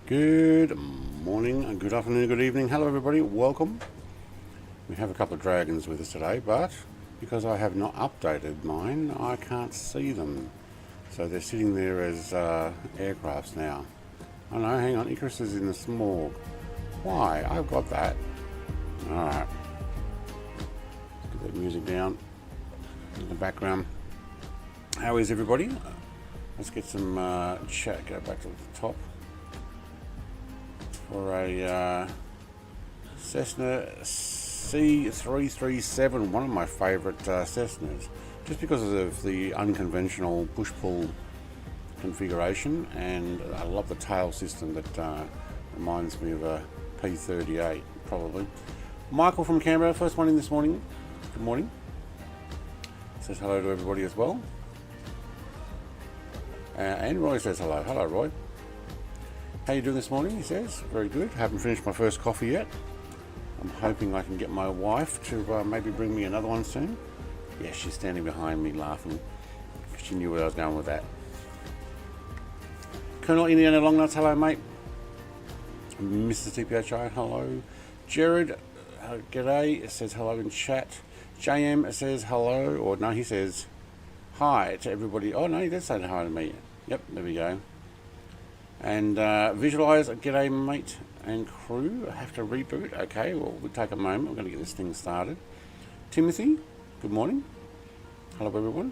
Good morning, good afternoon, good evening. Hello everybody, welcome. We have a couple of dragons with us today, but because I have not updated mine, I can't see them. So they're sitting there as aircrafts now. Oh no, hang on, Icarus is in the small. Why? I've got that. Alright. Let's get that music down in the background. How is everybody? Let's get some chat, go back to the top. For a Cessna C337, one of my favourite Cessnas, just because of the unconventional push-pull configuration, and I love the tail system that reminds me of a P38 probably. Michael from Canberra, first one in this morning. Good morning. Says hello to everybody as well. And Roy says hello. Hello Roy. How you doing this morning? He says. Very good. Haven't finished my first coffee yet. I'm hoping I can get my wife to maybe bring me another one soon. Yeah, she's standing behind me laughing. She knew where I was going with that. Colonel Indiana Longnuts, hello mate. Mr. TPHI, hello. Jared, g'day, says hello in chat. JM says hello, or no, he says hi to everybody. Oh no, he did say hi to me. Yep, there we go. And visualize, g'day mate and crew. I have to reboot. Okay, well, we'll take a moment. We're going to get this thing started. Timothy, good morning. Hello everyone.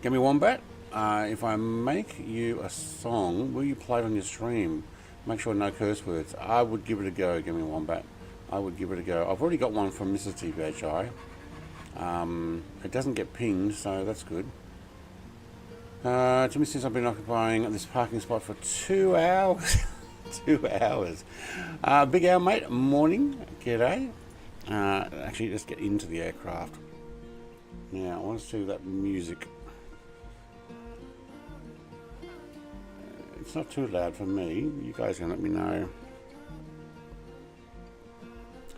Give me Wombat. If I make you a song, will you play it on your stream? Make sure no curse words. I would give it a go. Give me Wombat. I would give it a go. I've already got one from Mrs. TPHI. It doesn't get pinged, so that's good. To me, since I've been occupying this parking spot for 2 hours. 2 hours. Big Al, mate, morning. G'day. Actually, let's get into the aircraft. Now, I want to see that music. It's not too loud for me. You guys can let me know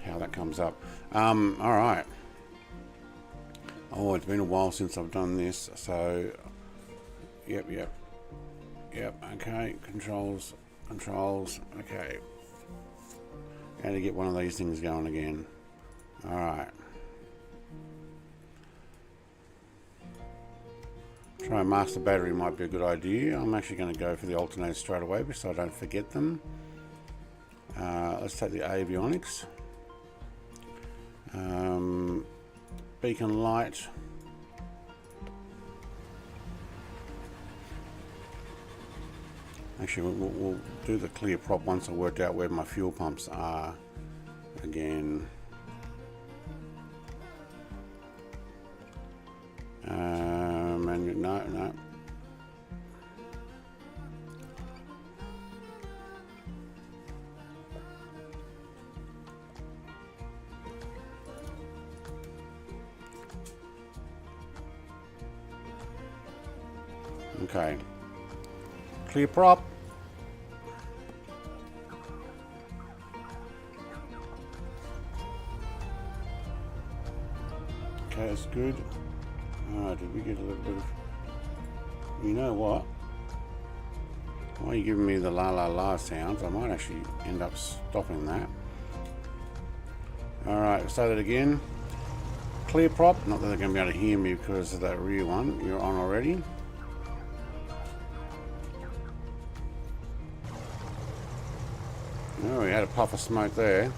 how that comes up. Alright. Oh, it's been a while since I've done this, so... Yep, okay, controls, okay. How to get one of these things going again. Alright. Try and mask the battery might be a good idea. I'm actually going to go for the alternators straight away so I don't forget them. Let's take the avionics. Beacon light. Actually, we'll do the clear prop once I worked out where my fuel pumps are again. And no. Okay. Clear prop. Okay, that's good. Did we get a little bit of... You know what? Why are you giving me the la la la sounds? I might actually end up stopping that. Alright, let's say that again. Clear prop. Not that they're going to be able to hear me because of that rear one. You're on already. Oh, we had a puff of smoke there.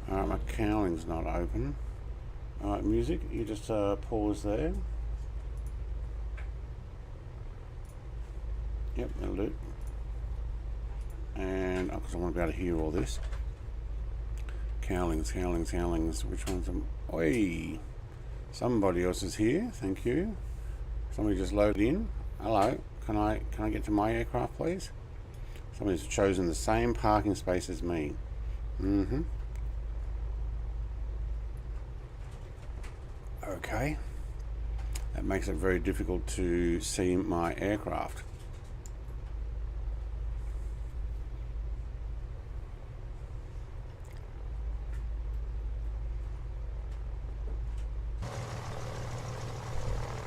Alright, my cowling's not open. Alright, music, you just pause there. Yep, that'll do. And, because I want to be able to hear all this. Cowlings. Which one's them? Oi! Somebody else is here, thank you. Somebody just loaded in. Hello, can I get to my aircraft, please? Somebody's chosen the same parking space as me. Okay. That makes it very difficult to see my aircraft.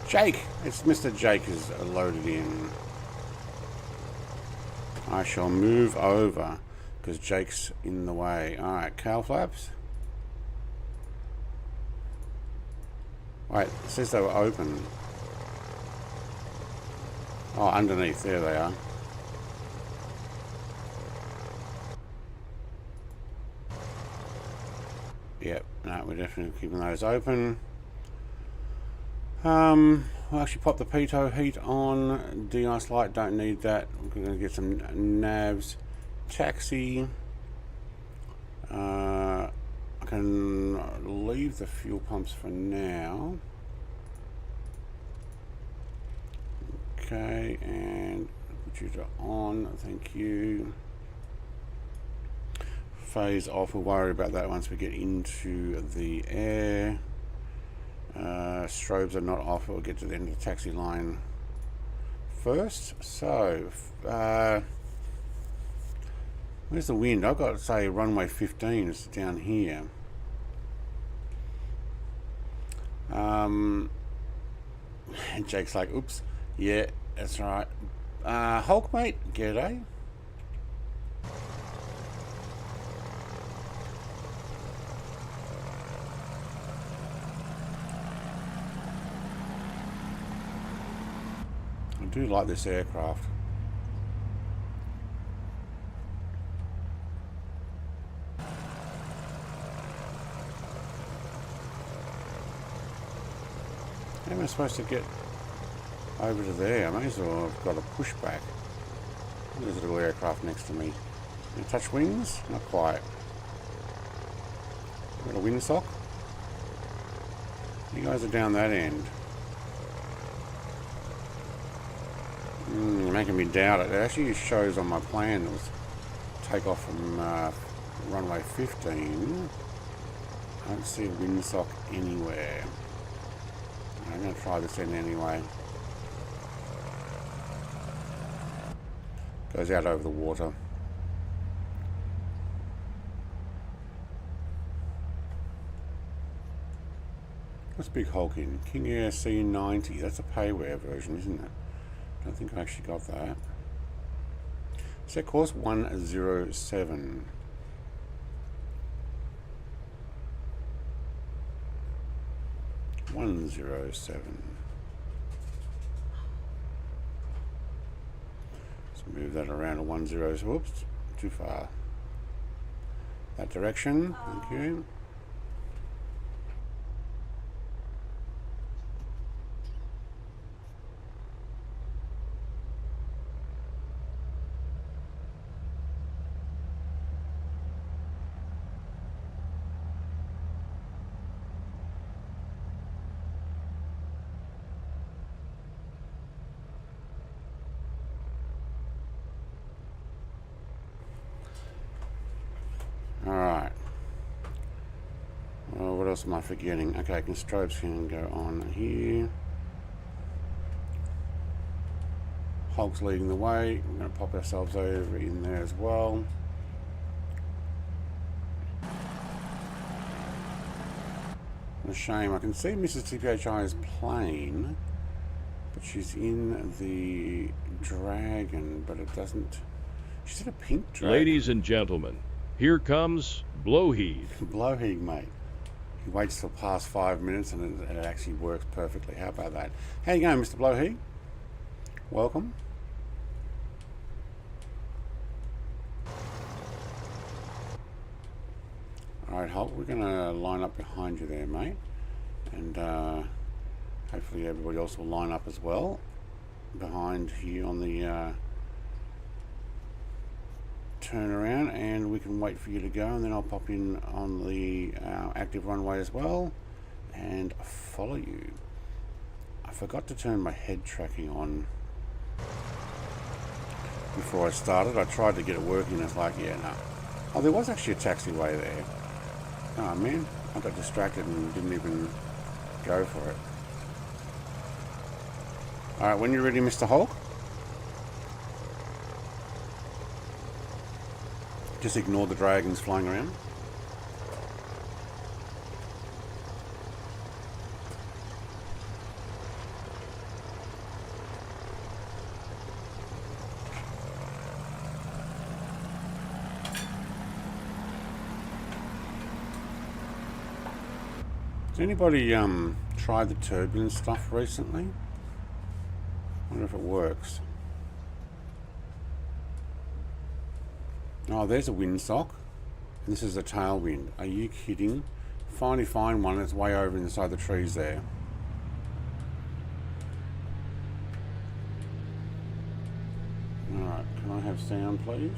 Jake! It's Mr. Jake is loaded in. I shall move over because Jake's in the way. Alright, cowl flaps. Wait, it says they were open. Oh, underneath, there they are. Yep, no, we're definitely keeping those open. We'll actually pop the pitot heat on. De-ice light, don't need that. We're going to get some navs. Taxi. I can leave the fuel pumps for now. Okay, and put you to on, thank you. Phase off, we'll worry about that once we get into the air. Strobes are not off, we'll get to the end of the taxi line first. So, where's the wind? I've got to say runway 15 is down here. And Jake's like, oops, yeah, that's right. Hulk mate, g'day. I do like this aircraft. How am I supposed to get over to there? I may as well have got a pushback. There's a little aircraft next to me. Can I touch wings? Not quite. Got a windsock? You guys are down that end. You're making me doubt it. It actually shows on my plan it was take off from runway 15. I don't see a windsock anywhere. I'm going to try this in anyway. Goes out over the water. What's Big Hulk in? King Air C90. That's a payware version, isn't it? I don't think I actually got that. Set course 107. Let's move that around to 10. Whoops, too far. That direction, thank you. Alright. Well, what else am I forgetting? Okay, strobes can go on here. Hulk's leading the way. We're going to pop ourselves over in there as well. What a shame. I can see Mrs. TPHI's plane, but she's in the Dragon, but it doesn't... She's in a pink Dragon. Ladies and gentlemen, here comes Blowheed. Blowheed, mate. He waits till past 5 minutes and it actually works perfectly. How about that? How you going, Mr. Blowheed? Welcome. Alright, Hulk, we're going to line up behind you there, mate. And hopefully everybody else will line up as well. Behind here on the... turn around, and we can wait for you to go, and then I'll pop in on the active runway as well and follow you. I forgot to turn my head tracking on before I started. I tried to get it working. It's like, yeah, no. Oh, there was actually a taxiway there. Oh man, I got distracted and didn't even go for it. Alright, when you're ready, Mr. Hulk, just ignore the dragons flying around. Has anybody tried the turbulence stuff recently? I wonder if it works. Oh, there's a windsock. And this is a tailwind. Are you kidding? Finally find one that's way over inside the trees there. Alright, can I have sound please?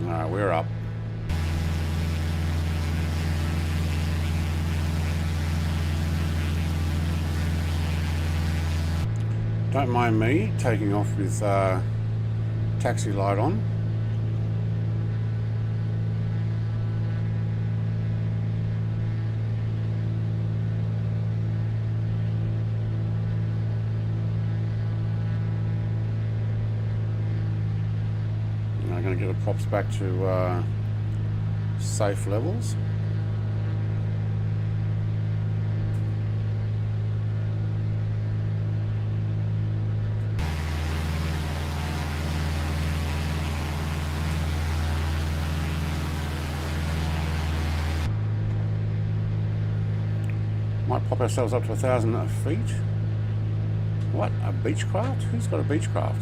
Alright, we're up. Don't mind me taking off with taxi light on. I'm going to get the props back to safe levels. Might pop ourselves up to 1,000 feet. What? A Beechcraft? Who's got a Beechcraft?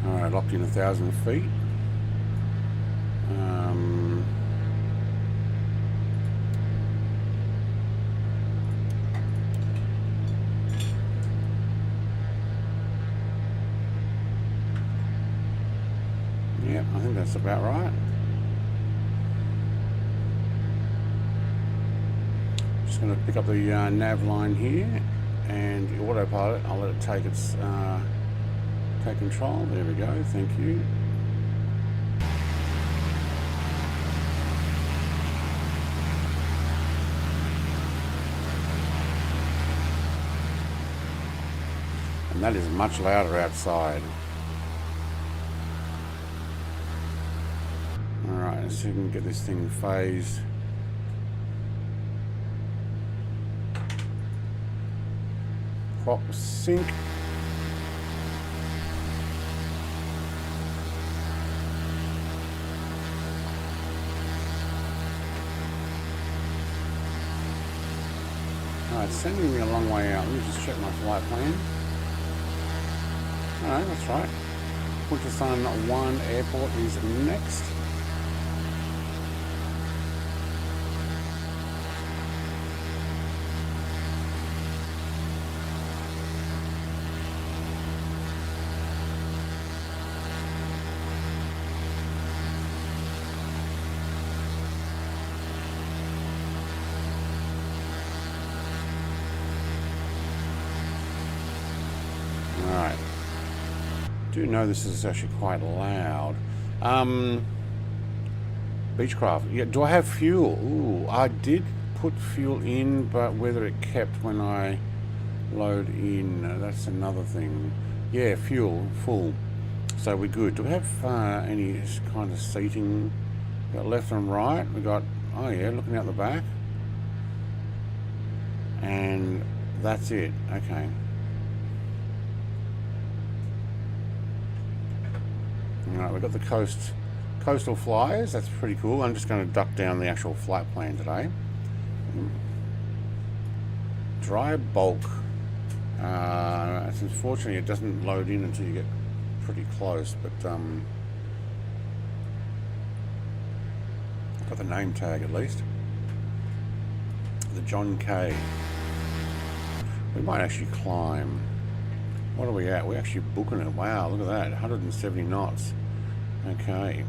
Alright, locked in 1,000 feet. Yep, I think that's about right. Just going to pick up the nav line here, and the autopilot, I'll let it take its take control. There we go, thank you. And that is much louder outside. Alright, let's see if we can get this thing phased. Prop sync. Alright, it's sending me a long way out. Let me just check my flight plan. Alright, that's right. Wintersun 1 airport is next. Alright. Do know this is actually quite loud. Beechcraft. Yeah, do I have fuel? Ooh, I did put fuel in, but whether it kept when I load in, that's another thing. Yeah, fuel, full. So we're good. Do we have any kind of seating? We got left and right. We got, oh yeah, looking out the back. And that's it. Okay. Alright, we've got the coastal flyers. That's pretty cool. I'm just going to duck down the actual flight plan today. Dry bulk. Unfortunately, it doesn't load in until you get pretty close, but got the name tag at least. The John K. We might actually climb. What are we at? We're actually booking it. Wow, look at that. 170 knots. Okay.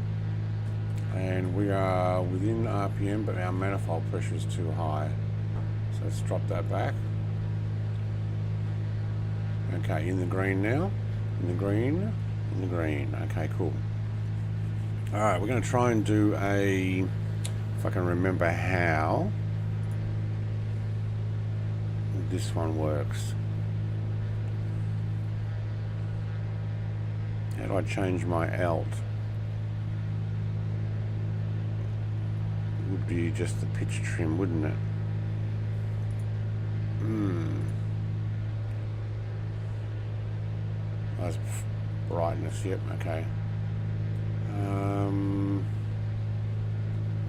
And we are within RPM, but our manifold pressure is too high. So let's drop that back. Okay, in the green now. In the green. In the green. Okay, cool. Alright, we're going to try and do a... If I can remember how. this one works. How do I change my alt? Would be just the pitch trim, wouldn't it? That's brightness, yep, okay.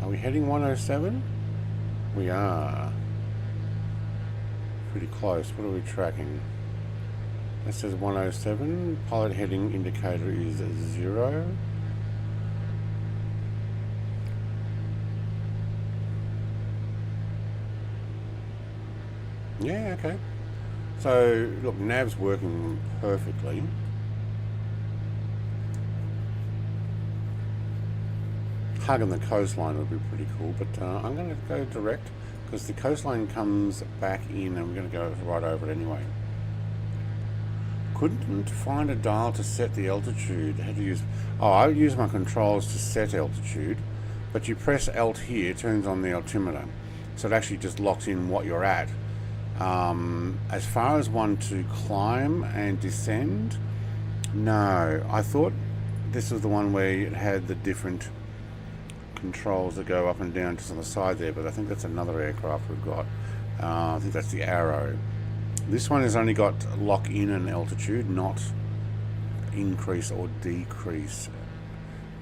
Are we heading 107? We are. Pretty close. What are we tracking? That says 107. Pilot heading indicator is 0. Yeah, okay. So, look, nav's working perfectly. Hugging the coastline would be pretty cool, but I'm going to go direct because the coastline comes back in and I'm going to go right over it anyway. Couldn't find a dial to set the altitude. Had to use... Oh, I use my controls to set altitude, but you press Alt here, it turns on the altimeter. So it actually just locks in what you're at. As far as one to climb and descend, no. I thought this was the one where it had the different controls that go up and down just on the side there, but I think that's another aircraft we've got. I think that's the Arrow. This one has only got lock in and altitude, not increase or decrease.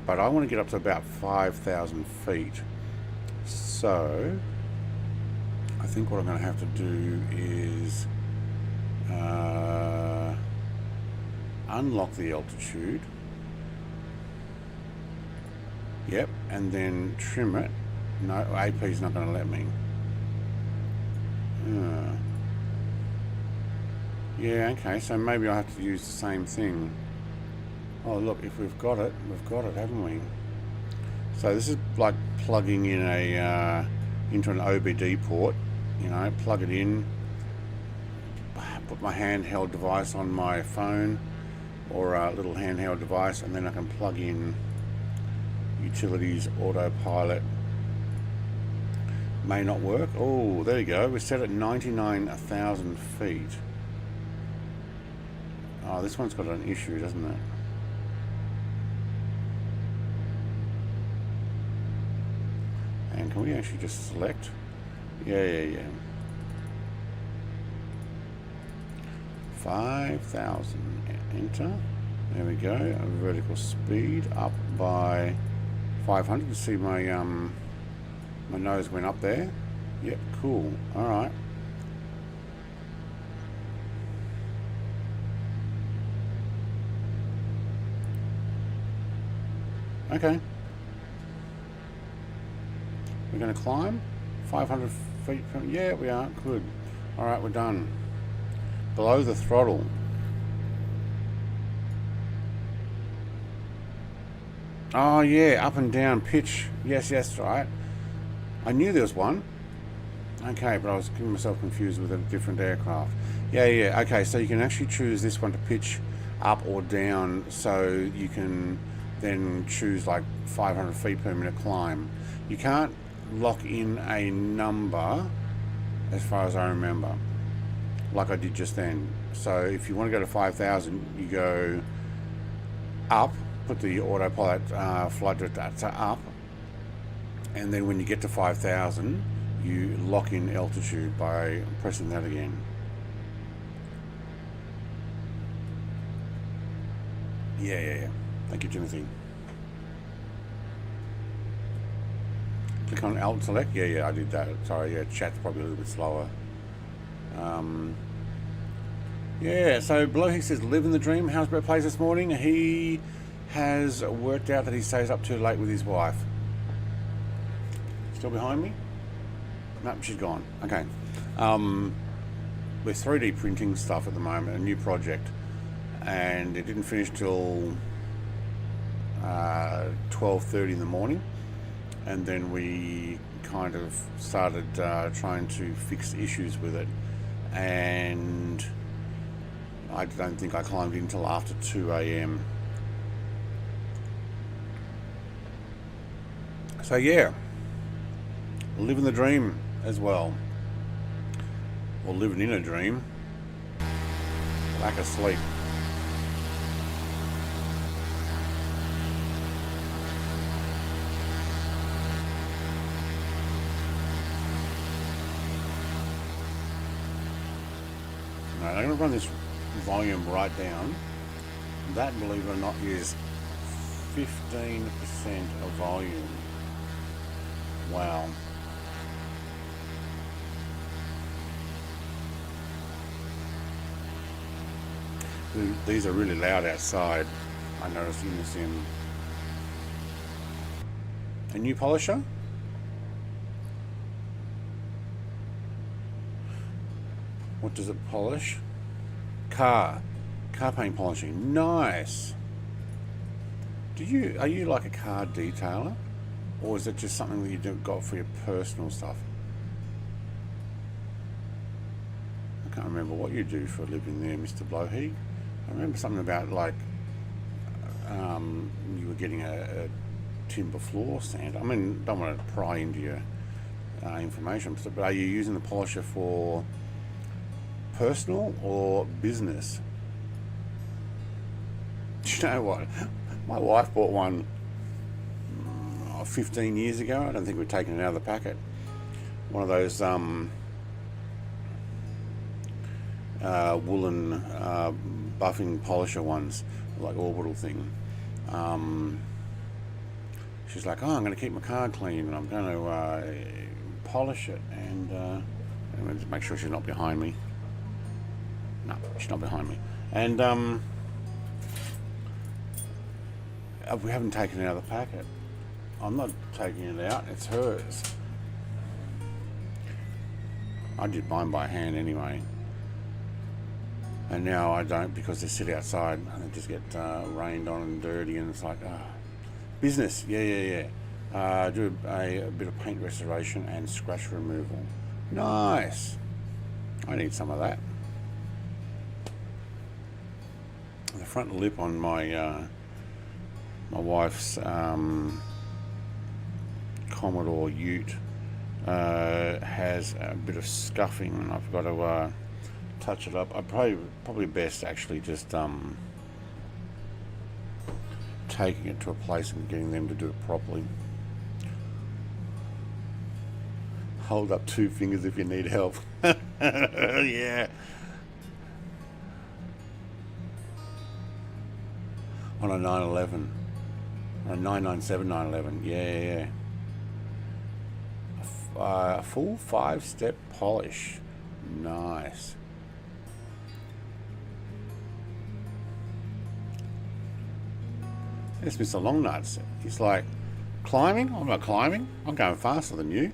But I want to get up to about 5,000 feet. So I think what I'm going to have to do is unlock the altitude. Yep, and then trim it. No, AP's not going to let me. Yeah, okay, so maybe I have to use the same thing. Oh, look, if we've got it, haven't we? So this is like plugging in a into an OBD port. You know, plug it in, put my handheld device on my phone or a little handheld device, and then I can plug in utilities, autopilot. May not work. Oh, there you go. We're set at 99,000 feet. Oh, this one's got an issue, doesn't it? And can we actually just select? Yeah. 5,000. Enter. There we go. Vertical speed up by 500. You see my my nose went up there. Yep, cool. All right. Okay. We're going to climb 500 feet from... Yeah, we are. Good. All right, we're done. Below the throttle. Oh, yeah, up and down pitch. Yes, right. I knew there was one. Okay, but I was getting myself confused with a different aircraft. Yeah. Okay, so you can actually choose this one to pitch up or down, so you can then choose like 500 feet per minute climb. You can't lock in a number as far as I remember, like I did just then. So if you want to go to 5,000, you go up, put the autopilot flight director to up, and then when you get to 5,000, you lock in altitude by pressing that again. Yeah. Thank you, Timothy. Click on Alt select. Yeah, I did that. Sorry, yeah, chat's probably a little bit slower. Yeah, so below he says, live in the dream. How's Brett plays this morning? He has worked out that he stays up too late with his wife. Still behind me? No, she's gone. Okay. We're 3D printing stuff at the moment, a new project, and it didn't finish till 12:30 in the morning, and then we kind of started trying to fix issues with it, and I don't think I climbed in until after 2 a.m. So yeah, living the dream as well. or living in a dream. Lack of sleep. Right, I'm going to run this volume right down. That, believe it or not, is 15% of volume. Wow. These are really loud outside. I noticed in this in a new polisher. What does it polish? Car paint polishing. Nice. Are you like a car detailer, or is it just something that you got for your personal stuff? I can't remember what you do for a living there, Mr. Blowheat. I remember something about like you were getting a timber floor sand. I mean, don't want to pry into your information, but are you using the polisher for personal or business? Do you know what? My wife bought one 15 years ago. I don't think we've taken it out of the packet. One of those woolen buffing polisher ones, like orbital thing. She's like, oh, I'm going to keep my car clean and I'm going to polish it, and just make sure she's not behind me. No, she's not behind me. And we haven't taken it out of the packet. I'm not taking it out, it's hers. I did mine by hand anyway. And now I don't, because they sit outside and they just get rained on and dirty, and it's like, business, yeah. Do a bit of paint restoration and scratch removal. Nice. I need some of that. The front lip on my my wife's Commodore Ute has a bit of scuffing, and I've got to touch it up. I probably best actually just taking it to a place and getting them to do it properly. Hold up 2 fingers if you need help. Yeah. On a 911, on a 997 911, yeah. A full 5-step polish, nice. There's Mr. Longnuts. He's like, climbing? I'm not climbing. I'm going faster than you.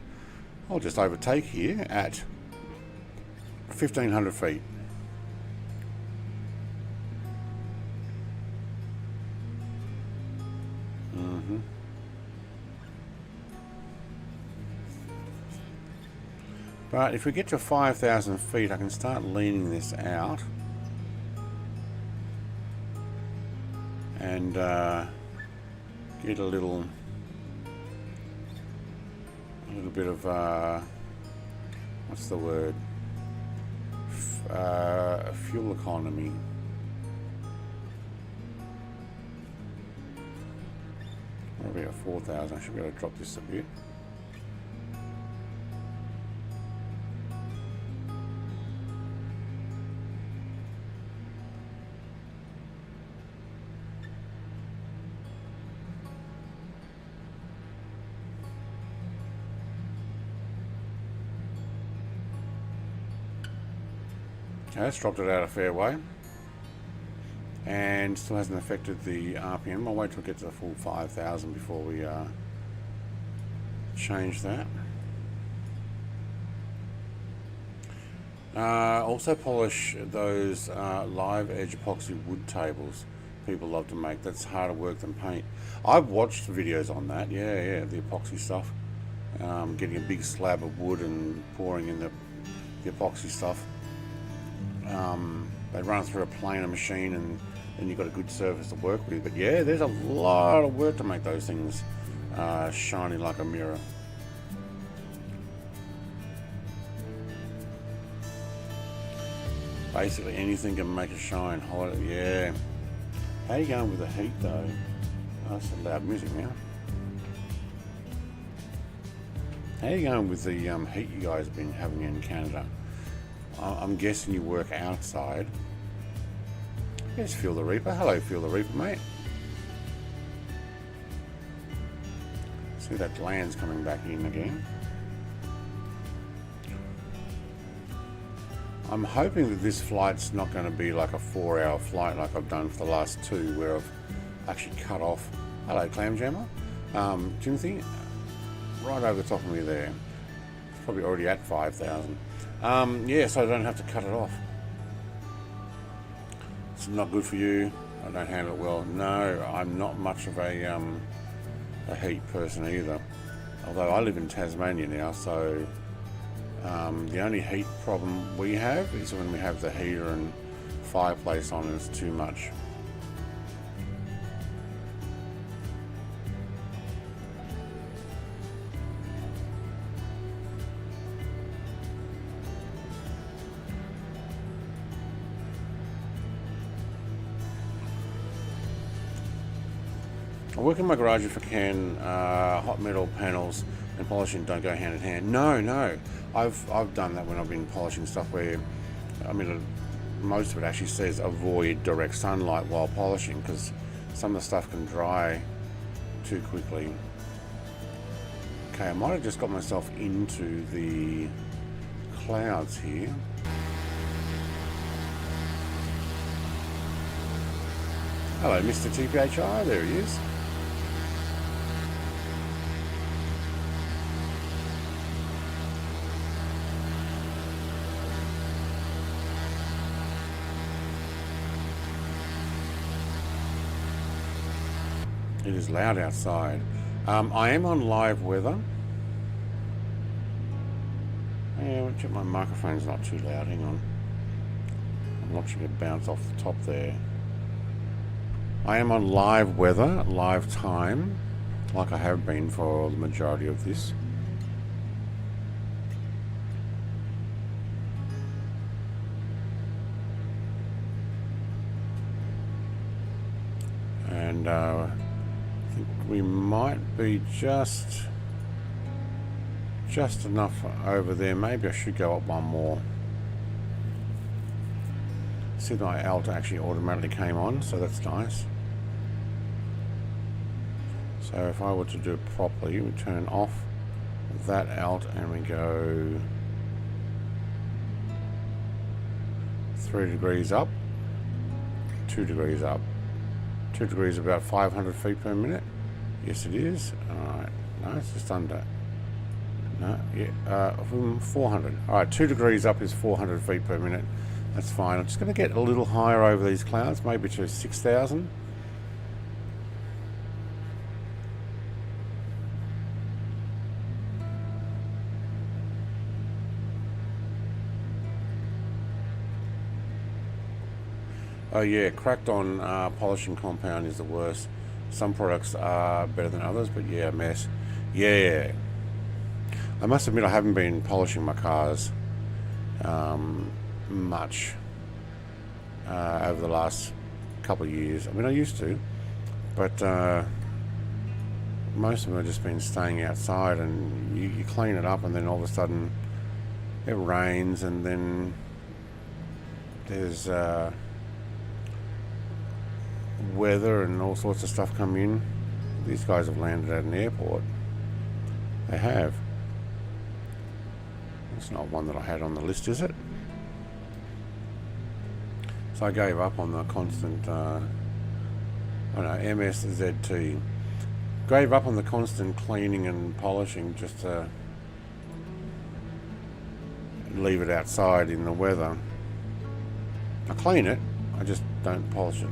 I'll just overtake here at 1,500 feet. But if we get to 5,000 feet, I can start leaning this out and get a little bit of what's the word? Fuel economy. Maybe at 4,000. I should be able to drop this a bit. That's dropped it out a fair way, and still hasn't affected the RPM. I'll wait till we get to the full 5,000 before we change that. Also polish those live edge epoxy wood tables people love to make. That's harder work than paint. I've watched videos on that, yeah, the epoxy stuff. Getting a big slab of wood and pouring in the epoxy stuff. They run through a planer machine, and then you've got a good surface to work with. But yeah, there's a lot of work to make those things shiny like a mirror. Basically anything can make a shine. Yeah. How you going with the heat though? Oh, that's some loud music now. How you going with the heat you guys have been having in Canada? I'm guessing you work outside. Yes, Feel the Reaper. Hello, Feel the Reaper, mate. See that land's coming back in again. I'm hoping that this flight's not going to be like a 4-hour flight like I've done for the last 2, where I've actually cut off. Hello, Clamjammer. Timothy, right over the top of me there. It's probably already at 5,000. Yeah, so I don't have to cut it off. It's not good for you. I don't handle it well. No, I'm not much of a heat person either. Although I live in Tasmania now, so the only heat problem we have is when we have the heater and fireplace on and it's too much. I work in my garage if I can. Hot metal panels and polishing don't go hand in hand. No, I've done that when I've been polishing stuff where, I mean, most of it actually says avoid direct sunlight while polishing, because some of the stuff can dry too quickly. Okay, I might have just got myself into the clouds here. Hello, Mr. TPHI, there he is. It is loud outside. I am on live weather. Yeah, check my microphone's not too loud. Hang on. I'm watching it bounce off the top there. I am on live weather, live time, like I have been for the majority of this. And I think we might be just enough over there. Maybe I should go up one more. See, my alt actually automatically came on, so that's nice. So if I were to do it properly, we turn off that alt and we go 3 degrees up, 2 degrees up. 2 degrees, about 500 feet per minute. Yes, it is. Alright, no, it's just under. No, yeah, 400. Alright, 2 degrees up is 400 feet per minute. That's fine. I'm just going to get a little higher over these clouds, maybe to 6,000. Oh yeah, cracked on polishing compound is the worst. Some products are better than others, but yeah, a mess. Yeah. I must admit I haven't been polishing my cars much over the last couple of years. I mean, I used to, but most of them have just been staying outside, and you clean it up and then all of a sudden it rains, and then there's weather and all sorts of stuff come in. These guys have landed at an airport. They have. It's not one that I had on the list, is it? So I gave up on the constant MSSJ. Gave up on the constant cleaning and polishing just to leave it outside in the weather. I clean it, I just don't polish it.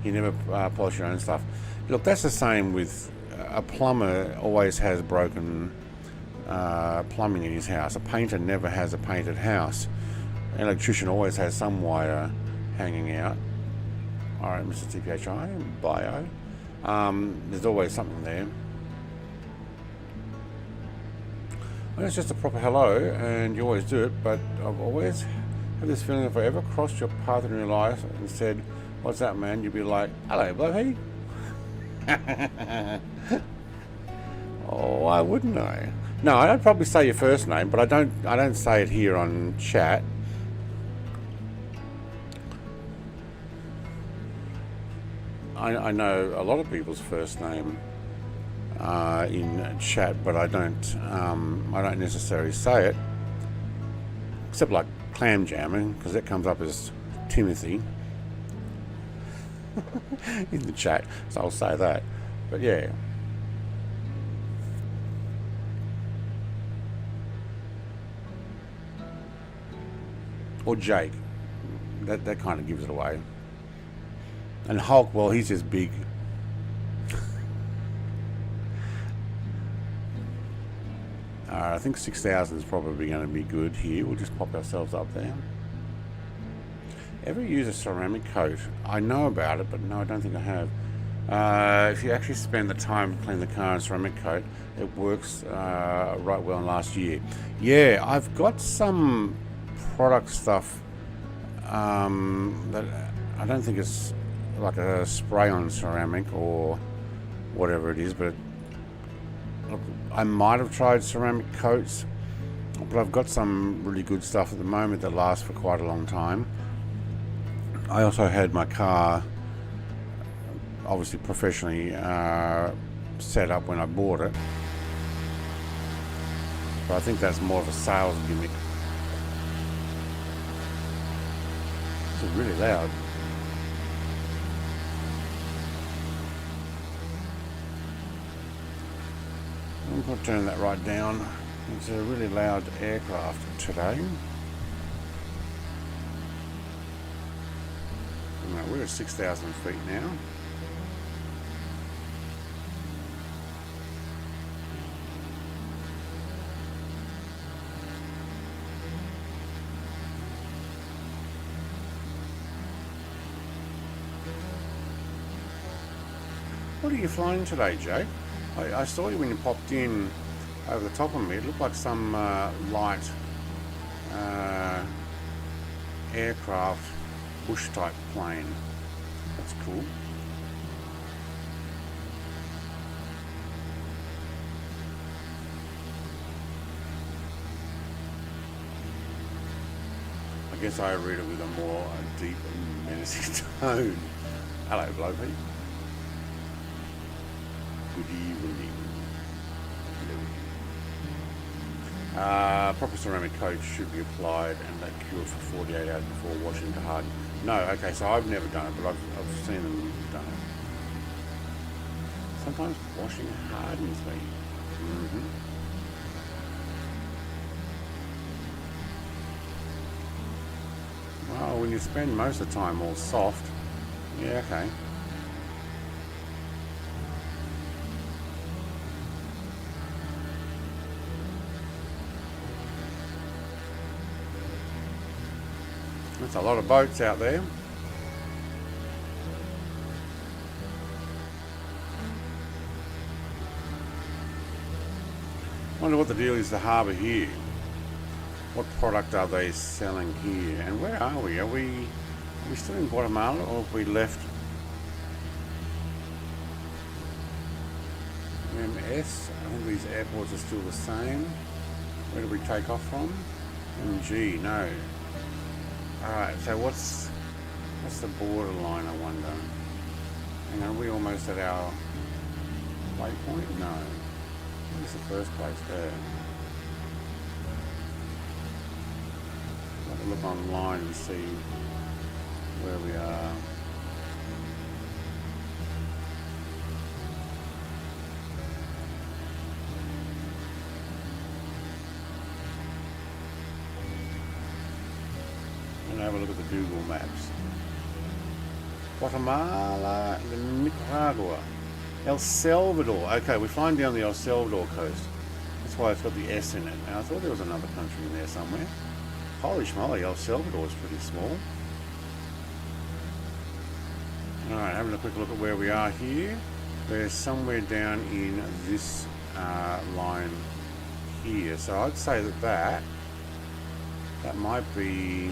You never polish your own stuff. Look, that's the same with a plumber. Always has broken plumbing in his house. A painter never has a painted house. An electrician always has some wire hanging out. Alright, Mr. TPHI, bio. There's always something there. And it's just a proper hello, and you always do it, but I've always have this feeling if I ever crossed your path in real life and said, "What's up, man?" You'd be like, "Hello, bloody." Oh, why wouldn't I? No, I'd probably say your first name, but I don't say it here on chat. I know a lot of people's first name in chat, but I don't necessarily say it, except like clam jamming, because it comes up as Timothy in the chat, so I'll say that. But yeah. Or Jake. That kind of gives it away. And Hulk, well, he's just big. I think 6,000 is probably going to be good here. We'll just pop ourselves up there. Ever use a ceramic coat? I know about it, but no, I don't think I have. If you actually spend the time to clean the car in ceramic coat, it works right well in last year. Yeah, I've got some product stuff that I don't think it's like a spray on ceramic or whatever it is, but I might have tried ceramic coats, but I've got some really good stuff at the moment that lasts for quite a long time. I also had my car obviously professionally set up when I bought it, but I think that's more of a sales gimmick. It's really loud. I'm going to turn that right down. It's a really loud aircraft today. We're at 6,000 feet now. What are you flying today, Jake? I saw you when you popped in over the top of me. It looked like some light aircraft, bush type plane. That's cool. I guess I read it with a more deep and menacing tone. Hello, Blowpea. Good evening. Proper ceramic coat should be applied and that cured for 48 hours before washing to harden. No, okay, so I've never done it, but I've seen them done it. Sometimes washing hardens me. Well, when you spend most of the time all soft, yeah, okay. There's a lot of boats out there. Wonder what the deal is, the harbour here. What product are they selling here? And where are we? Are we still in Guatemala, or have we left MS? I think these airports are still the same. Where did we take off from? MG, no. Alright, so what's the borderline, I wonder? Hang on, are we almost at our waypoint? No. Where's the first place there? I'll have to look online and see where we are. Have a look at the Google Maps. Guatemala, Nicaragua, El Salvador. Okay, we're flying down the El Salvador coast. That's why it's got the S in it. Now, I thought there was another country in there somewhere. Holy schmoly, El Salvador is pretty small. Alright, having a quick look at where we are here. We're somewhere down in this line here. So I'd say that might be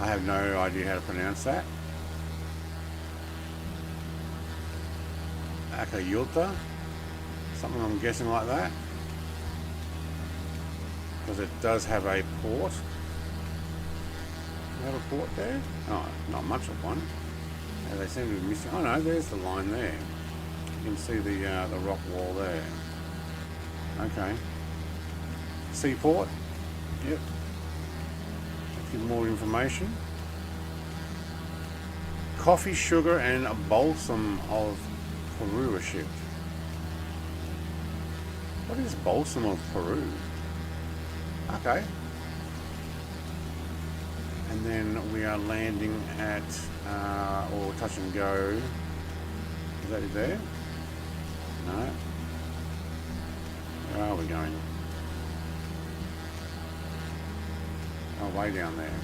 I have no idea how to pronounce that. Akayuta, something I'm guessing like that, because it does have a port. Do you have a port there? Oh, not much of one. Yeah, they seem to be missing. Oh no, there's the line there. You can see the rock wall there. Okay. Seaport. Yep. A few more information. Coffee, sugar, and a balsam of Peru are shipped. What is balsam of Peru? Okay. And then we are landing at, or touch and go. Is that it there? No. Where are we going? Oh, way down there.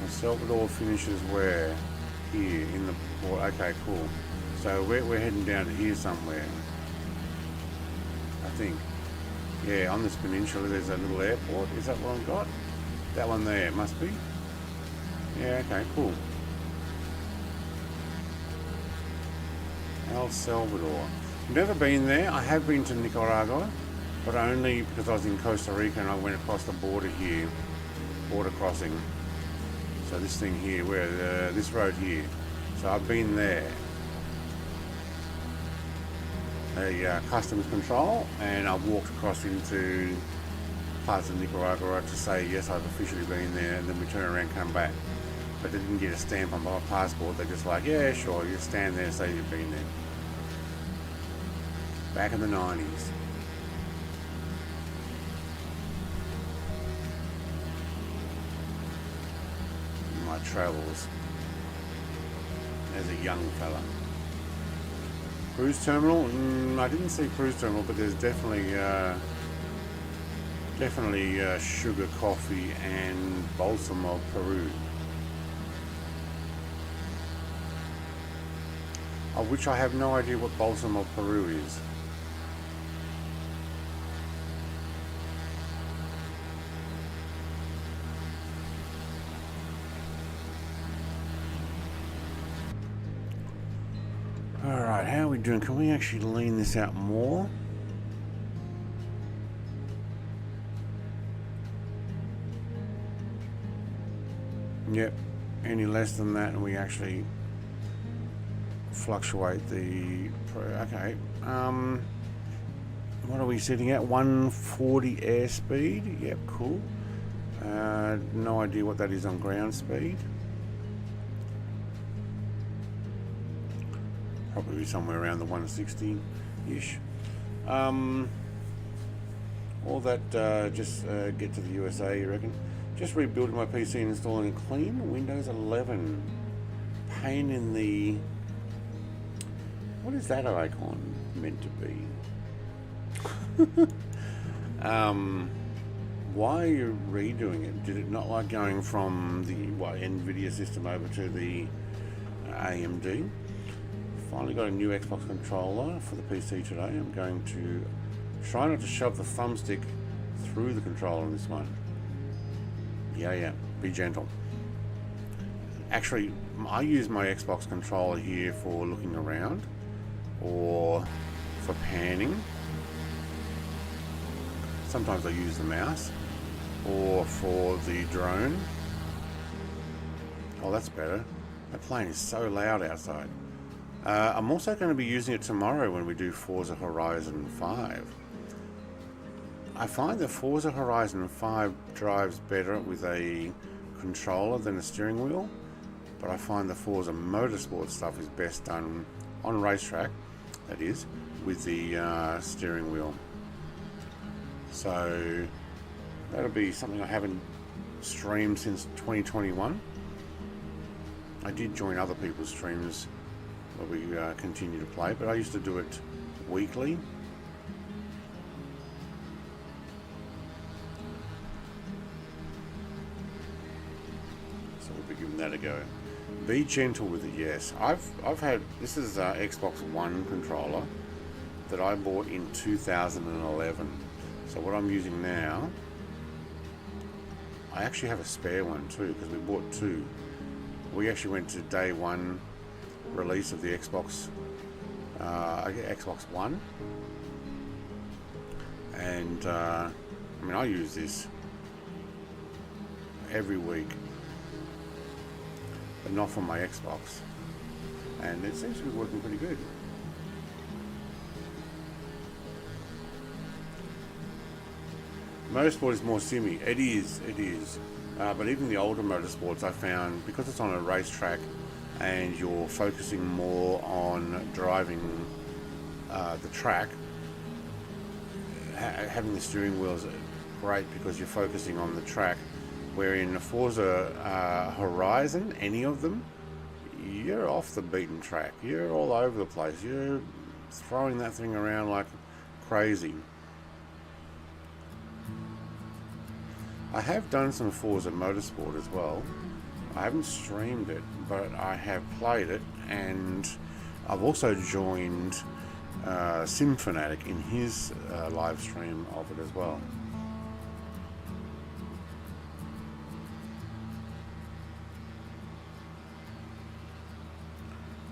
El Salvador finishes where? Here, in the port. Okay, cool. So we're heading down to here somewhere. I think. Yeah, on this peninsula there's a little airport. Is that what I've got? That one there, it must be. Yeah, okay, cool. El Salvador. Never been there. I have been to Nicaragua, but only because I was in Costa Rica and I went across the border here. Border crossing. So this thing here, where this road here. So I've been there. A customs control, and I've walked across into parts of Nicaragua to say yes, I've officially been there, and then we turn around and come back. But they didn't get a stamp on my passport. They're just like, yeah, sure, you stand there and say you've been there. Back in the 90s. My travels as a young fella. Cruise terminal? I didn't see cruise terminal, but there's definitely sugar, coffee, and balsam of Peru. Of which I have no idea what balsam of Peru is. Alright, how are we doing? Can we actually lean this out more? Yep, any less than that and we actually fluctuate the... Okay, what are we sitting at? 140 airspeed? Yep, cool. No idea what that is on ground speed. Probably somewhere around the 160-ish. All that just get to the USA, you reckon? Just rebuilding my PC and installing a clean Windows 11. Pain in the... What is that icon meant to be? Why are you redoing it? Did it not like going from the Nvidia system over to the AMD? Finally got a new Xbox controller for the PC today. I'm going to try not to shove the thumbstick through the controller in this one. Yeah, be gentle. Actually, I use my Xbox controller here for looking around or for panning. Sometimes I use the mouse or for the drone. Oh, that's better. That plane is so loud outside. I'm also going to be using it tomorrow when we do Forza Horizon 5. I find that Forza Horizon 5 drives better with a controller than a steering wheel, but I find the Forza Motorsport stuff is best done on racetrack, that is, with the steering wheel. So that'll be something I haven't streamed since 2021. I did join other people's streams where we continue to play, but I used to do it weekly. So we'll be giving that a go. Be gentle with it, yes. I've had, this is Xbox One controller that I bought in 2011. So what I'm using now I actually have a spare one too, because we bought two. We actually went to day one release of the Xbox, Xbox One, and I mean, I use this every week, but not for my Xbox, and it seems to be working pretty good. Motorsport is more simmy. It is. But even the older motorsports, I found, because it's on a racetrack and you're focusing more on driving the track, having the steering wheel is great because you're focusing on the track. Where in Forza Horizon, any of them, you're off the beaten track. You're all over the place. You're throwing that thing around like crazy. I have done some Forza Motorsport as well. I haven't streamed it, but I have played it, and I've also joined SimFanatic in his live stream of it as well.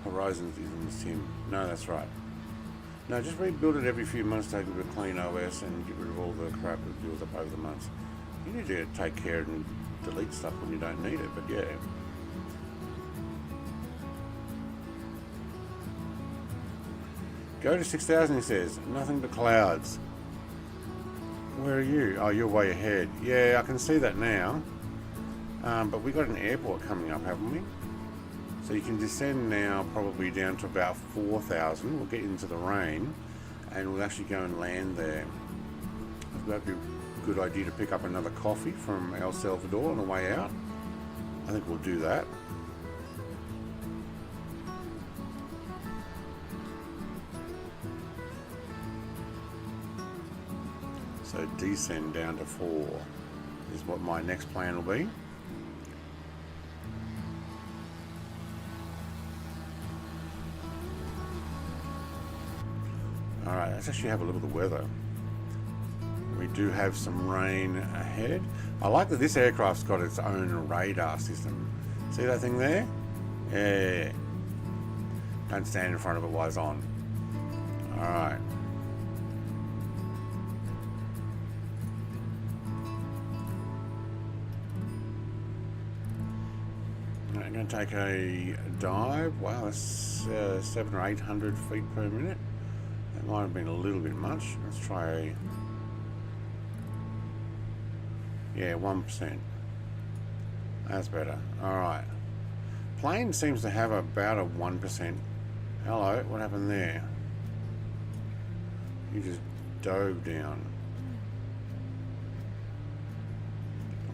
Horizons isn't Sim. No, that's right. No, just rebuild it every few months, take it with a clean OS and get rid of all the crap that builds up over the months. You need to take care and delete stuff when you don't need it, but yeah. Go to 6,000, he says. Nothing but clouds. Where are you? Oh, you're way ahead. Yeah, I can see that now. But we got an airport coming up, haven't we? So you can descend now probably down to about 4,000. We'll get into the rain and we'll actually go and land there. That'd be a good idea to pick up another coffee from El Salvador on the way out. I think we'll do that. So descend down to 4 is what my next plan will be. Alright, let's actually have a look at the weather. We do have some rain ahead. I like that this aircraft's got its own radar system. See that thing there? Yeah. Don't stand in front of it while it's on. Alright. I'm going to take a dive. Wow, that's 700 or 800 feet per minute. That might have been a little bit much. Let's try a... Yeah, 1%. That's better. Alright. Plane seems to have about a 1%. Hello, what happened there? You just dove down.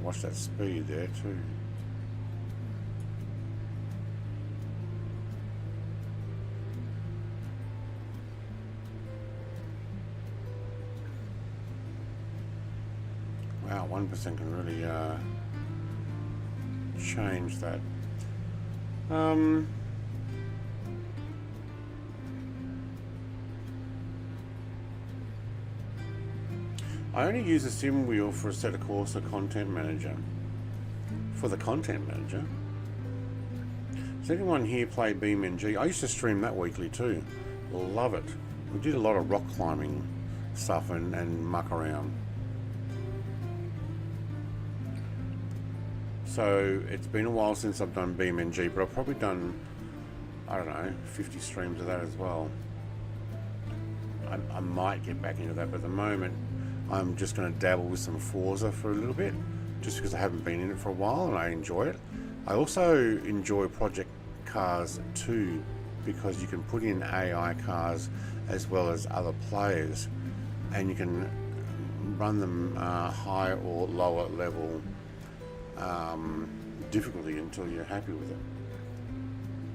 Watch that speed there too. Wow, 1% can really change that. I only use a sim wheel for a set of Corsair content manager. For the content manager. Does anyone here play BeamNG? I used to stream that weekly too. Love it. We did a lot of rock climbing stuff and muck around. So it's been a while since I've done BeamNG, but I've probably done, I don't know, 50 streams of that as well. I might get back into that, but at the moment I'm just going to dabble with some Forza for a little bit, just because I haven't been in it for a while and I enjoy it. I also enjoy Project Cars 2 because you can put in AI cars as well as other players, and you can run them high or lower level difficulty until you're happy with it.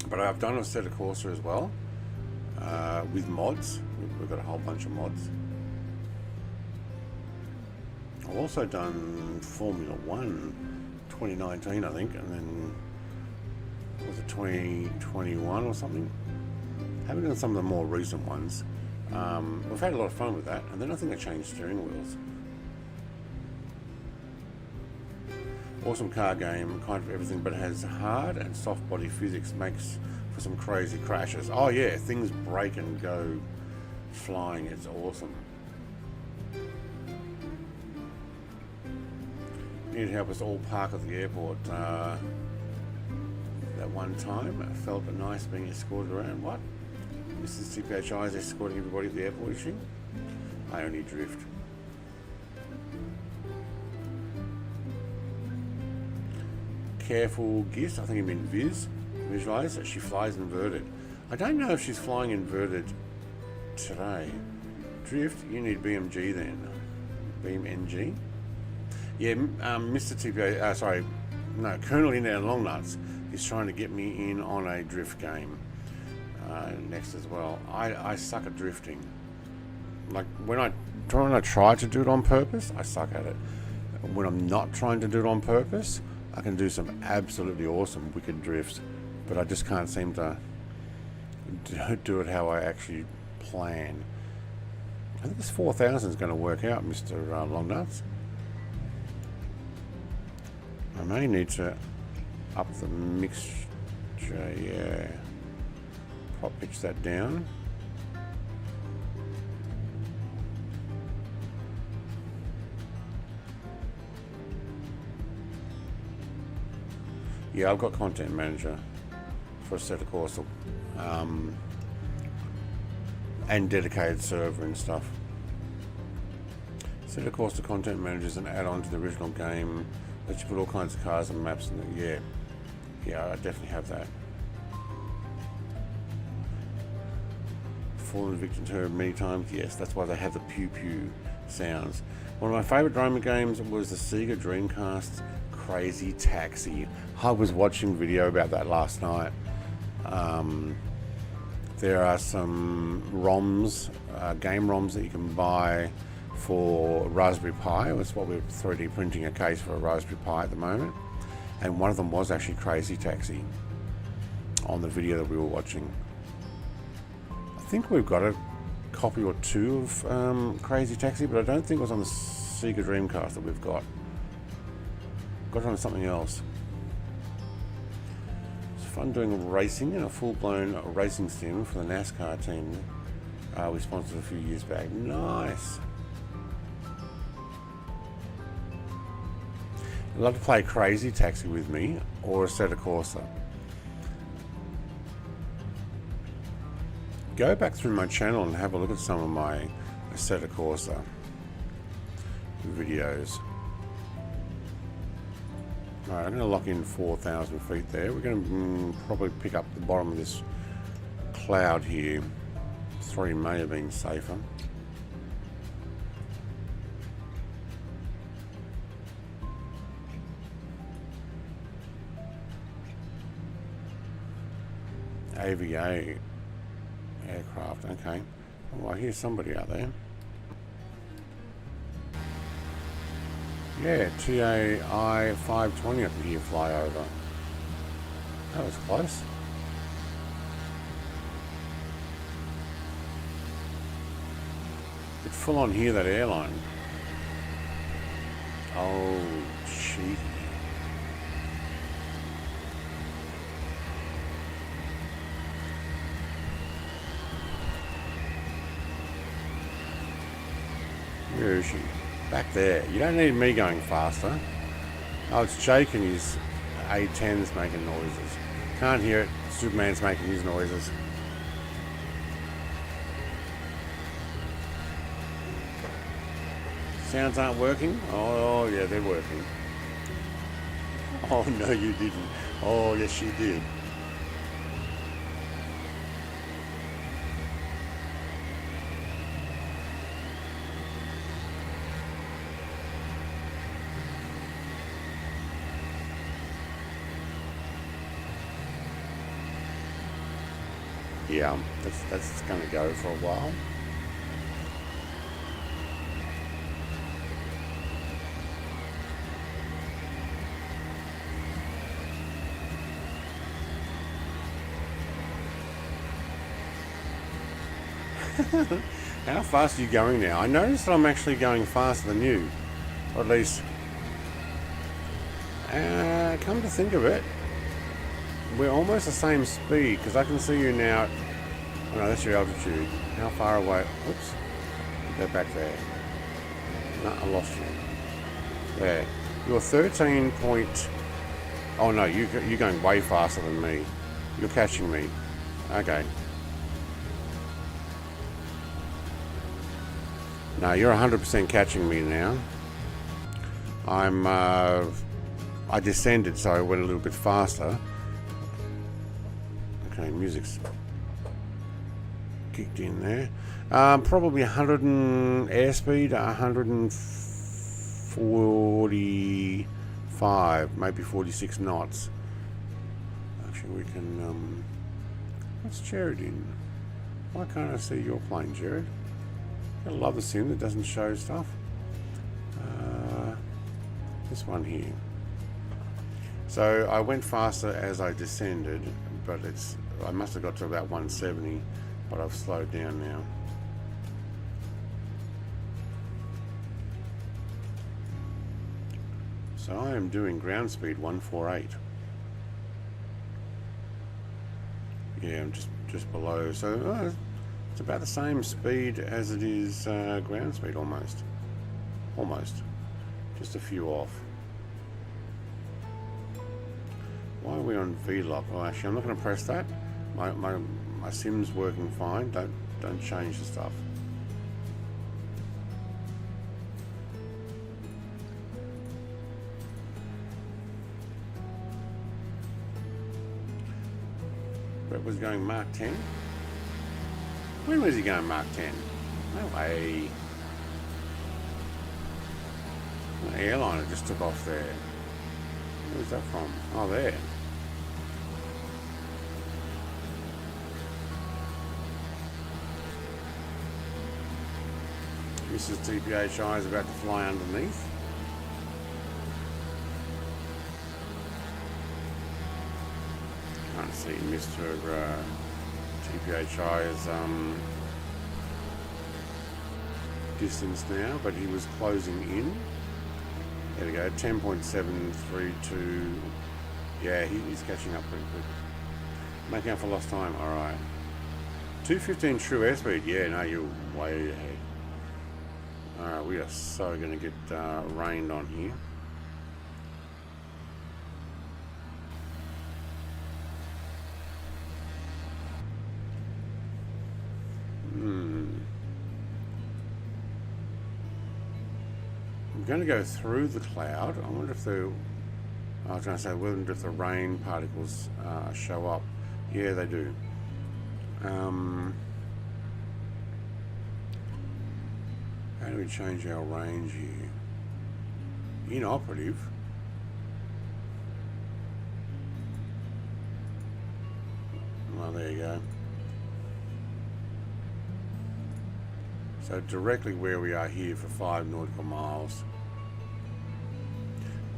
But I've done a set of Corsair as well with mods. We've got a whole bunch of mods. I've also done Formula 1 2019, I think, and then was it 2021 or something? Haven't done some of the more recent ones. We've had a lot of fun with that, and then I think I changed steering wheels. Awesome car game, kind of everything, but it has hard and soft body physics, makes for some crazy crashes. Oh yeah, things break and go flying. It's awesome. Need to help us all park at the airport. That one time, I felt nice being escorted around. What? Mrs. CPHI is escorting everybody at the airport, is she? I only drift. Careful Gis, I think you mean Viz. Visualize that she flies inverted. I don't know if she's flying inverted today. Drift, you need BMG then. BMNG? Yeah, Mr. TPA, sorry, no, Colonel In There Long Nuts is trying to get me in on a drift game next as well. I suck at drifting. Like when I try to do it on purpose, I suck at it. When I'm not trying to do it on purpose, I can do some absolutely awesome wicked drifts, but I just can't seem to do it how I actually plan. I think this 4000 is going to work out, Mr. Longnuts. I may need to up the mixture, yeah. Pop pitch that down. Yeah, I've got Content Manager for a set of course, and dedicated server and stuff. Set of course, the Content Manager is an add-on to the original game. Let you put all kinds of cars and maps in it. Yeah, I definitely have that. Fallen victim to her many times. Yes, that's why they have the pew pew sounds. One of my favourite drama games was the Sega Dreamcast Crazy Taxi. I was watching video about that last night. There are some ROMs, game ROMs that you can buy for Raspberry Pi. That's what we're 3D printing a case for a Raspberry Pi at the moment. And one of them was actually Crazy Taxi on the video that we were watching. I think we've got a copy or two of Crazy Taxi, but I don't think it was on the Sega Dreamcast that we've got. Got on something else. It's fun doing racing in a full-blown racing sim for the NASCAR team we sponsored a few years back. Nice. I'd love to play Crazy Taxi with me or Assetto Corsa. Go back through my channel and have a look at some of my Assetto Corsa videos. Alright, I'm going to lock in 4,000 feet there. We're going to probably pick up the bottom of this cloud here. 3 may have been safer. AVA aircraft, okay. Oh, I hear somebody out there. Yeah, TAI 520 I could hear fly over. That was close. Could full on hear that airline. Oh, cheaty. Where is she? Back there. You don't need me going faster. Oh, it's Jake and his A10's making noises. Can't hear it. Superman's making his noises. Sounds aren't working? Oh, yeah, they're working. Oh, no, you didn't. Oh, yes, you did. Yeah, that's going to go for a while. How fast are you going now? I noticed that I'm actually going faster than you, or at least Come to think of it, we're almost the same speed, because I can see you now. Oh no, that's your altitude. How far away? Oops. Go back there. No, I lost you. There. You're 13 point... Oh no, you're going way faster than me. You're catching me. Okay. No, you're 100% catching me now. I descended, so I went a little bit faster. Okay, music's kicked in there. Probably 100 and airspeed, 145, maybe 46 knots. Actually, we can. What's Jared in? Why can't I see your plane, Jared? I love the sim that doesn't show stuff. This one here. So I went faster as I descended, but I must have got to about 170, but I've slowed down now. So I am doing ground speed 148. Yeah, I'm just below. So it's about the same speed as it is ground speed, almost. Almost. Just a few off. Why are we on V-lock? Well, actually, I'm not going to press that. My sim's working fine. Don't change the stuff. Brett was going Mark 10. When was he going Mark 10? No way. An airliner just took off there. Where's that from? Oh, there. Mrs. TPHI is about to fly underneath. Can't see Mr. TPHI's distance now, but he was closing in. There we go, 10.732. Yeah, he's catching up pretty quick. Making up for lost time, alright. 215 true airspeed, yeah, no, you're way ahead. Alright, we are so going to get rained on here. I'm going to go through the cloud. I wonder if I was going to say, I wonder if the rain particles show up. Yeah, they do. How do we change our range here? Inoperative. Well, there you go. So directly where we are here for 5 nautical miles.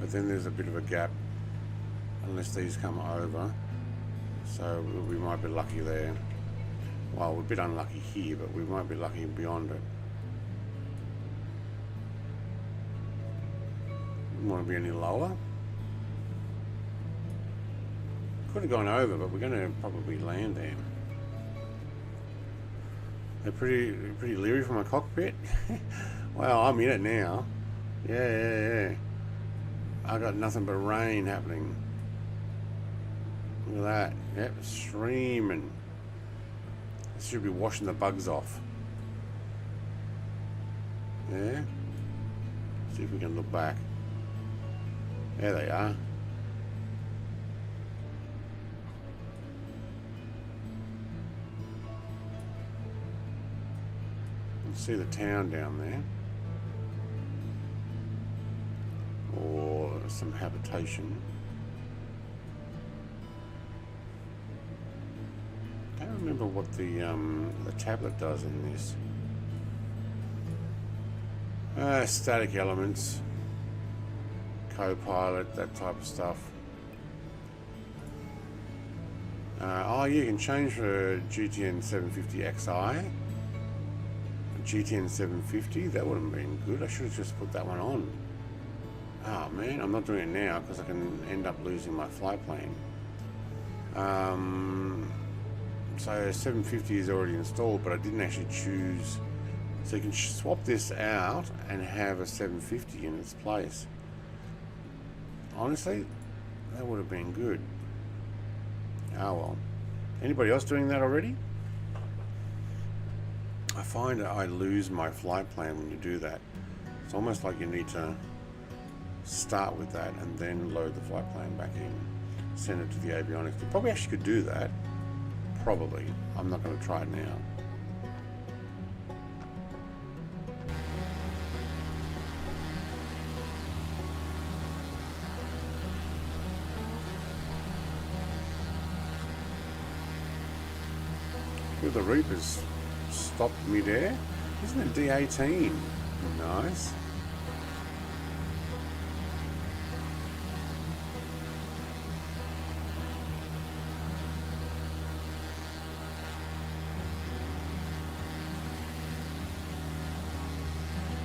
But then there's a bit of a gap unless these come over. So we might be lucky there. Well, we're a bit unlucky here, but we might be lucky beyond it. Wouldn't want to be any lower. Could have gone over, but we're going to probably land there. They're pretty leery for my cockpit. Well, I'm in it now. Yeah. I got nothing but rain happening. Look at that. Yep, streaming. This should be washing the bugs off. Yeah. See if we can look back. There they are. See the town down there, or some habitation. I don't remember what the tablet does in this. Static elements, Copilot, that type of stuff. Oh, you can change for GTN 750 Xi. GTN 750, that would have been good. I should have just put that one on. Oh man, I'm not doing it now because I can end up losing my flight plane. So 750 is already installed, but I didn't actually choose. So you can swap this out and have a 750 in its place. Honestly, that would have been good. Oh well. Anybody else doing that already? I find that I lose my flight plan when you do that. It's almost like you need to start with that and then load the flight plan back in. Send it to the avionics. You probably actually could do that. Probably. I'm not going to try it now. The Reaper's stopped mid-air. Isn't it D18? Nice.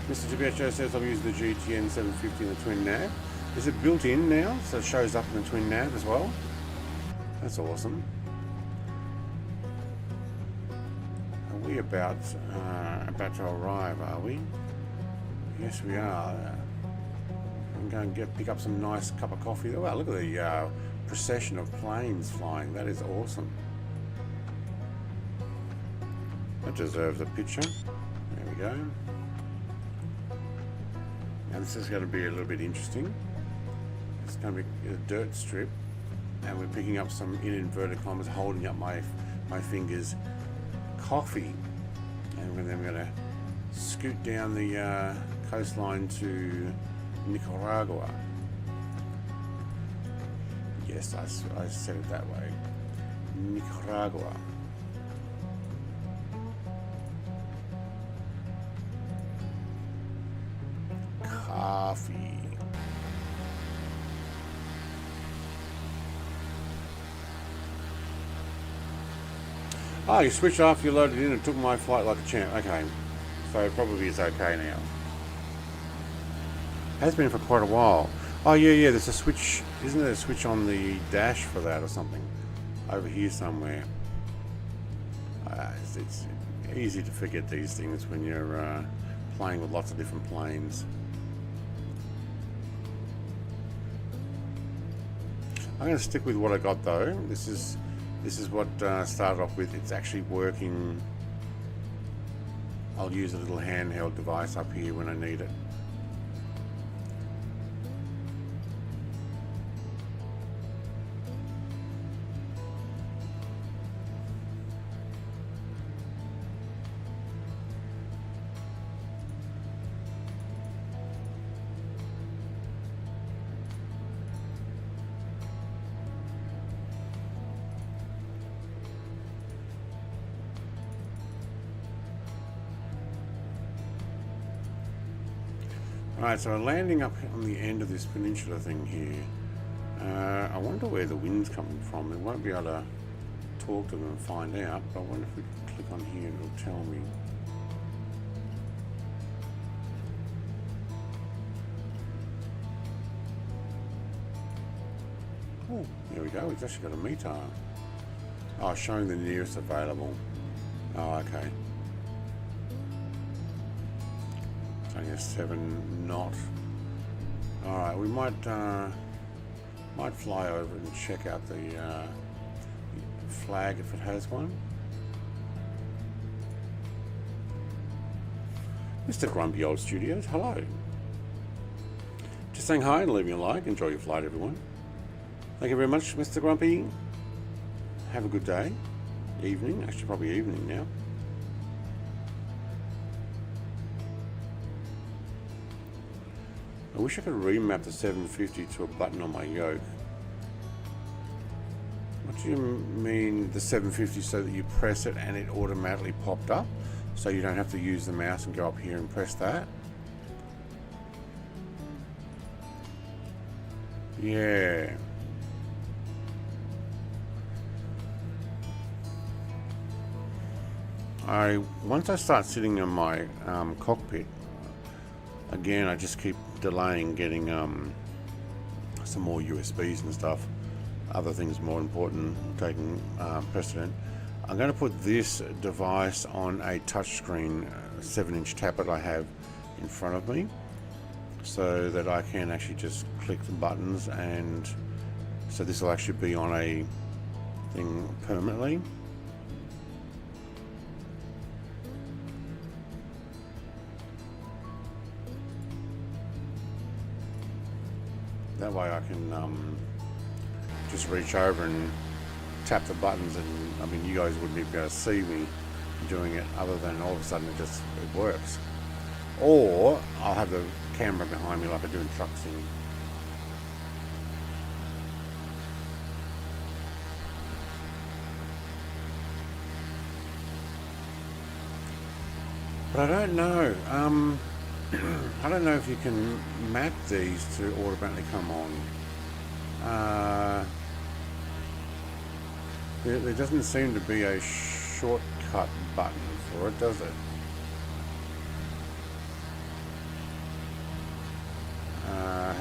Mr. GeForce says I'm using the GTN 750 in the twin nav. Is it built in now, so it shows up in the twin nav as well? That's awesome. Are we about to arrive, are we? Yes, we are. I'm going to pick up some nice cup of coffee. Oh, wow, look at the procession of planes flying. That is awesome. That deserves a picture. There we go. Now this is going to be a little bit interesting. It's going to be a dirt strip, and we're picking up some, in inverted commas, holding up my fingers, coffee, and then we're going to scoot down the coastline to Nicaragua. Yes, I said it that way. Nicaragua. Coffee. Oh, you switched off, you loaded in and took my flight like a champ. Okay, so it probably is okay now. Has been for quite a while. Oh yeah, there's a switch. Isn't there a switch on the dash for that or something? Over here somewhere. It's easy to forget these things when you're playing with lots of different planes. I'm going to stick with what I got though. This is what started off with. It's actually working. I'll use a little handheld device up here when I need it. Alright, so we're landing up on the end of this peninsula thing here. I wonder where the wind's coming from. We won't be able to talk to them and find out, but I wonder if we click on here and it'll tell me. Oh, there we go. It's actually got a meter. Oh, showing the nearest available. Oh, okay. Only a 7 knot. Alright, we might fly over and check out the flag if it has one. Mr. Grumpy Old Studios, hello. Just saying hi and leaving a like. Enjoy your flight, everyone. Thank you very much, Mr. Grumpy. Have a good day. Evening, actually probably evening now. I wish I could remap the 750 to a button on my yoke. What do you mean the 750 so that you press it and it automatically popped up? So you don't have to use the mouse and go up here and press that? Yeah. Once I start sitting in my cockpit, again, I just keep delaying getting some more USBs and stuff. Other things more important taking precedent. I'm going to put this device on a touchscreen 7-inch tablet I have in front of me, so that I can actually just click the buttons, and so this will actually be on a thing permanently. That way I can just reach over and tap the buttons, and I mean, you guys wouldn't even be able to see me doing it, other than all of a sudden it works. Or I'll have the camera behind me like I do in truck scene. But I don't know. I don't know if you can map these to automatically come on. There doesn't seem to be a shortcut button for it, does it?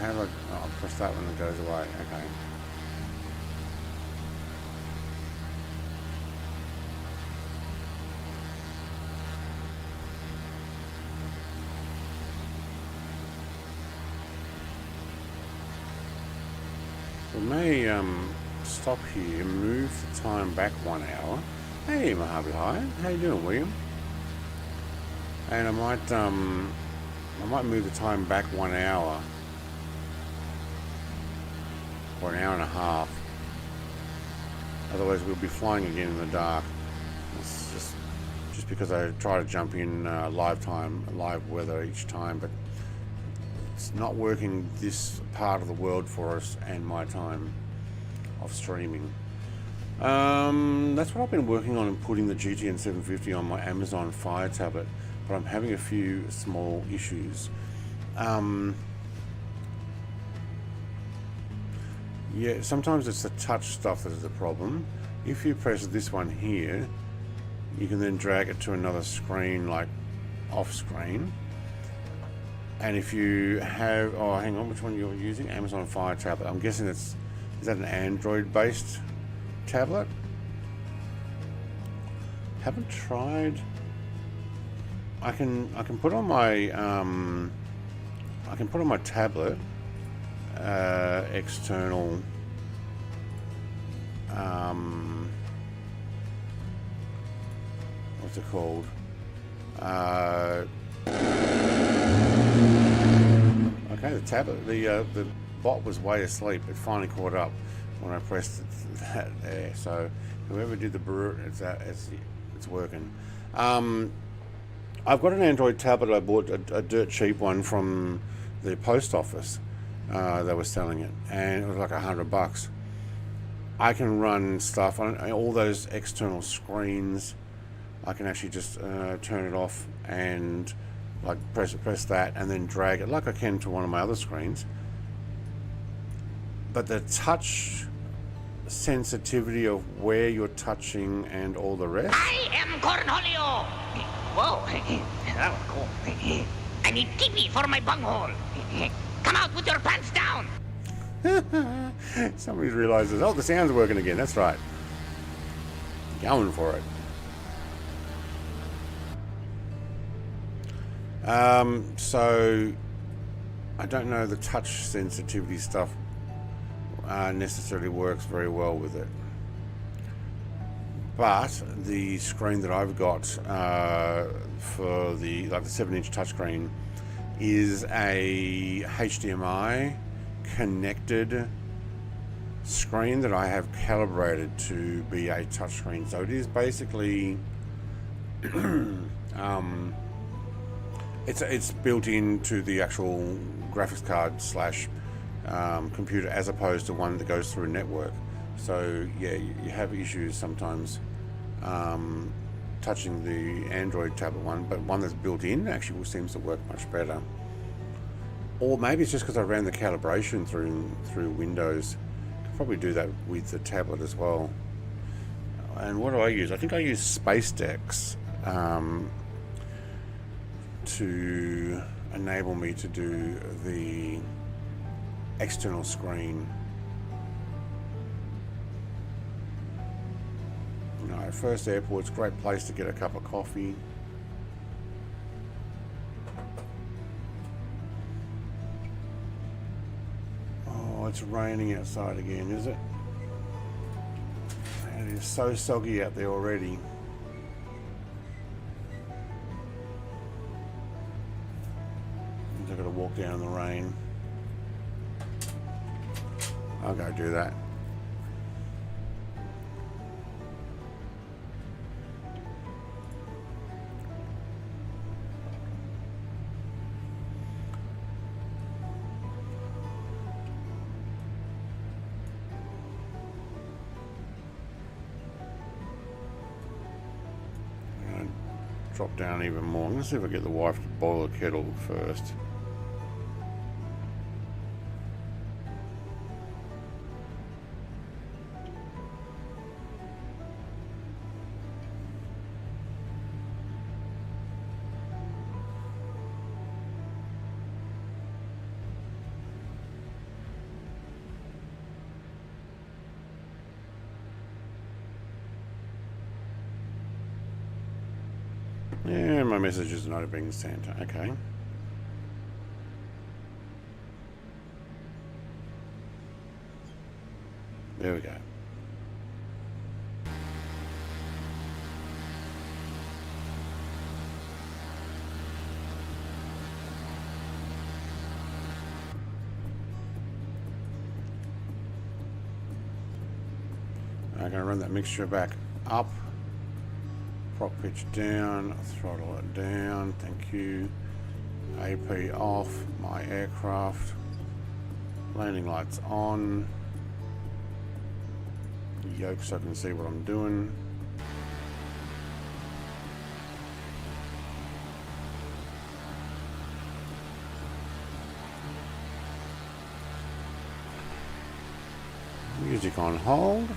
How do I'll press that when it goes away. Okay. We may stop here, move the time back 1 hour. Hey Mojave High, how you doing, William? And I might move the time back 1 hour, or an hour and a half. Otherwise we'll be flying again in the dark. It's just because I try to jump in live weather each time, but it's not working this part of the world for us and my time of streaming. That's what I've been working on, and putting the GTN 750 on my Amazon Fire tablet, but I'm having a few small issues. Yeah, sometimes it's the touch stuff that is the problem. If you press this one here, you can then drag it to another screen, like off screen. And if you have, oh hang on, which one you're using? Amazon Fire tablet. I'm guessing is that an Android based tablet? Haven't tried. I can put on my tablet external what's it called? Okay, the tablet, the bot was way asleep. It finally caught up when I pressed that there. So whoever did the brew, it's working. I've got an Android tablet. I bought a dirt cheap one from the post office. They were selling it, and it was like $100. I can run stuff on all those external screens. I can actually just turn it off and like press that, and then drag it like I can to one of my other screens. But the touch sensitivity of where you're touching and all the rest. I am Cornholio. Whoa, that was cool. I need TV for my bunghole. Come out with your pants down. Somebody realizes, oh, the sound's working again. That's right. Going for it. So I don't know, the touch sensitivity stuff necessarily works very well with it. But the screen that I've got for the 7-inch touchscreen is a HDMI connected screen that I have calibrated to be a touchscreen. So it is basically it's built into the actual graphics card slash computer, as opposed to one that goes through a network. So yeah, you have issues sometimes touching the Android tablet one, but one that's built in actually seems to work much better. Or maybe it's just because I ran the calibration through Windows. Could probably do that with the tablet as well. And what do I use? I think I use SpaceDex to enable me to do the external screen. You know, first airport's a great place to get a cup of coffee. Oh, it's raining outside again, is it? And it is so soggy out there already. I've got to walk down in the rain. I'll go do that. I'm going to drop down even more. I'm going to see if I get the wife to boil the kettle first. Yeah, my message is not being sent. Okay. There we go. I'm going to run that mixture back up. Prop pitch down, throttle it down, thank you. AP off, my aircraft. Landing lights on. Yoke so I can see what I'm doing. Music on hold.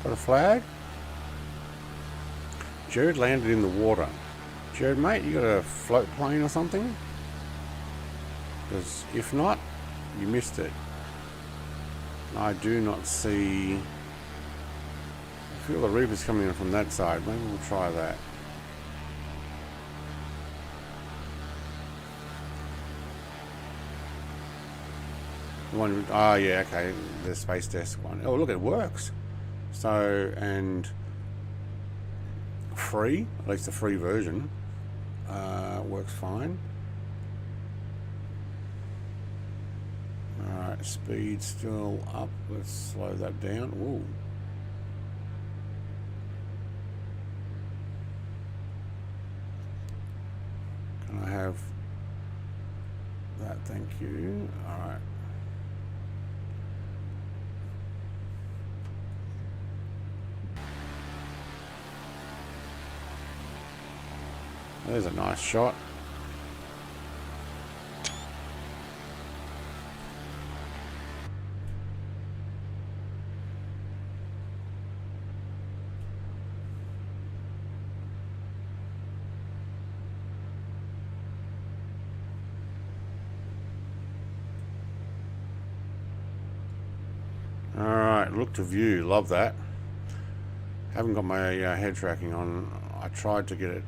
Got a flag. Jared landed in the water. Jared, mate, you got a float plane or something? Because if not, you missed it. I do not see... I feel the reaper's coming in from that side. Maybe we'll try that. One, oh yeah, okay, the space desk one. Oh look, it works. So, and free, at least the free version, works fine. Alright, speed still up. Let's slow that down. Ooh. Can I have that? Thank you. Alright. There's a nice shot. All right, look to view. Love that. Haven't got my head tracking on. I tried to get it,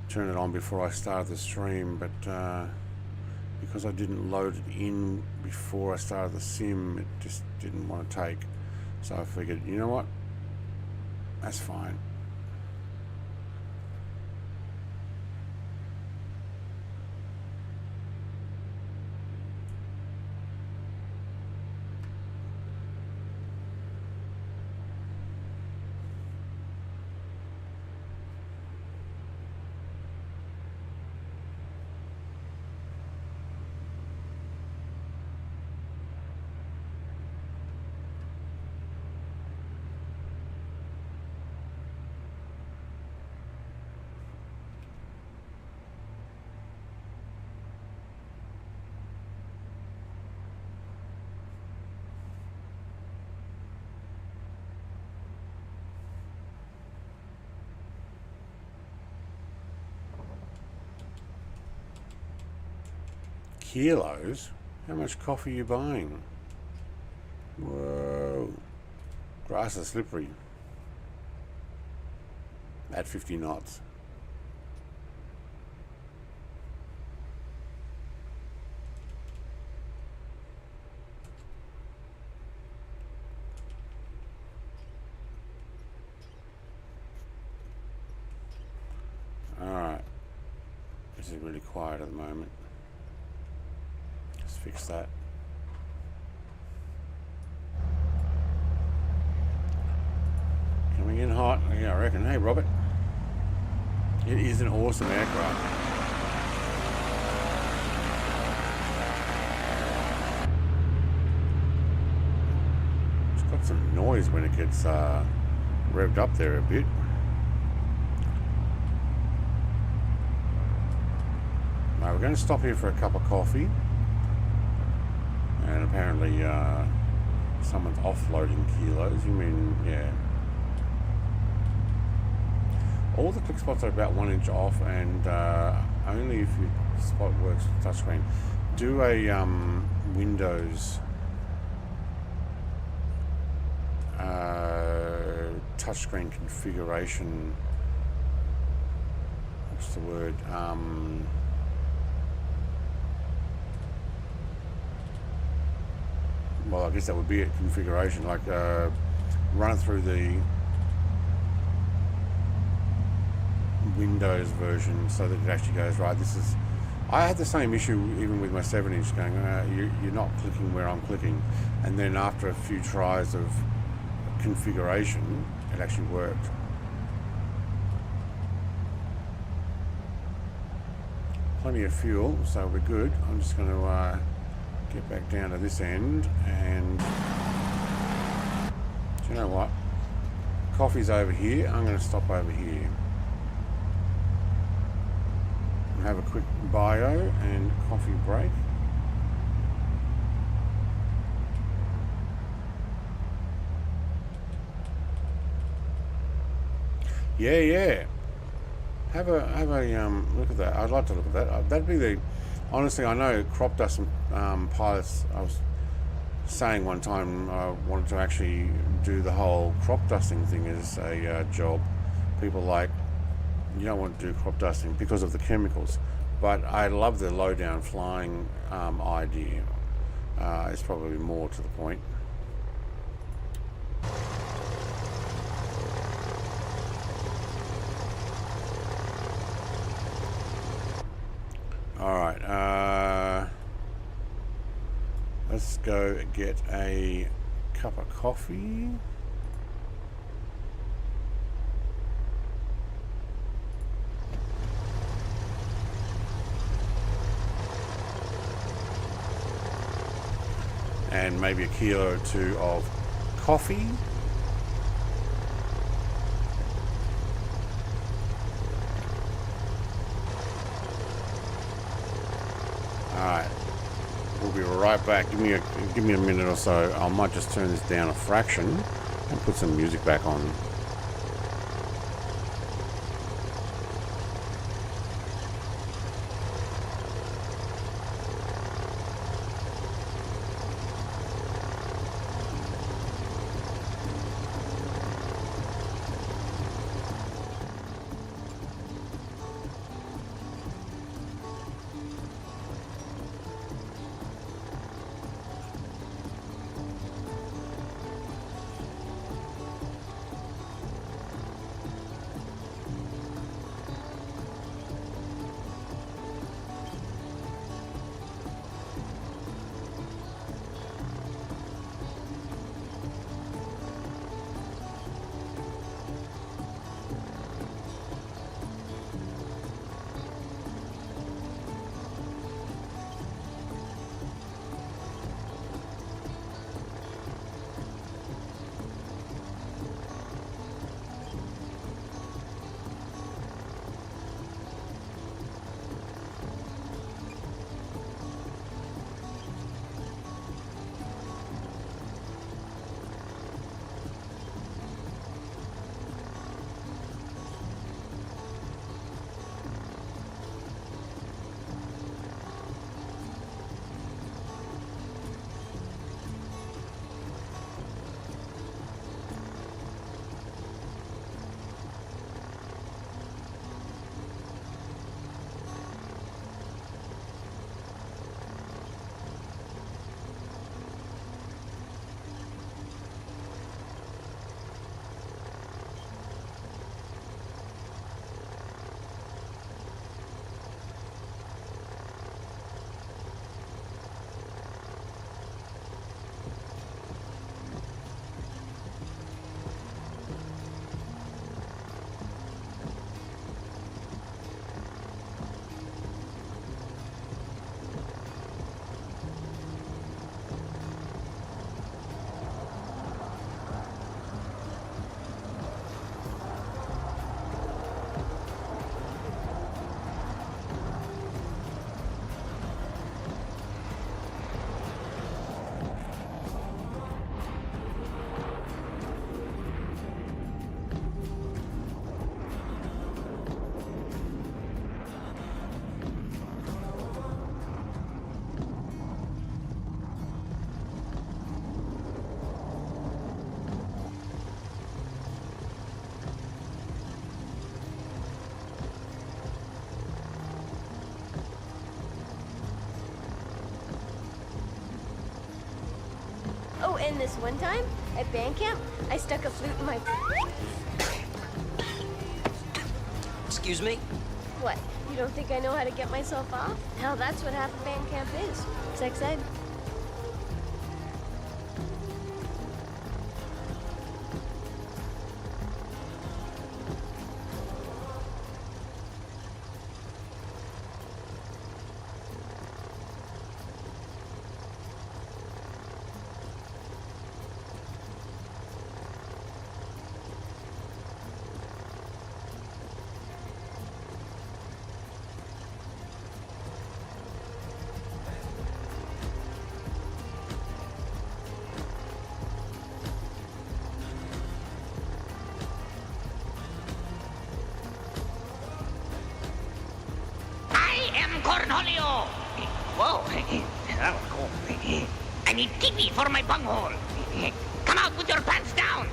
turn it on before I started the stream, but because I didn't load it in before I started the sim, it just didn't want to take. So I figured, you know what? That's fine. kilos? How much coffee are you buying? Whoa. Grass is slippery. At 50 knots. Alright. This is really quiet at the moment. Let's fix that. Coming in hot, yeah, I reckon. Hey, Robert. It is an awesome aircraft. It's got some noise when it gets revved up there a bit. Now we're going to stop here for a cup of coffee. And apparently someone's offloading kilos. You mean, yeah. All the click spots are about 1 inch off, and only if your spot works with touchscreen. Do a Windows touchscreen configuration. What's the word? Well, I guess that would be it. Configuration, like run it through the Windows version so that it actually goes right. This is, I had the same issue even with my 7-inch going, you're not clicking where I'm clicking, and then after a few tries of configuration it actually worked. Plenty of fuel, so we're good. I'm just going to get back down to this end, and do you know what, coffee's over here. I'm going to stop over here. Have a quick bio and coffee break. Yeah. Have a look at that. I'd like to look at that. That'd be the. Honestly, I know crop dust pilots. I was saying one time I wanted to actually do the whole crop dusting thing as a job. People like, you don't want to do crop dusting because of the chemicals, but I love the low down flying idea. It's probably more to the point. All right, let's go get a cup of coffee. And maybe a kilo or two of coffee. Alright, we'll be right back. Give me a minute or so. I might just turn this down a fraction and put some music back on. mind this one time at band camp, I stuck a flute in my... Excuse me? What? You don't think I know how to get myself off? Hell, that's what half of band camp is. Sex ed. Cornholio! Whoa, that was cool. I need TV for my bunghole. Come out with your pants down!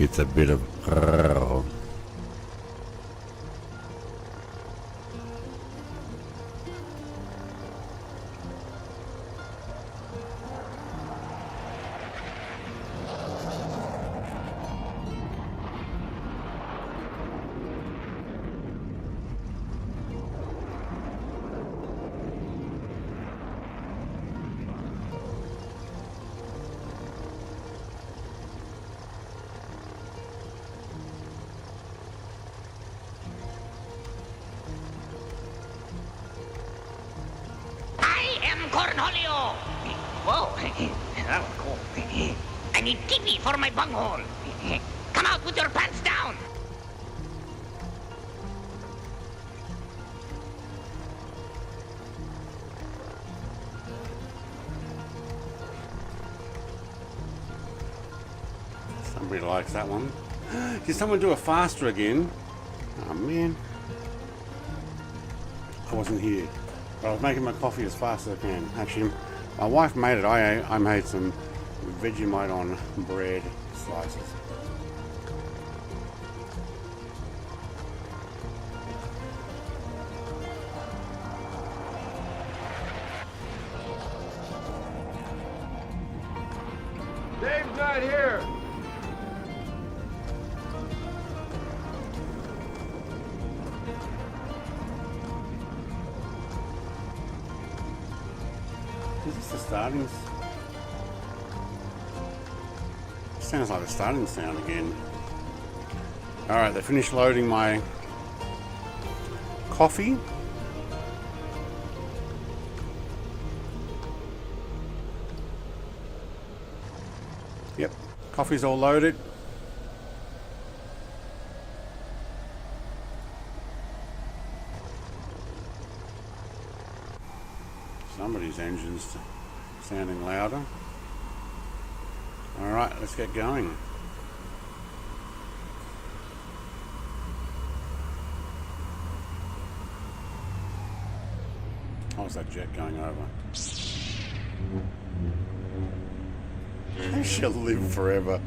It's a bit of... Cornholio! Whoa, that was cool. I need TV for my bunghole. Come out with your pants down! Somebody likes that one. Did someone do a faster again? Oh man. I wasn't here. But I was making my coffee as fast as I can. Actually, my wife made it. I made some Vegemite on bread slices. Dave's not here. Is this the starting? Sounds like the starting sound again. Alright, they finished loading my coffee. Yep, coffee's all loaded. Somebody's engine's sounding louder. Alright, let's get going. How's that jet going over? They shall live forever.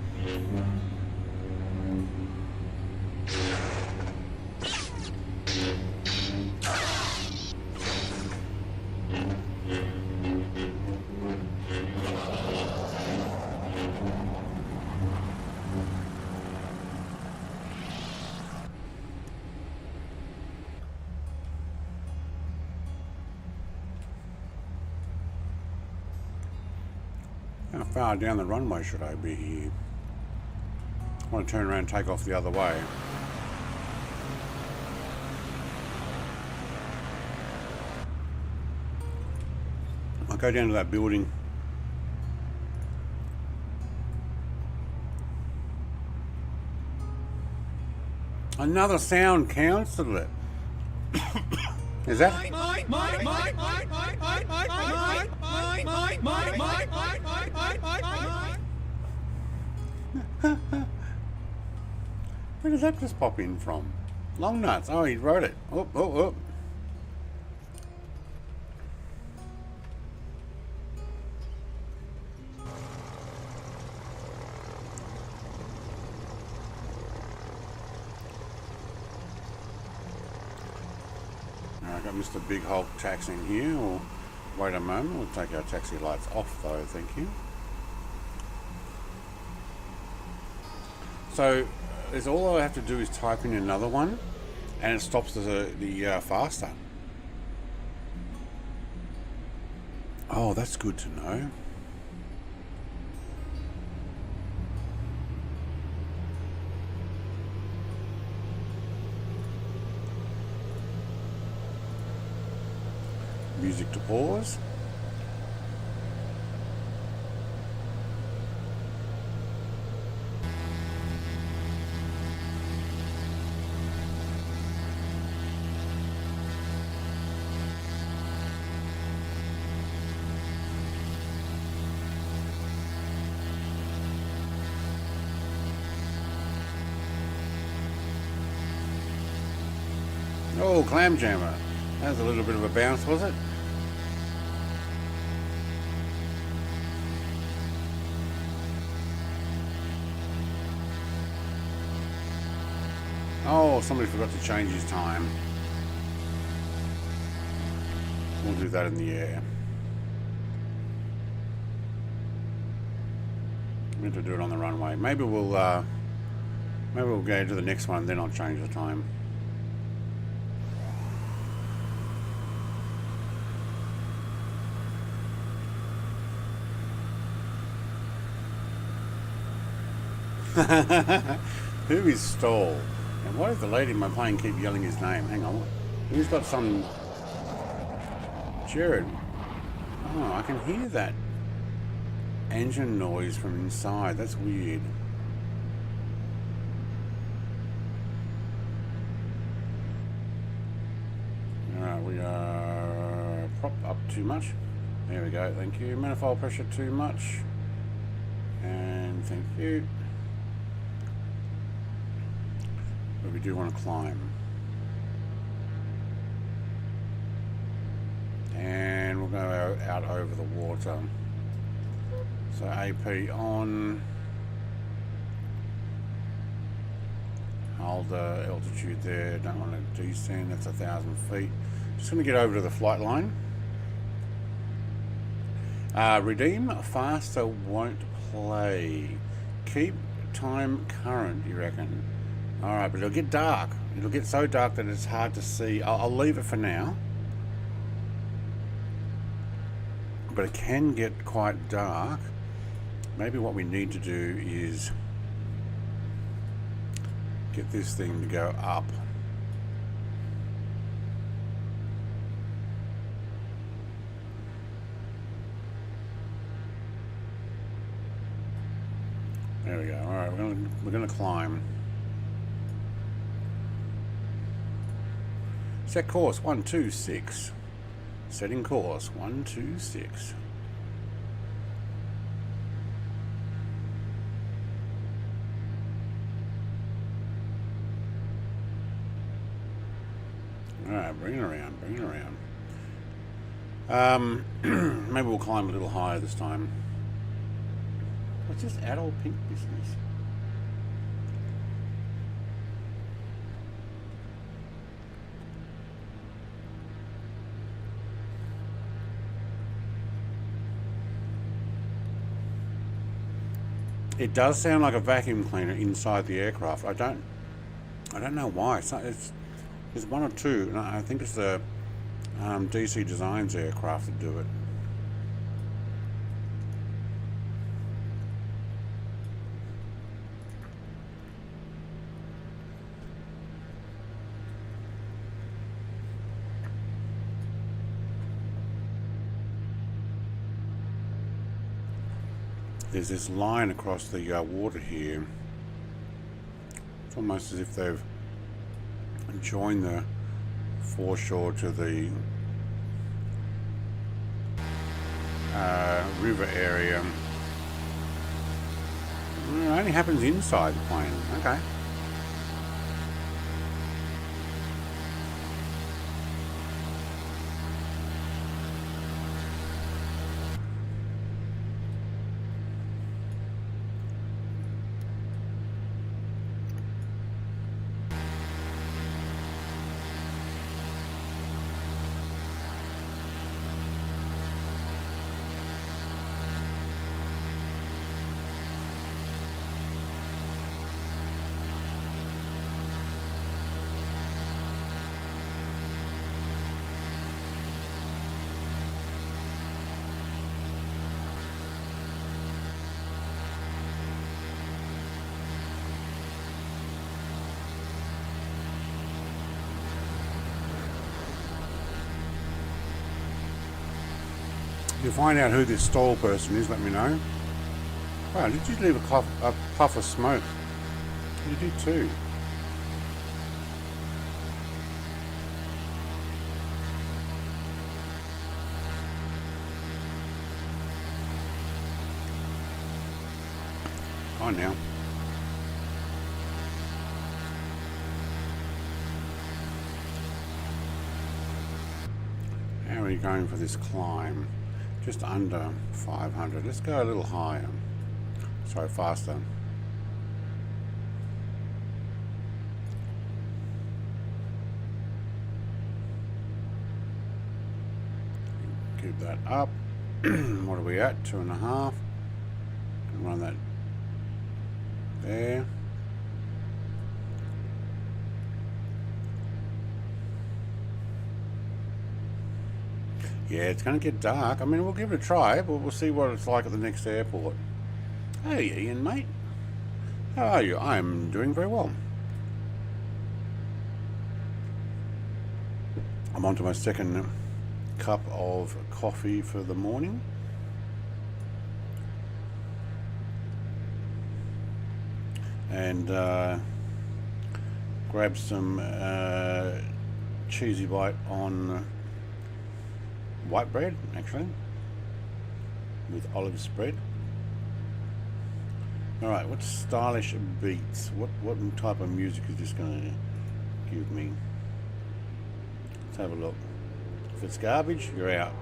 far down the runway should I be here? I want to turn around and take off the other way. I'll go down to that building. Another sound cancelled it. Is that? Where did that just pop in from? Long nuts. Oh, he wrote it. Oh, oh, oh. I got Mr. Big Hulk taxiing here. Or wait a moment. We'll take our taxi lights off, though. Thank you. So, is all I have to do is type in another one, and it stops the faster. Oh, that's good to know. Music to pause. Oh, clam jammer. That was a little bit of a bounce, was it? Oh, somebody forgot to change his time. We'll do that in the air. I'm going to do it on the runway. Maybe we'll go to the next one, then I'll change the time. Who is Stall? And why does the lady in my plane keep yelling his name? Hang on. Who's got some... Jared. Oh, I can hear that engine noise from inside. That's weird. Alright, we are... prop up too much. There we go, thank you. Manifold pressure too much. And thank you. But we do want to climb. And we'll go out over the water. So AP on. Hold the altitude there. Don't want to descend. That's 1,000 feet. Just going to get over to the flight line. Redeem faster won't play. Keep time current, you reckon? Alright, but it'll get dark. It'll get so dark that it's hard to see. I'll leave it for now. But it can get quite dark. Maybe what we need to do is get this thing to go up. There we go. Alright, we're gonna climb. Set course 126. Setting course 126. Alright, bring it around, bring it around. Maybe we'll climb a little higher this time. What's this adult pink business? It does sound like a vacuum cleaner inside the aircraft. I don't know why. It's one or two. And I think it's the DC Designs aircraft that do it. there's this line across the water here. It's almost as if they've joined the foreshore to the river area. It only happens inside the plane. Okay. If you find out who this stall person is, let me know. Wow, did you leave a puff of smoke? You did too. On now. How are you going for this climb? Just under 500. Let's go a little higher. Sorry, faster. Keep that up. What are we at? 2.5. And run that there. Yeah, it's going to get dark. I mean, we'll give it a try, but we'll see what it's like at the next airport. Hey, Ian, mate. How are you? I'm doing very well. I'm on to my second cup of coffee for the morning. And grab some cheesy bite on white bread, actually, with olive spread. Alright, what's stylish beats? What type of music is this going to give me? Let's have a look. If it's garbage, you're out.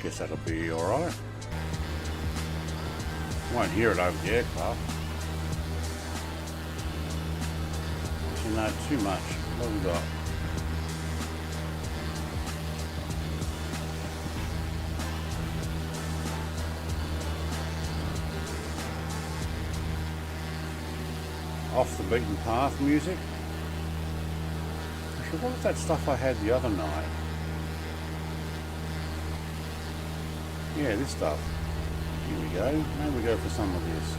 Guess that'll be alright. Won't hear it over the aircraft. Actually, no, too much. What have we got? Off the beaten path music. Actually, what was that stuff I had the other night? Yeah, this stuff. Here we go. Maybe we go for some of this.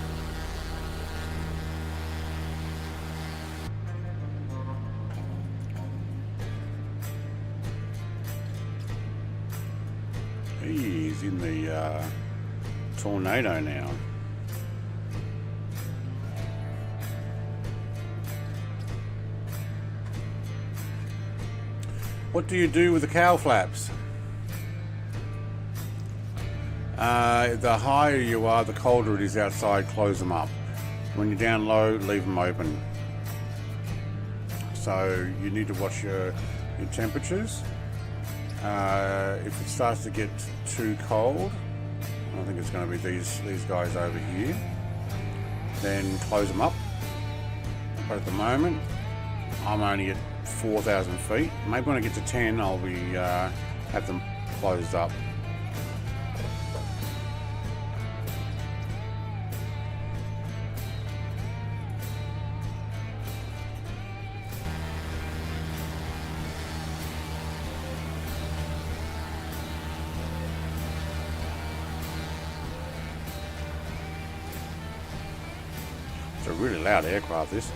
He's in the tornado now. What do you do with the cowl flaps? The higher you are, the colder it is outside, close them up. When you're down low, leave them open. So you need to watch your temperatures. If it starts to get too cold, I think it's going to be these guys over here, then close them up. But at the moment, I'm only at 4,000 feet. Maybe when I get to 10, I'll be have them closed up. It's a really loud aircraft, this.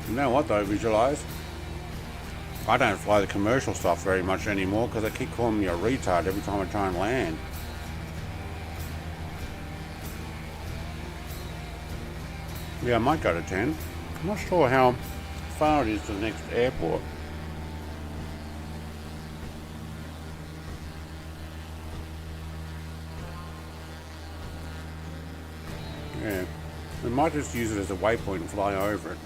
You know what though, Visualize? I don't fly the commercial stuff very much anymore because they keep calling me a retard every time I try and land. Yeah, I might go to 10. I'm not sure how far it is to the next airport. Yeah, we might just use it as a waypoint and fly over it.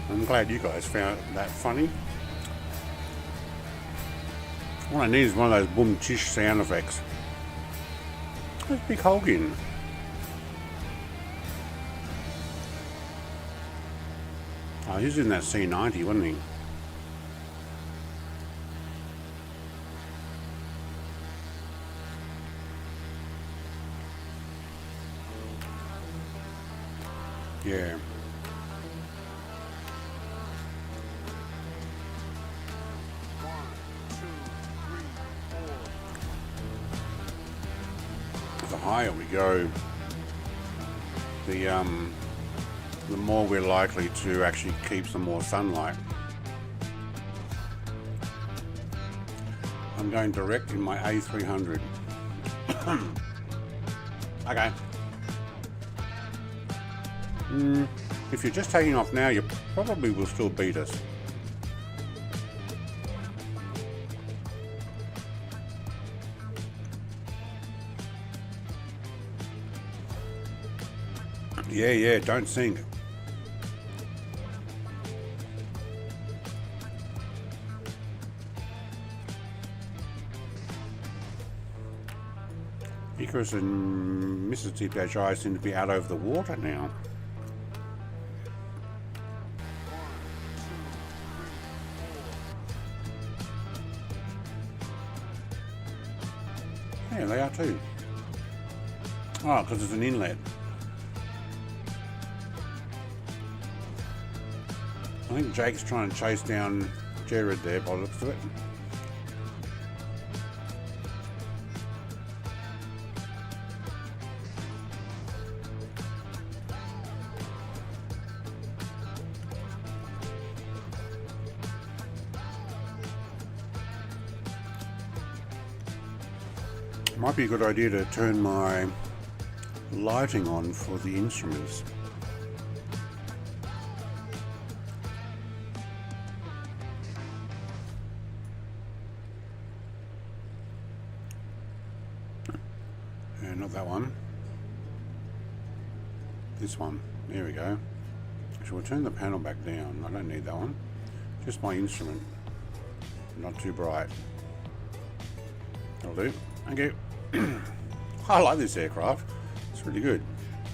I'm glad you guys found that funny. All I need is one of those boom tish sound effects. Where's Big Hogan? Oh, he's in that C90, wasn't he? Yeah. The higher we go, the more we're likely to actually keep some more sunlight. I'm going direct in my A300. Okay. If you're just taking off now, you probably will still beat us. Yeah, don't sink. Icarus and Mrs. TPHI seem to be out over the water now. Yeah, they are too. Oh, because it's an inlet. I think Jake's trying to chase down Jared there by the looks of it. Might be a good idea to turn my lighting on for the instruments. Not that one. This one. There we go. So we'll turn the panel back down. I don't need that one. Just my instrument. Not too bright. That'll do. Thank you. I like this aircraft. It's really good.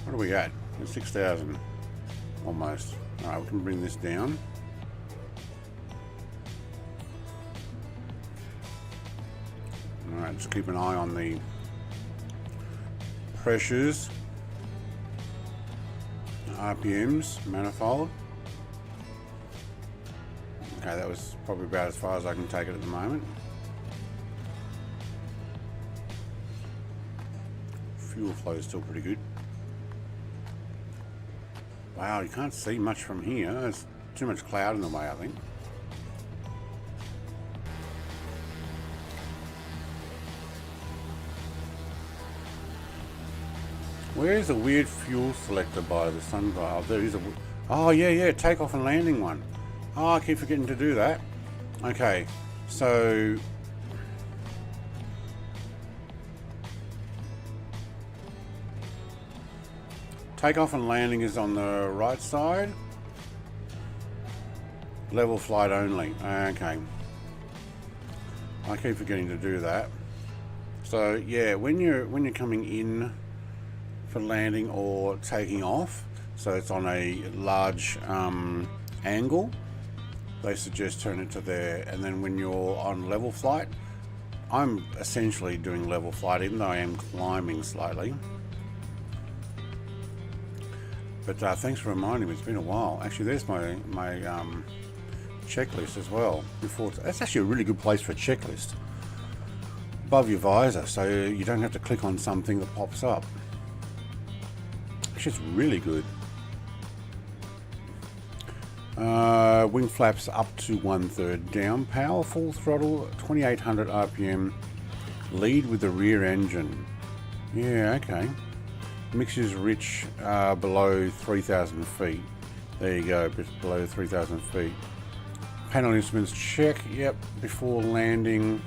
What are we at? 6,000. Almost. Alright, we can bring this down. Alright, just keep an eye on the pressures, RPMs, manifold. Okay, that was probably about as far as I can take it at the moment. Fuel flow is still pretty good. Wow, you can't see much from here. There's too much cloud in the way, I think. Where's a weird fuel selector by the sun guy? Oh, there is a... Oh, yeah, takeoff and landing one. Oh, I keep forgetting to do that. Okay, so... Takeoff and landing is on the right side. Level flight only. Okay. I keep forgetting to do that. So, yeah, when you're coming in for landing or taking off, so it's on a large angle, they suggest turn it to there. And then when you're on level flight, I'm essentially doing level flight, even though I am climbing slightly. But thanks for reminding me. It's been a while. Actually, there's my checklist as well. That's actually a really good place for a checklist. Above your visor, so you don't have to click on something that pops up. Actually, it's really good. Wing flaps up to 1/3 down. Power full throttle, 2800 RPM. Lead with the rear engine. Yeah, okay. Mixtures rich below 3,000 feet. There you go, below 3,000 feet. Panel instruments check. Yep. Before landing.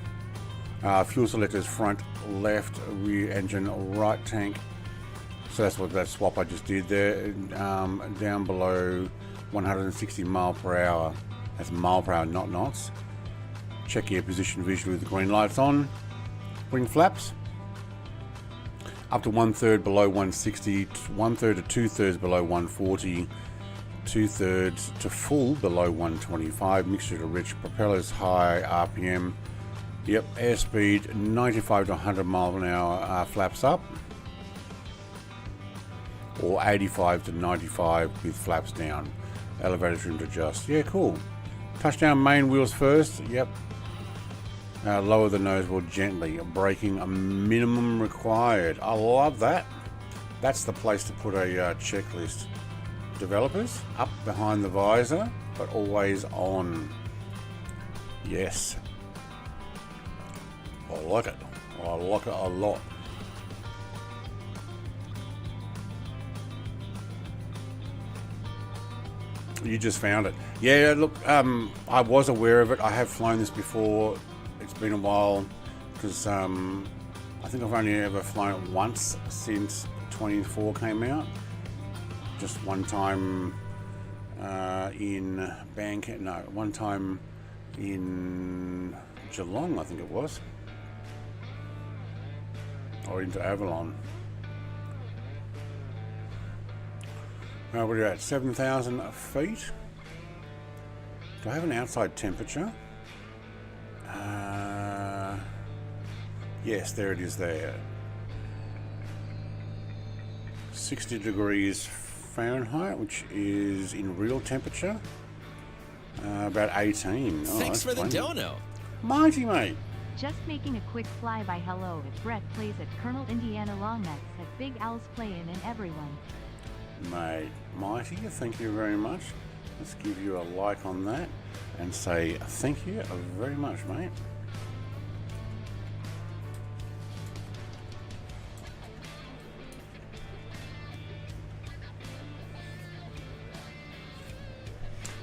Fuel selectors front, left, rear engine, right tank. So that's what that swap I just did there. Down below 160 mile per hour. That's mile per hour, not knots. Check gear position visually with the green lights on. Wing flaps. Up to 1/3 below 160, 1/3 to 2/3 below 140, 2/3 to full below 125. Mixture to rich. Propellers high RPM. Yep, airspeed 95 to 100 miles an hour. Flaps up. Or 85 to 95 with flaps down. Elevator trim to adjust. Yeah, cool. Touchdown main wheels first. Yep. Lower the nose wheel gently. Braking a minimum required. I love that. That's the place to put a checklist. Developers, up behind the visor, but always on. Yes. I like it. I like it a lot. You just found it. Yeah, look, I was aware of it. I have flown this before. It's been a while because I think I've only ever flown it once since 24 came out. Just one time in Bangkok. No, one time in Geelong, I think it was. Or into Avalon. What are you at? 7,000 feet. Do I have an outside temperature? Yes, there it is there. 60 degrees Fahrenheit, which is in real temperature. About 18. Oh, thanks for the funny. dono. Mighty, mate. Just making a quick flyby hello if Brett plays at Colonel Indiana Longnuts at Big Al's Playin' and everyone. Mate, Mighty, thank you very much. Let's give you a like on that and say thank you very much, mate.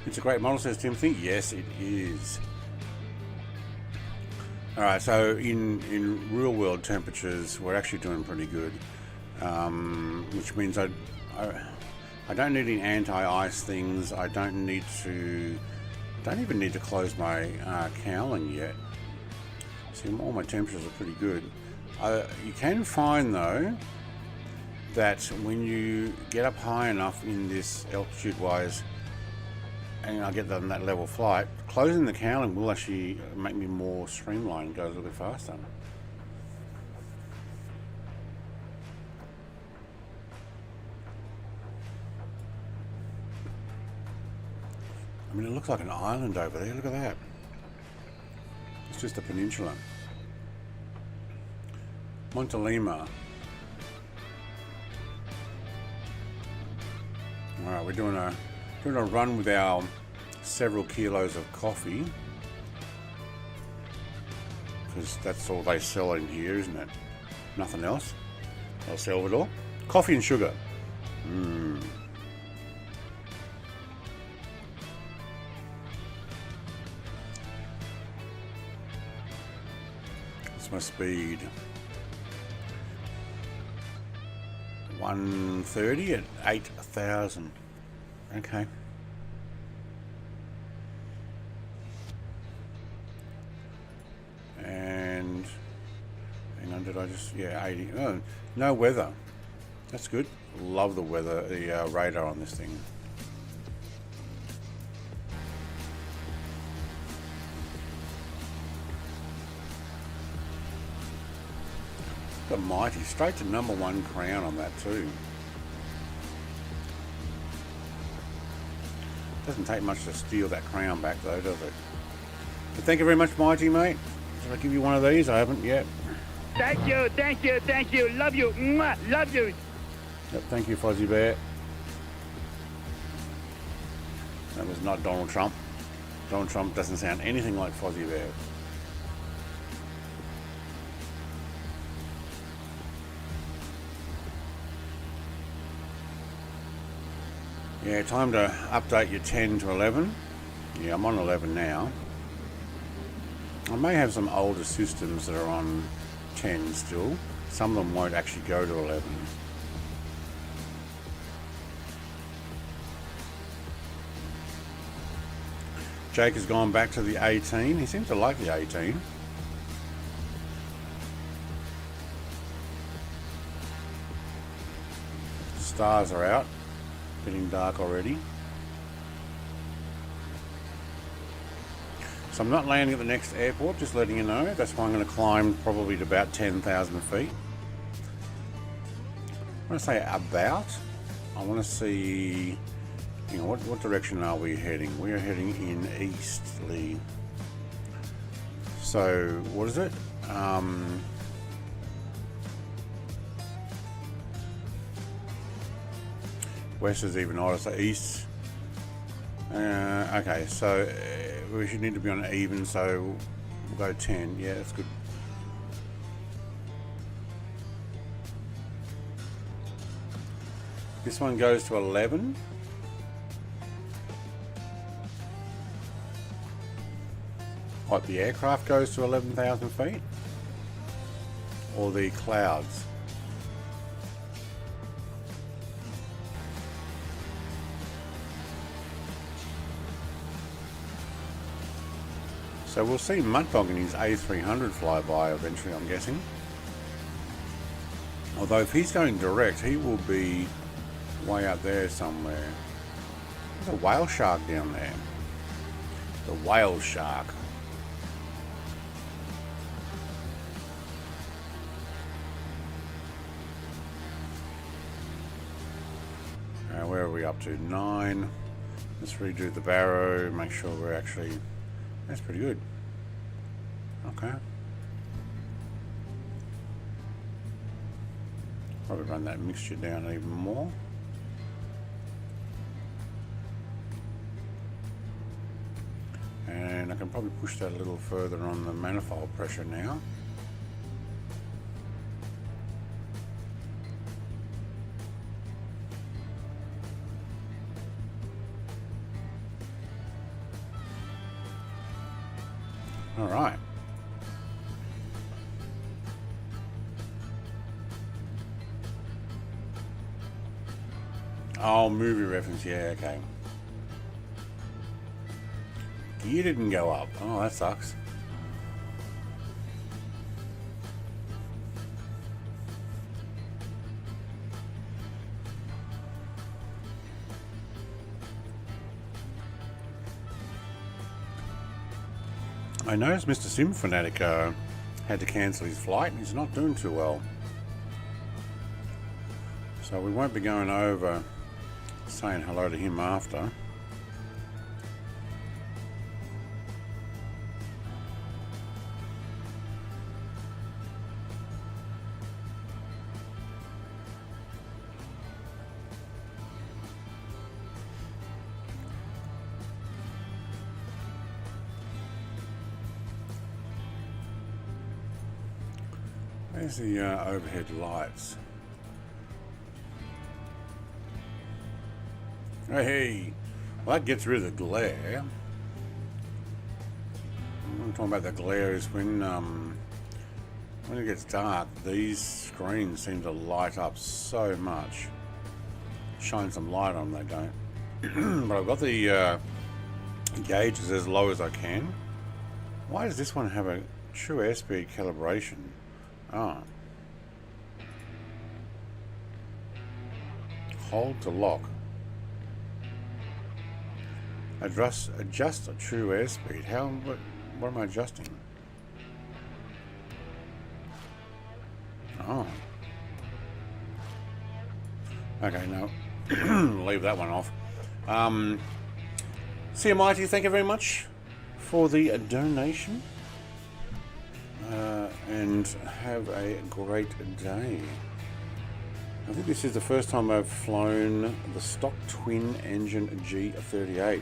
It's a great model, says Timothy. Yes, it is. Alright, so in real world temperatures, we're actually doing pretty good. Which means I don't need any anti-ice things. I don't even need to close my cowling yet. See, all my temperatures are pretty good. You can find though that when you get up high enough in this altitude wise, and I get on that level flight, closing the cowling will actually make me more streamlined and go a little bit faster. I mean, it looks like an island over there. Look at that. It's just a peninsula. Montelima. All right, we're doing a run with our several kilos of coffee, because that's all they sell in here, isn't it? Nothing else. El Salvador. Coffee and sugar. That's my speed. 130 at 8,000. Okay. And hang on, did I just, yeah, 80. Oh, no weather. That's good. Love the weather, the radar on this thing. Look at Mighty, straight to #1 crown on that too. Doesn't take much to steal that crown back though, does it? But thank you very much, Mighty, mate. Did I give you one of these? I haven't yet. Thank you, thank you, thank you. Love you. Mwah, love you. Yep, thank you, Fozzie Bear. That was not Donald Trump. Donald Trump doesn't sound anything like Fozzie Bear. Yeah, time to update your 10 to 11. Yeah, I'm on 11 now. I may have some older systems that are on 10 still. Some of them won't actually go to 11. Jake has gone back to the 18. He seems to like the 18. Stars are out. Getting dark already. So I'm not landing at the next airport, just letting you know. That's why I'm going to climb probably to about 10,000 feet. I want to say about. I want to see, you know, what direction are we heading? We are heading in easterly. So what is it? West is even odder, so east. Okay, so we should need to be on an even, so we'll go 10. Yeah, that's good. This one goes to 11. What, the aircraft goes to 11,000 feet? Or the clouds? So we'll see Mudbog in his A300 fly by eventually, I'm guessing. Although if he's going direct, he will be way out there somewhere. There's a whale shark down there. The whale shark. Where are we up to? 9. Let's redo the barrow, make sure we're actually... That's pretty good. Okay. Probably run that mixture down even more. And I can probably push that a little further on the manifold pressure now. All right. Oh, movie reference. Yeah, okay. Gear didn't go up. Oh, that sucks. I noticed Mr. Sim Fanatic had to cancel his flight and he's not doing too well. So we won't be going over saying hello to him after. There's the overhead lights. Hey, well that gets rid of the glare. What I'm talking about the glare is when it gets dark, these screens seem to light up so much. Shine some light on them, they don't. But I've got the gauges as low as I can. Why does this one have a true airspeed calibration? Oh. Hold to lock. Adjust a true airspeed. What am I adjusting? Oh. Okay, no. Leave that one off. CMIT, thank you very much for the donation. And have a great day. I think this is the first time I've flown the stock twin engine G38. I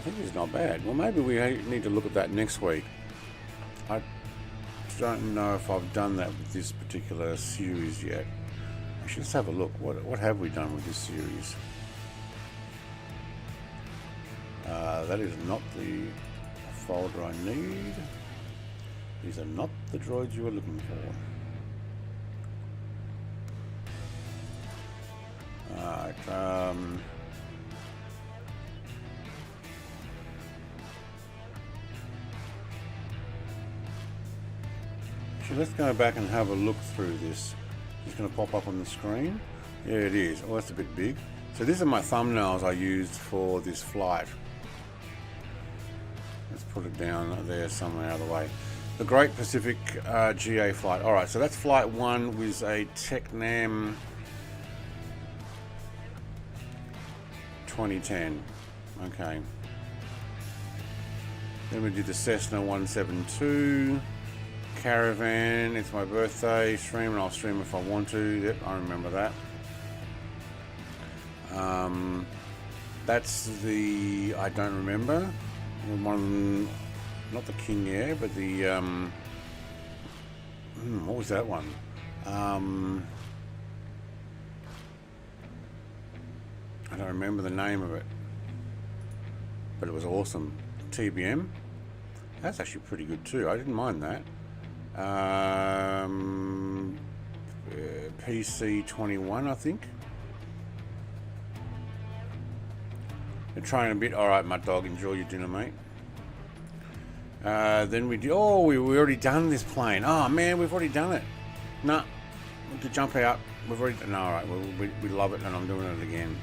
think it's not bad. Well, maybe we need to look at that next week. I don't know if I've done that with this particular series yet. Actually, let's have a look. What have we done with this series? That is not the folder I need. These are not the droids you were looking for. Alright, actually, let's go back and have a look through this. It's going to pop up on the screen. Yeah, it is. Oh, that's a bit big. So these are my thumbnails I used for this flight. Let's put it down there somewhere out of the way. The Great Pacific GA flight. Alright, so that's flight 1 with a Technam 2010. Okay. Then we did the Cessna 172. Caravan, it's my birthday. Stream, and I'll stream if I want to. Yep, I remember that. That's the, I don't remember. One, not the King Air, but the, what was that one? I don't remember the name of it, but it was awesome. TBM, that's actually pretty good too. I didn't mind that. PC21, I think. They're trying a bit. Alright, my dog, enjoy your dinner, mate. Then we did. Oh, we already done this plane. Oh man, we've already done it. Nah, to jump out. We've already. No, alright, we love it, and I'm doing it again.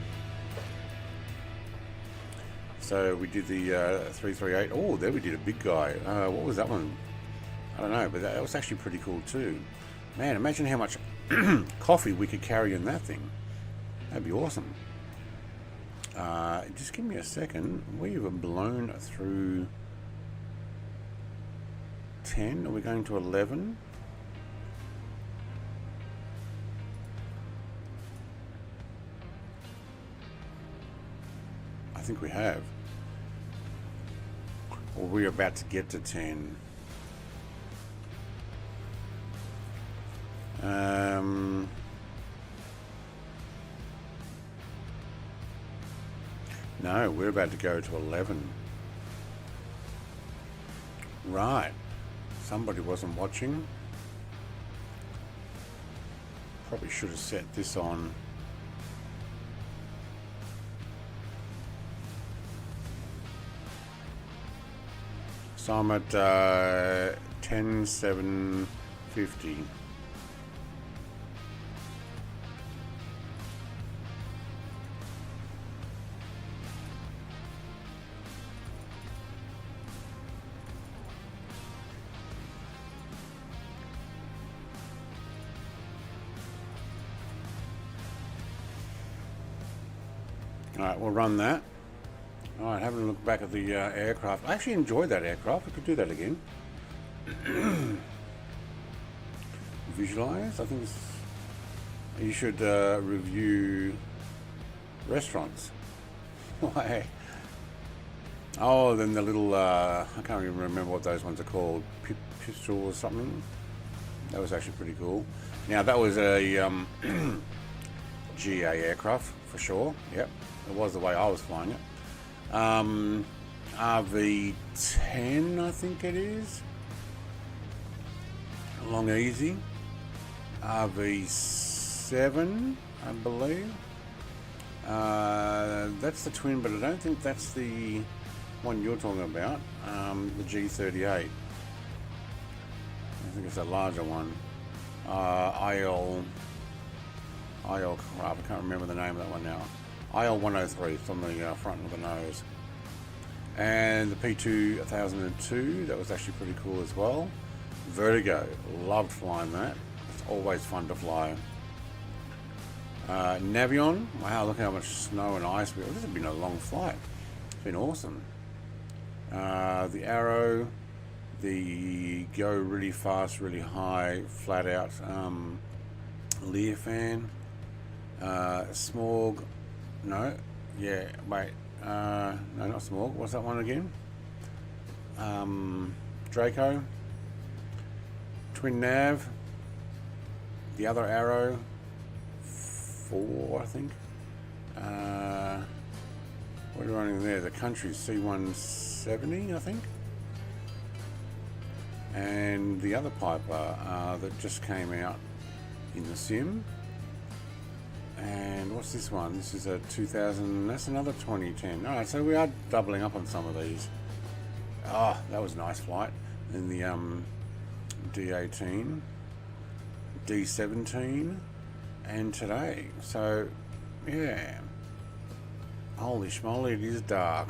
So we did the 338. Oh, there we did a big guy. What was that one? I don't know, but that was actually pretty cool too. Man, imagine how much coffee we could carry in that thing. That'd be awesome. Just give me a second. We've blown through 10. Are we going to 11? I think we have. Or we're about to get to 10. No, we're about to go to 11. Right. Somebody wasn't watching. Probably should have set this on. So I'm at 10,750. Alright, we'll run that. Alright, having a look back at the aircraft. I actually enjoyed that aircraft. We could do that again. Visualize. I think you should review restaurants. Why? Oh, then the little, I can't even remember what those ones are called. Pistol or something. That was actually pretty cool. Now, that was a GA aircraft, for sure. Yep. It was the way I was flying it. RV10, I think it is. Long Easy. RV7, I believe. That's the twin, but I don't think that's the one you're talking about. The G38. I think it's a larger one. IL crap, I can't remember the name of that one now. IL103, it's on the front of the nose. And the P2002, that was actually pretty cool as well. Vertigo, loved flying that. Always fun to fly. Navion. Wow, look how much snow and ice. This has been a long flight. It's been awesome. The Arrow. The go really fast, really high, flat out Learfan. Smorg. No. Yeah, wait. No, not Smorg. What's that one again? Draco. Twin Nav. The other Arrow. 4, I think. What are we running there? The Country C170, I think. And the other Piper that just came out in the sim. And what's this one? This is a 2000. That's another 2010. All right, so we are doubling up on some of these. Oh, that was a nice flight. In the D18, D17, and today. So, yeah. Holy schmoly, it is dark.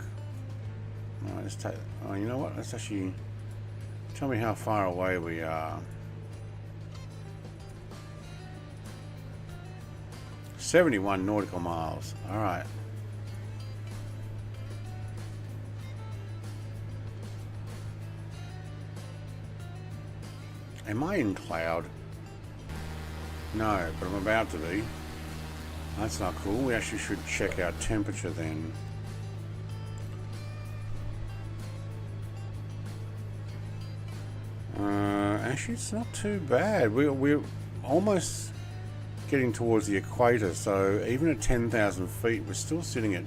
All right, let's take. Oh, you know what? Let's actually tell me how far away we are. 71 nautical miles. All right. Am I in cloud? No, but I'm about to be. That's not cool. We actually should check our temperature then. Actually, it's not too bad. We're almost getting towards the equator, so even at 10,000 feet, we're still sitting at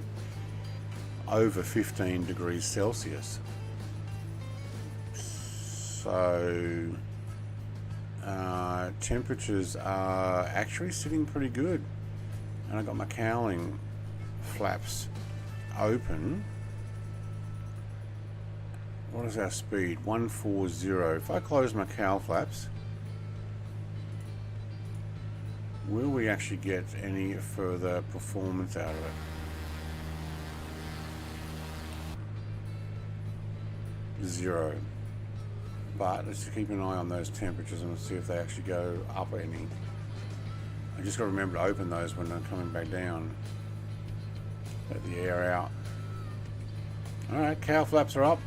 over 15 degrees Celsius. So temperatures are actually sitting pretty good, and I've got my cowling flaps open. What is our speed? 140. If I close my cowl flaps, will we actually get any further performance out of it? 0. But let's keep an eye on those temperatures and see if they actually go up any. I just got to remember to open those when they're coming back down. Let the air out. Alright, cowl flaps are up.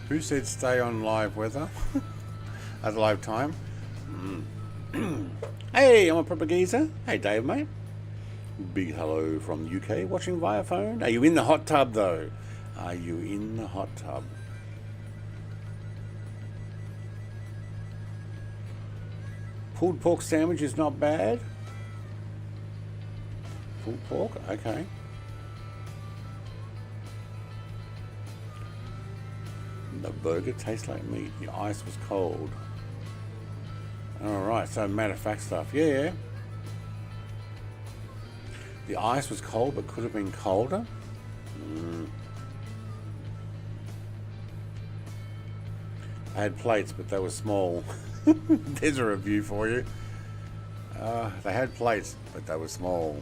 Who said stay on live weather? At live time? Hey, I'm a proper geezer. Hey Dave, mate. Big hello from the UK, watching via phone. Are you in the hot tub though? Are you in the hot tub? Pulled pork sandwich is not bad. Pulled pork? Okay. The burger tastes like meat. The ice was cold. Alright, so matter of fact stuff. Yeah. The ice was cold, but could have been colder. I had plates, but they were small. There's a review for you. They had plates, but they were small.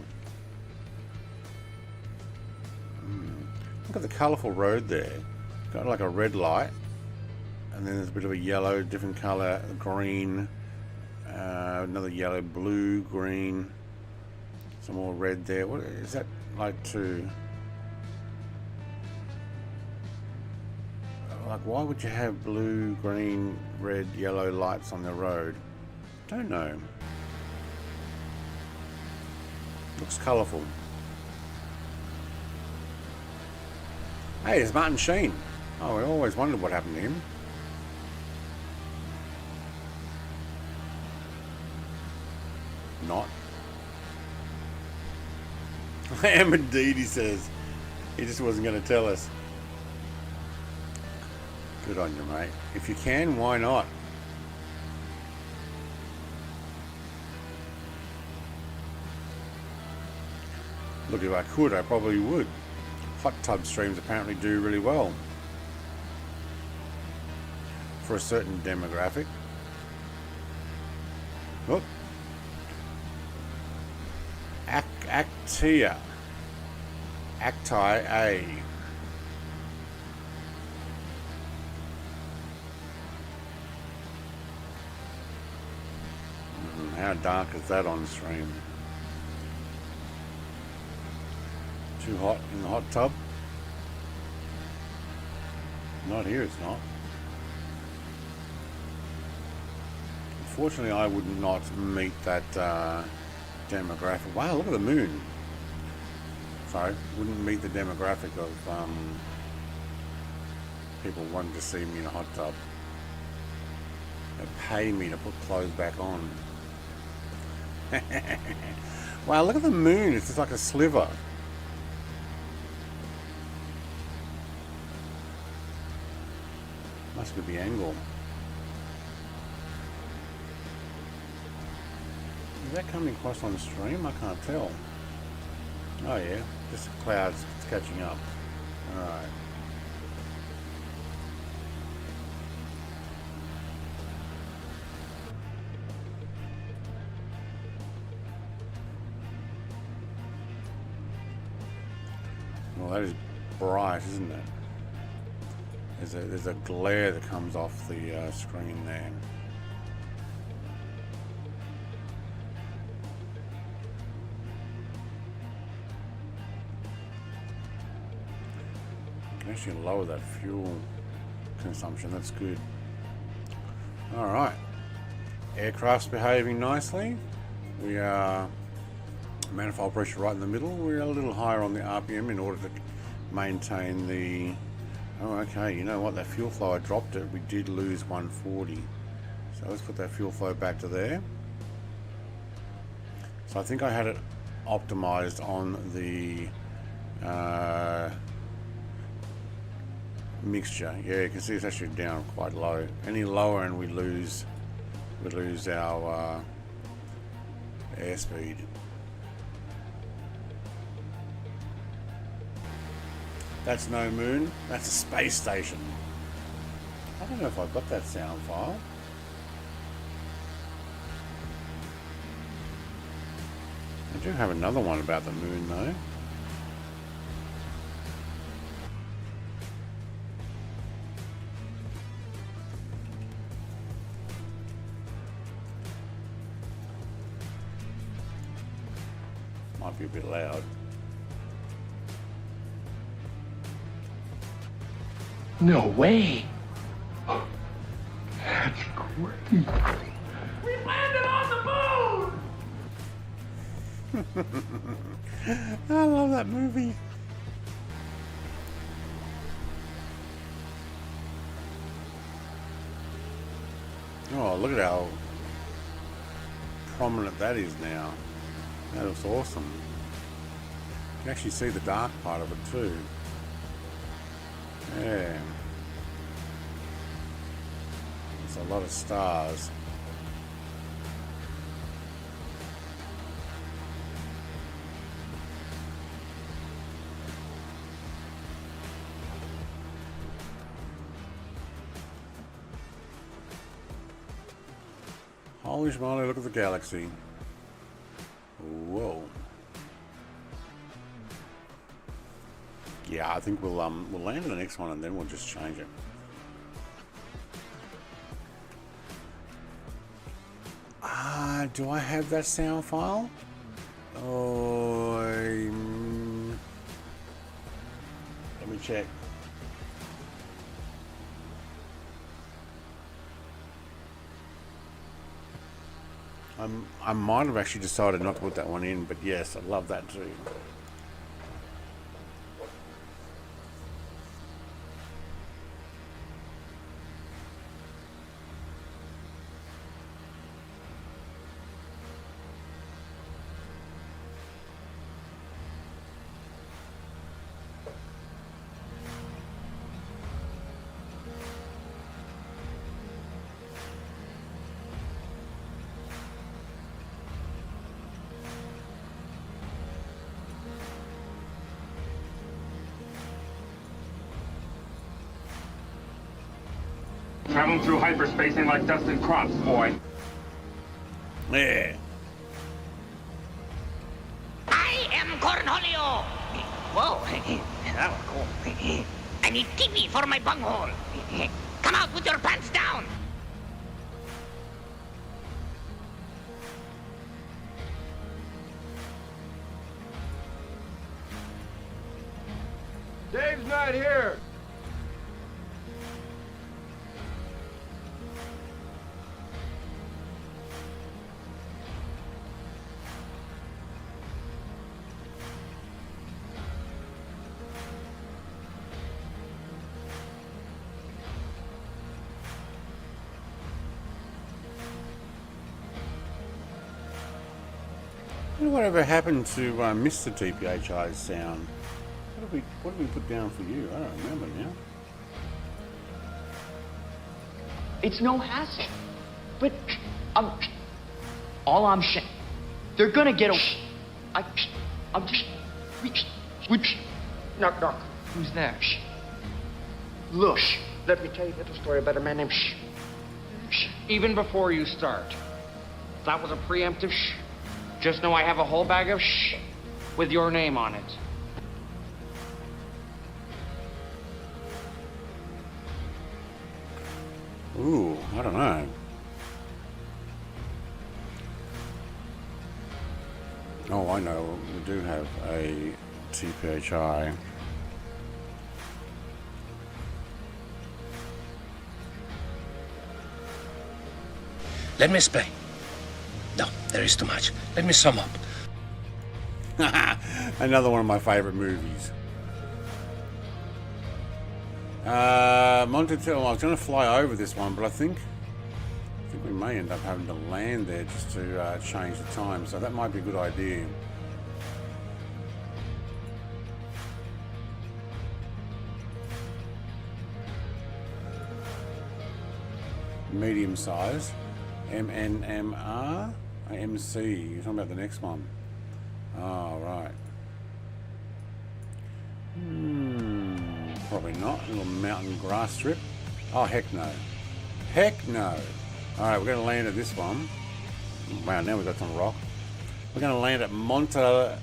Look at the colourful road there. Got like a red light, and then there's a bit of a yellow, different colour, green, another yellow, blue, green. Some more red there. What is that like to? Like, why would you have blue, green, red, yellow lights on the road? Don't know. Looks colourful. Hey, there's Martin Sheen. Oh, I always wondered what happened to him. Not. I am indeed, he says. He just wasn't going to tell us. Good on you, mate. If you can, why not? Look, if I could, I probably would. Hot tub streams apparently do really well for a certain demographic. Look. Acti A. How dark is that on stream? Too hot in the hot tub? Not here, it's not. Unfortunately, I would not meet that demographic. Wow, look at the moon. Sorry, wouldn't meet the demographic of people wanting to see me in a hot tub. They pay me to put clothes back on. Wow, look at the moon. It's just like a sliver. Must be the angle. Is that coming across on the stream? I can't tell. Oh yeah, just the clouds catching up. Alright. Well, that is bright, isn't it? There's a glare that comes off the screen there. You can actually lower that fuel consumption. That's good. All right, aircraft's behaving nicely. We are manifold pressure right in the middle. We're a little higher on the RPM in order to maintain the. Oh, okay, you know what, that fuel flow, I dropped it. We did lose 140. So let's put that fuel flow back to there. So I think I had it optimized on the mixture. Yeah, you can see it's actually down quite low. Any lower and we lose our airspeed. That's no moon, that's a space station. I don't know if I've got that sound file. I do have another one about the moon though. Might be a bit loud. No way. That's great. We landed on the moon! I love that movie. Oh, look at how prominent that is now. That looks awesome. You can actually see the dark part of it too. Yeah. There's a lot of stars. Holy schmoly, look at the galaxy. Whoa. Yeah, I think we'll land in the next one and then we'll just change it. Do I have that sound file? Oh, let me check. I might have actually decided not to put that one in, but yes, I love that too. Traveling through hyperspace ain't like dusting crops, boy. Yeah. I am Cornholio. Whoa, that was cool. I need TV for my bunghole. Come out with your pants down. Dave's not here. Whatever happened to Mr. TPHI's sound? What did we put down for you? I don't remember now. It's no hassle. But all I'm saying, they're gonna get a. I'm just. Knock, knock. Who's there? Look, let me tell you a little story about a man named. Even before you start, that was a preemptive. Just know I have a whole bag of with your name on it. Ooh, I don't know. Oh, I know. We do have a TPHI. Let me explain. No, there is too much. Let me sum up. Another one of my favorite movies. Monticello, I was going to fly over this one, but I think we may end up having to land there just to change the time, so that might be a good idea. Medium size. MNMR? MC. You're talking about the next one. Oh, right. Probably not. A little mountain grass strip. Oh, heck no. Heck no. Alright, we're going to land at this one. Wow, now we've got some rock. We're going to land at Montelima,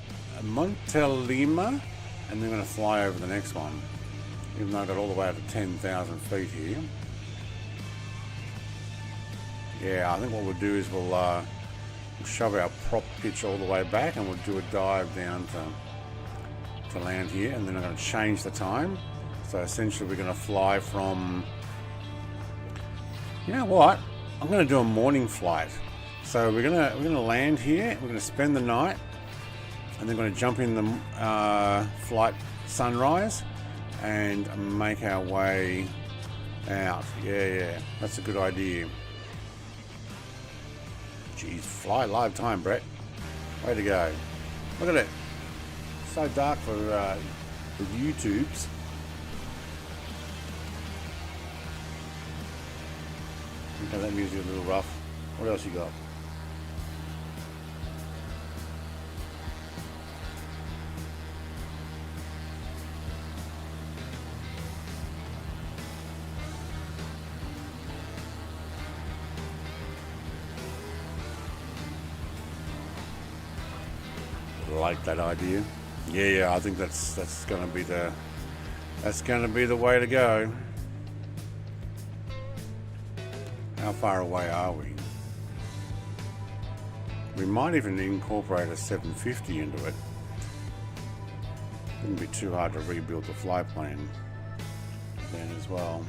and then we're going to fly over the next one. Even though I got all the way up to 10,000 feet here. Yeah, I think what we'll do is we'll shove our prop pitch all the way back, and we'll do a dive down to land here, and then I'm going to change the time. So essentially we're going to fly from, you know what, I'm going to do a morning flight. So we're going to land here, we're going to spend the night, and then we're going to jump in the flight sunrise and make our way out. Yeah, that's a good idea. Jeez, fly live time, Brett. Way to go. Look at it. So dark for the YouTubes. Okay, that music is a little rough. What else you got? Like that idea. Yeah, I think that's going to be the way to go. How far away are we? We might even incorporate a 750 into it. Wouldn't be too hard to rebuild the flight plan then as well.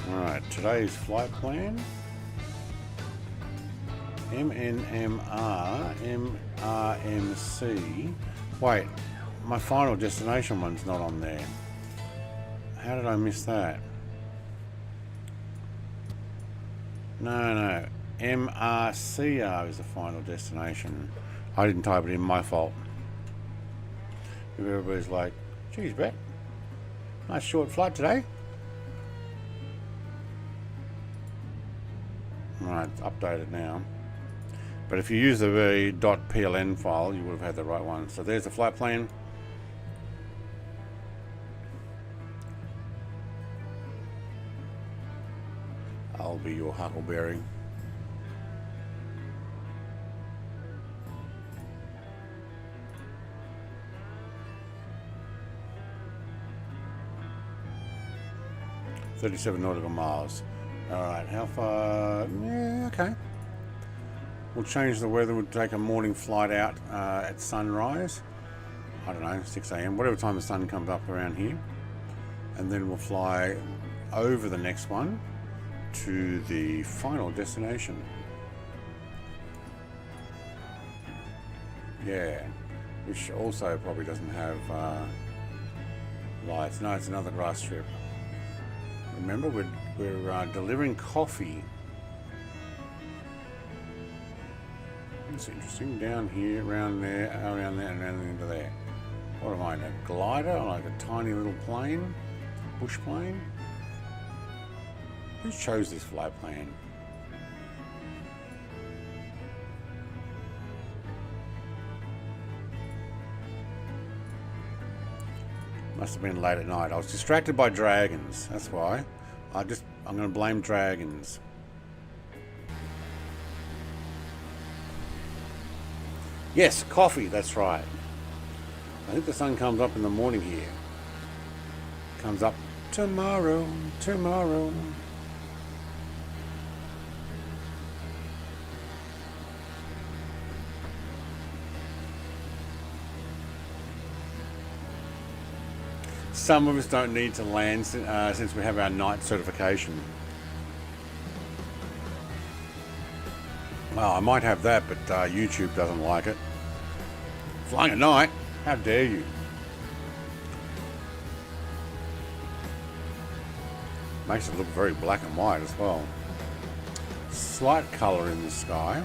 Alright, today's flight plan. MNMR, MRMC. Wait, my final destination one's not on there. How did I miss that? No. MRCR is the final destination. I didn't type it in, my fault. If everybody's like, geez, Brett, nice short flight today. Alright, it's updated now. But if you use the .pln file, you would have had the right one. So there's the flight plan. I'll be your huckleberry. .37 nautical miles. All right, how far? Yeah, okay. We'll change the weather. We'll take a morning flight out at sunrise. I don't know, 6 a.m. Whatever time the sun comes up around here. And then we'll fly over the next one to the final destination. Yeah, which also probably doesn't have lights. No, it's another grass strip. Remember, we're delivering coffee. It's interesting. Down here, around there, and then into there. What am I, a glider, like a tiny little plane? Bush plane? Who chose this flight plan? Must have been late at night. I was distracted by dragons. That's why. I'm going to blame dragons. Yes, coffee. That's right. I think the sun comes up in the morning here. Comes up tomorrow. Some of us don't need to land since we have our night certification. Well, I might have that, but YouTube doesn't like it. Flying at night? How dare you? Makes it look very black and white as well. Slight colour in the sky.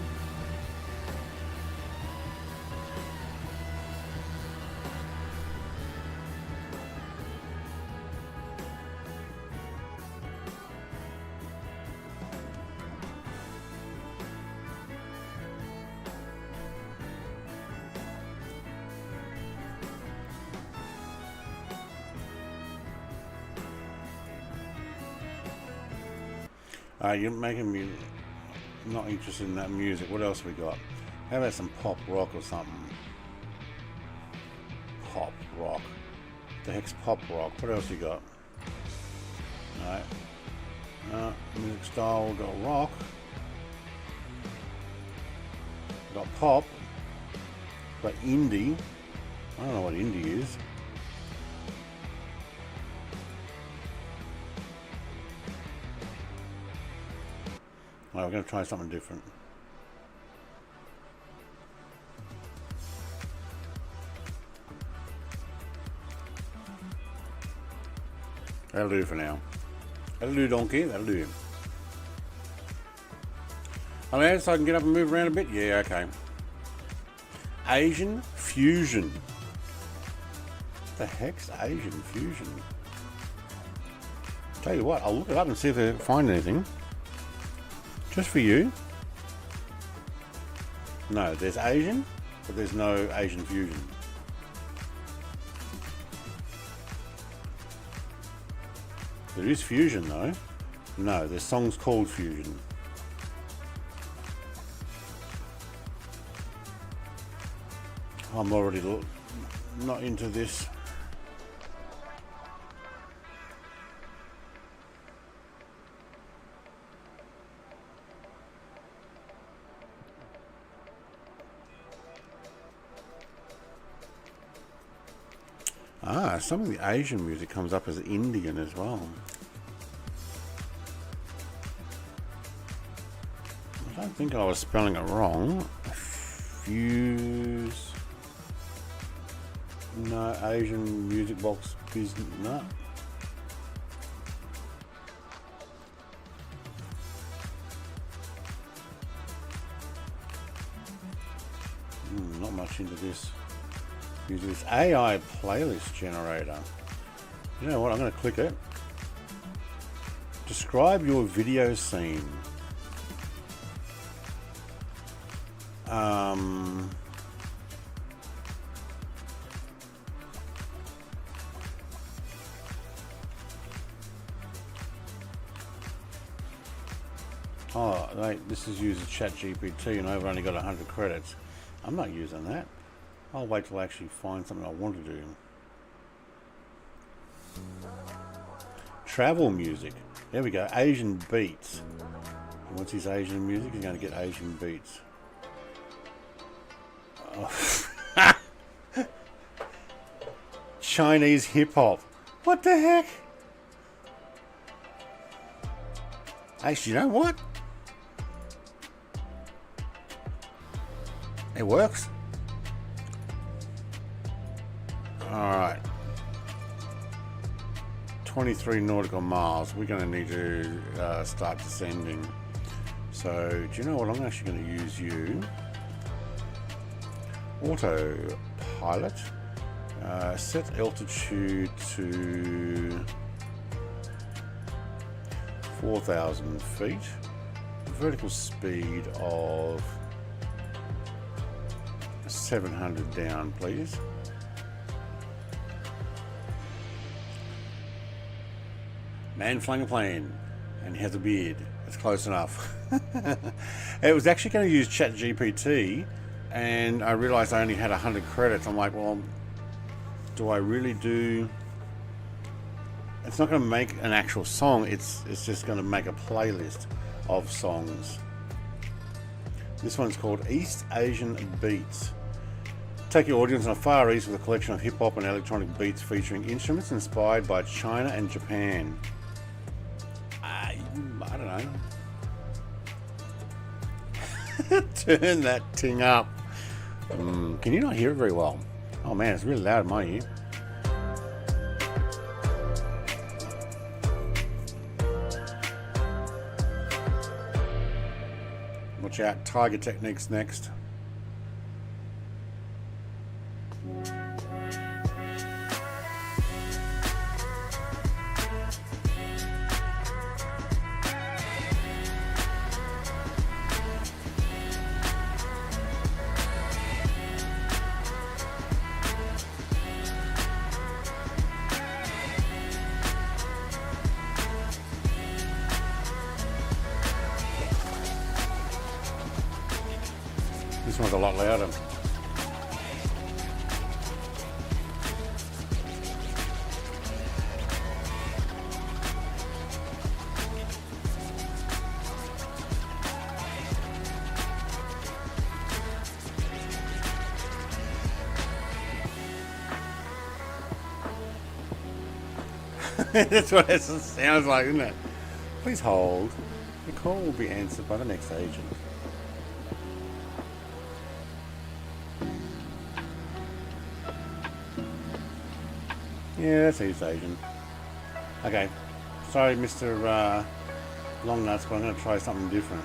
You're making me not interested in that music. What else we got? How about some pop rock or something? Pop rock. The heck's pop rock? What else you got? No. Music style. We've got rock. We've got pop. We've got indie. I don't know what indie is. Well, we're going to try something different. That'll do for now. That'll do, donkey. That'll do. Allowed so I can get up and move around a bit? Yeah, okay. Asian fusion. What the heck's Asian fusion? Tell you what, I'll look it up and see if I find anything. Just for you. No, there's Asian, but there's no Asian fusion. There is fusion though. No, there's songs called fusion. I'm already not into this. Some of the Asian music comes up as Indian as well. I don't think I was spelling it wrong. Fuse. No, Asian music box business. No. Not much into this. Use this AI playlist generator. You know what? I'm going to click it. Describe your video scene. Oh, this is using ChatGPT and I've only got 100 credits. I'm not using that. I'll wait till I actually find something I want to do. Travel music. There we go. Asian beats. He wants his Asian music. He's going to get Asian beats. Chinese hip hop. What the heck? Actually, you know what? It works. Alright. 23 nautical miles. We're going to need to start descending. So, do you know what? I'm actually going to use you. Autopilot. Set altitude to 4,000 feet. Vertical speed of 700 down, please. Man flying a plane, and he has a beard. It's close enough. It was actually going to use ChatGPT, and I realized I only had 100 credits. I'm like, well, do I really do? It's not going to make an actual song. It's just going to make a playlist of songs. This one's called East Asian Beats. Take your audience on a Far East with a collection of hip hop and electronic beats featuring instruments inspired by China and Japan. I don't know. Turn that thing up. Can you not hear it very well? Oh man, it's really loud in my ear. Watch out, Tiger Techniques next. This one's a lot louder. That's what it sounds like, isn't it? Please hold. The call will be answered by the next agent. Yeah, that's East Asian. Okay. Sorry, Mr. Longnuts, but I'm going to try something different.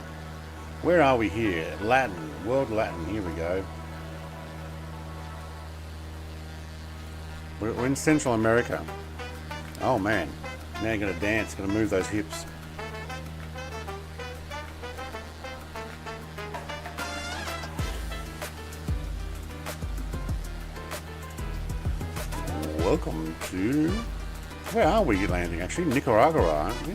Where are we here? Latin. World Latin. Here we go. We're in Central America. Oh, man. Now you're going to dance. Going to move those hips. Welcome to... Where are we landing, actually? Nicaragua, aren't we?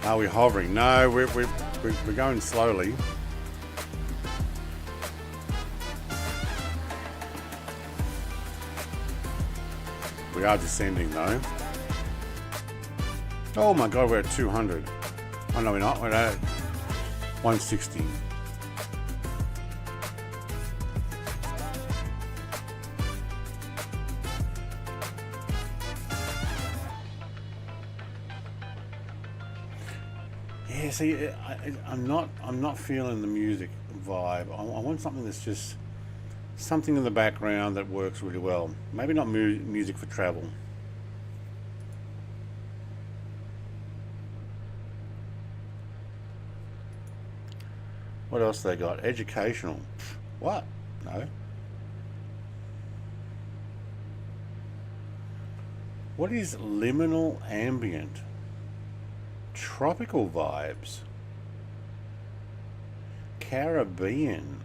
Are we hovering? No, we're going slowly. We are descending, though. Oh my god, we're at 200. Oh no, we're not. We're at 160. Yeah, see, I'm not feeling the music vibe. I want something that's just something in the background that works really well. Maybe not music for travel. What else they got? Educational. What? No. What is liminal ambient? Tropical vibes. Caribbean.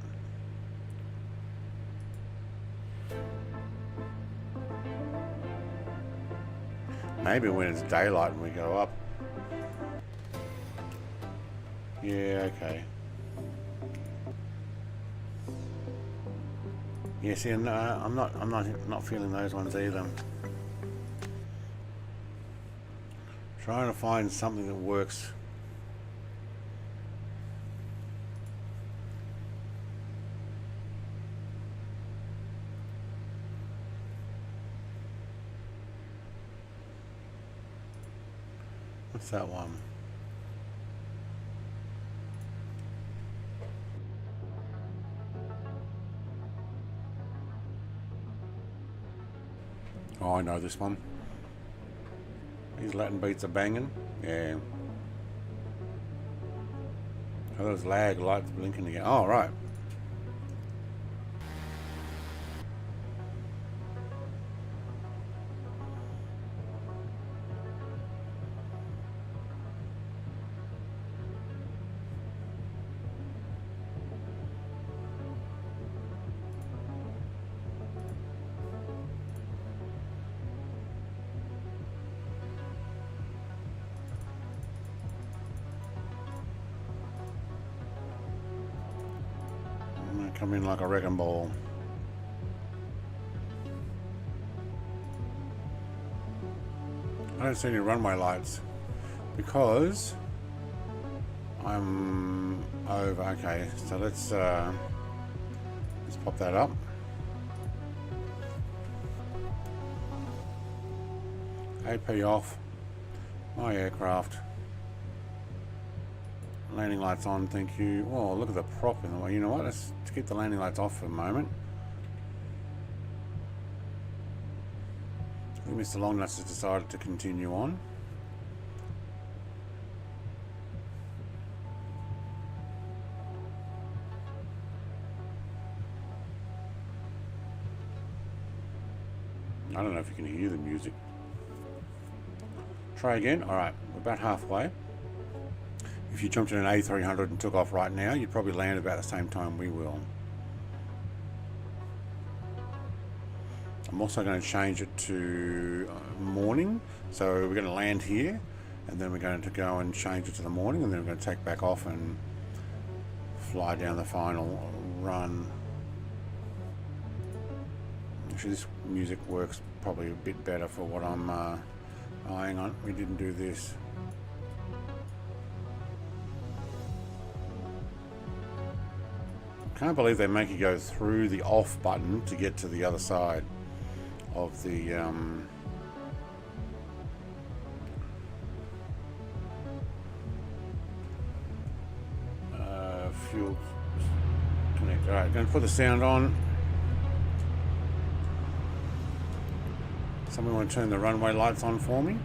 Maybe when it's daylight and we go up. Yeah, okay. Yeah, see, no, I'm not feeling those ones either. Trying to find something that works. What's that one? Oh, I know this one. These Latin beats are banging. Yeah. Oh, those lag lights blinking again. Oh, right. Come in like a wrecking ball. I don't see any runway lights because I'm over. Okay, so let's pop that up. AP off. My aircraft. Landing lights on, thank you. Oh, look at the prop in the way. You know what? Let's keep the landing lights off for a moment. I think Mr. Longnuts has decided to continue on. I don't know if you can hear the music. Try again. All right, we're about halfway. If you jumped in an A300 and took off right now, you'd probably land about the same time we will. I'm also going to change it to morning. So we're going to land here, and then we're going to go and change it to the morning, and then we're going to take back off and fly down the final run. Actually, this music works probably a bit better for what I'm eyeing on. We didn't do this. Can't believe they make you go through the off button to get to the other side of the fuel connector. Alright, going to put the sound on. Someone want to turn the runway lights on for me?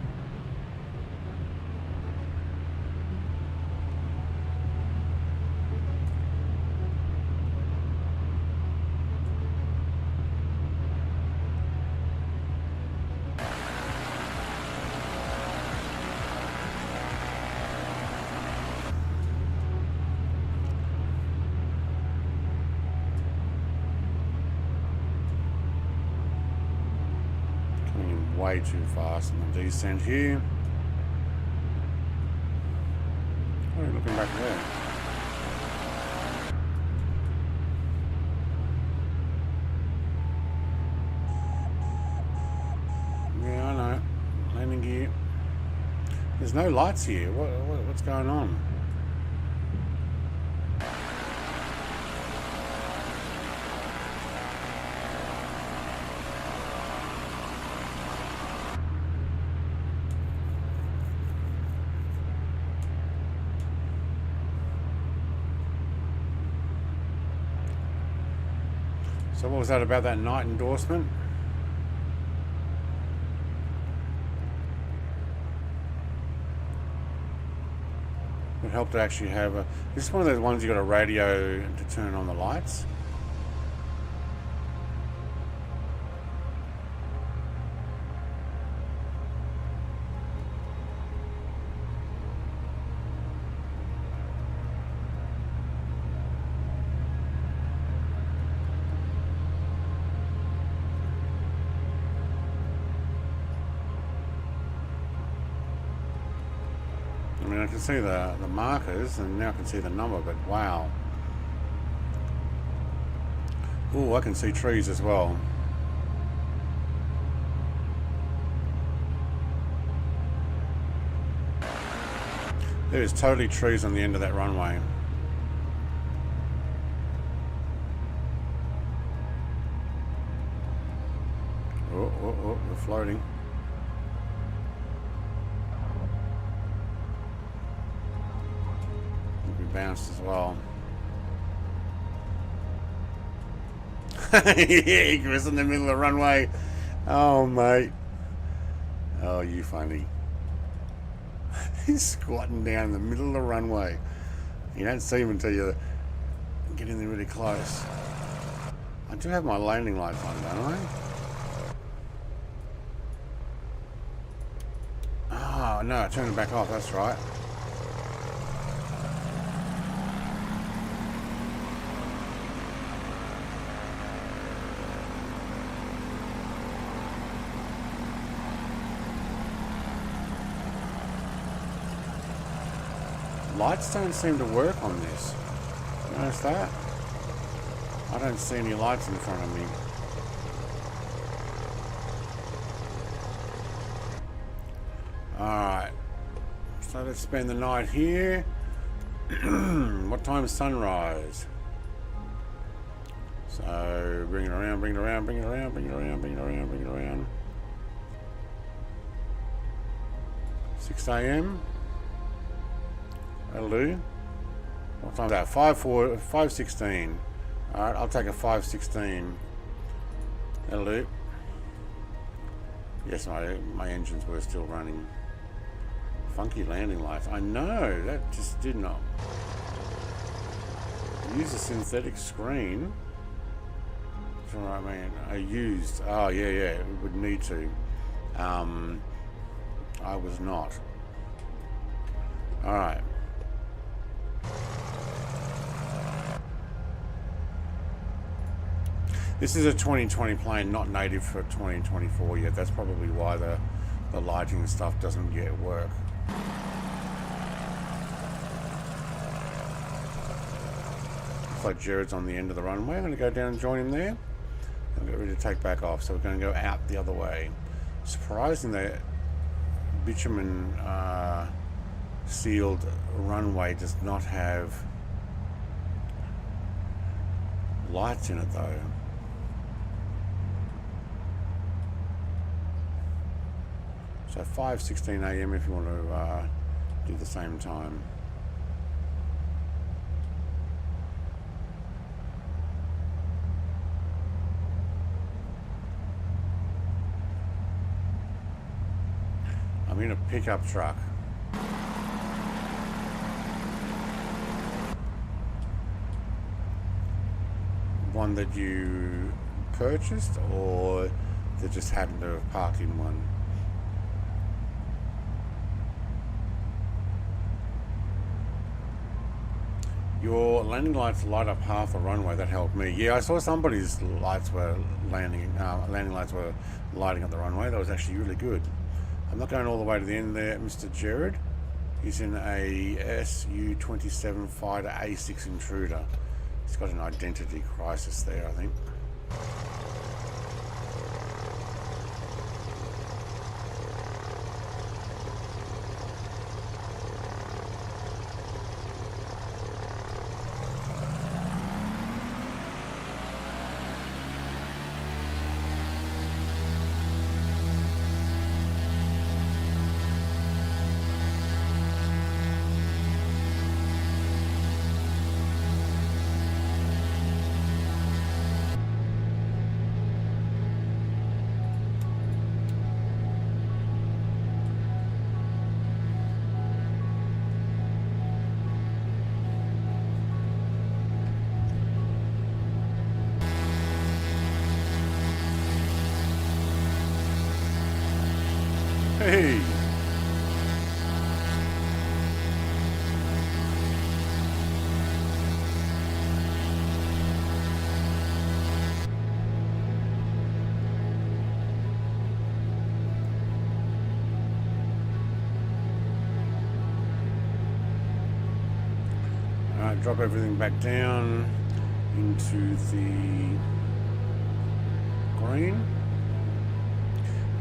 Way too fast on the descent here. What are you looking back there? Yeah, I know. Landing gear. There's no lights here. What's going on? So what was that about that night endorsement? It helped to actually have a... This is one of those ones you got a radio to turn on the lights. I can see the markers, and now I can see the number, but wow. Oh, I can see trees as well. There is totally trees on the end of that runway. Oh, we're floating. bounced as well. He was in the middle of the runway. Oh, mate. Oh, you funny. He's squatting down in the middle of the runway. You don't see him until you get in there really close. I do have my landing lights on, don't I? Oh, no, I turned it back off, that's right. Lights don't seem to work on this. Notice that? I don't see any lights in front of me. Alright. So let's spend the night here. What time is sunrise? So bring it around, bring it around, bring it around, bring it around, bring it around, bring it around. 6 a.m. That'll do. What time is that? 5:16. Alright, I'll take a 5:16. That'll do. Yes, my engines were still running. Funky landing lights. I know, that just did not. Use a synthetic screen. That's what I mean. I used. Oh, yeah, it would need to. I was not. Alright. This is a 2020 plane, not native for 2024 yet. That's probably why the lighting and stuff doesn't yet work. Looks like Jared's on the end of the runway. I'm going to go down and join him there. I'm get ready to take back off. So we're going to go out the other way. Surprising that bitumen sealed runway does not have lights in it though. So 5:16 a.m. if you want to do the same time. I'm in a pickup truck. One that you purchased or that just happened to have parked in one? Your landing lights light up half the runway. That helped me. Yeah, I saw somebody's lights were landing lights were lighting up the runway. That was actually really good. I'm not going all the way to the end there, Mr. Jared. He's in a SU-27 Fighter A6 Intruder. He's got an identity crisis there, I think. Hey! Alright, drop everything back down into the green.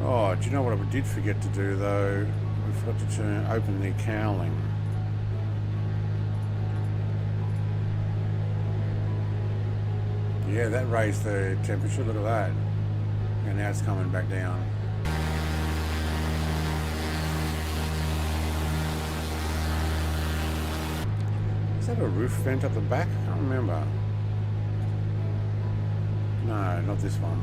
Oh, do you know what I did forget to do though? We forgot to open the cowling. Yeah, that raised the temperature, look at that. And now it's coming back down. Is that a roof vent at the back? I can't remember. No, not this one.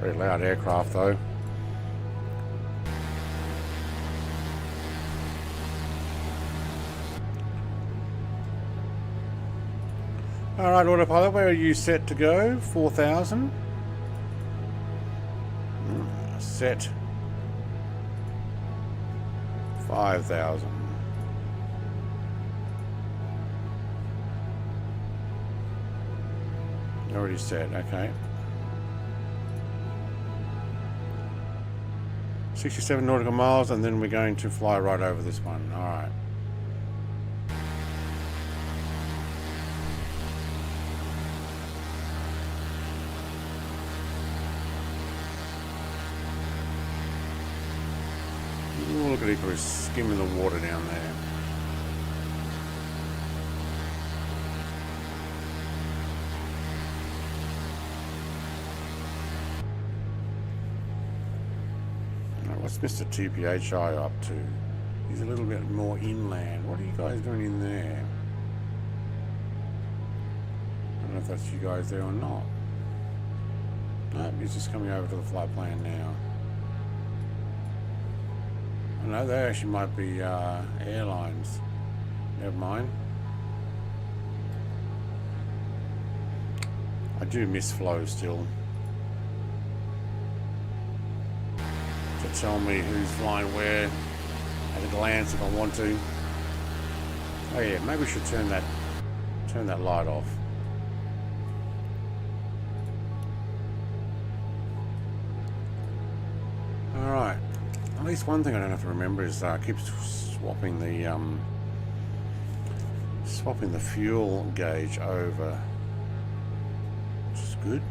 Very loud aircraft though. Alright, autopilot, where are you set to go? 4,000. Set 5,000. Already set, okay. 67 nautical miles, and then we're going to fly right over this one. Alright. Look at Icarus skimming the water down there. What's Mr. TPHI up to? He's a little bit more inland. What are you guys doing in there? I don't know if that's you guys there or not. No, he's just coming over to the flight plan now. I know they actually might be airlines. Never mind. I do miss flow still. To tell me who's flying where at a glance if I want to. Oh yeah, maybe we should turn that light off. Alright. At least one thing I don't have to remember is keep swapping the fuel gauge over. Which is good.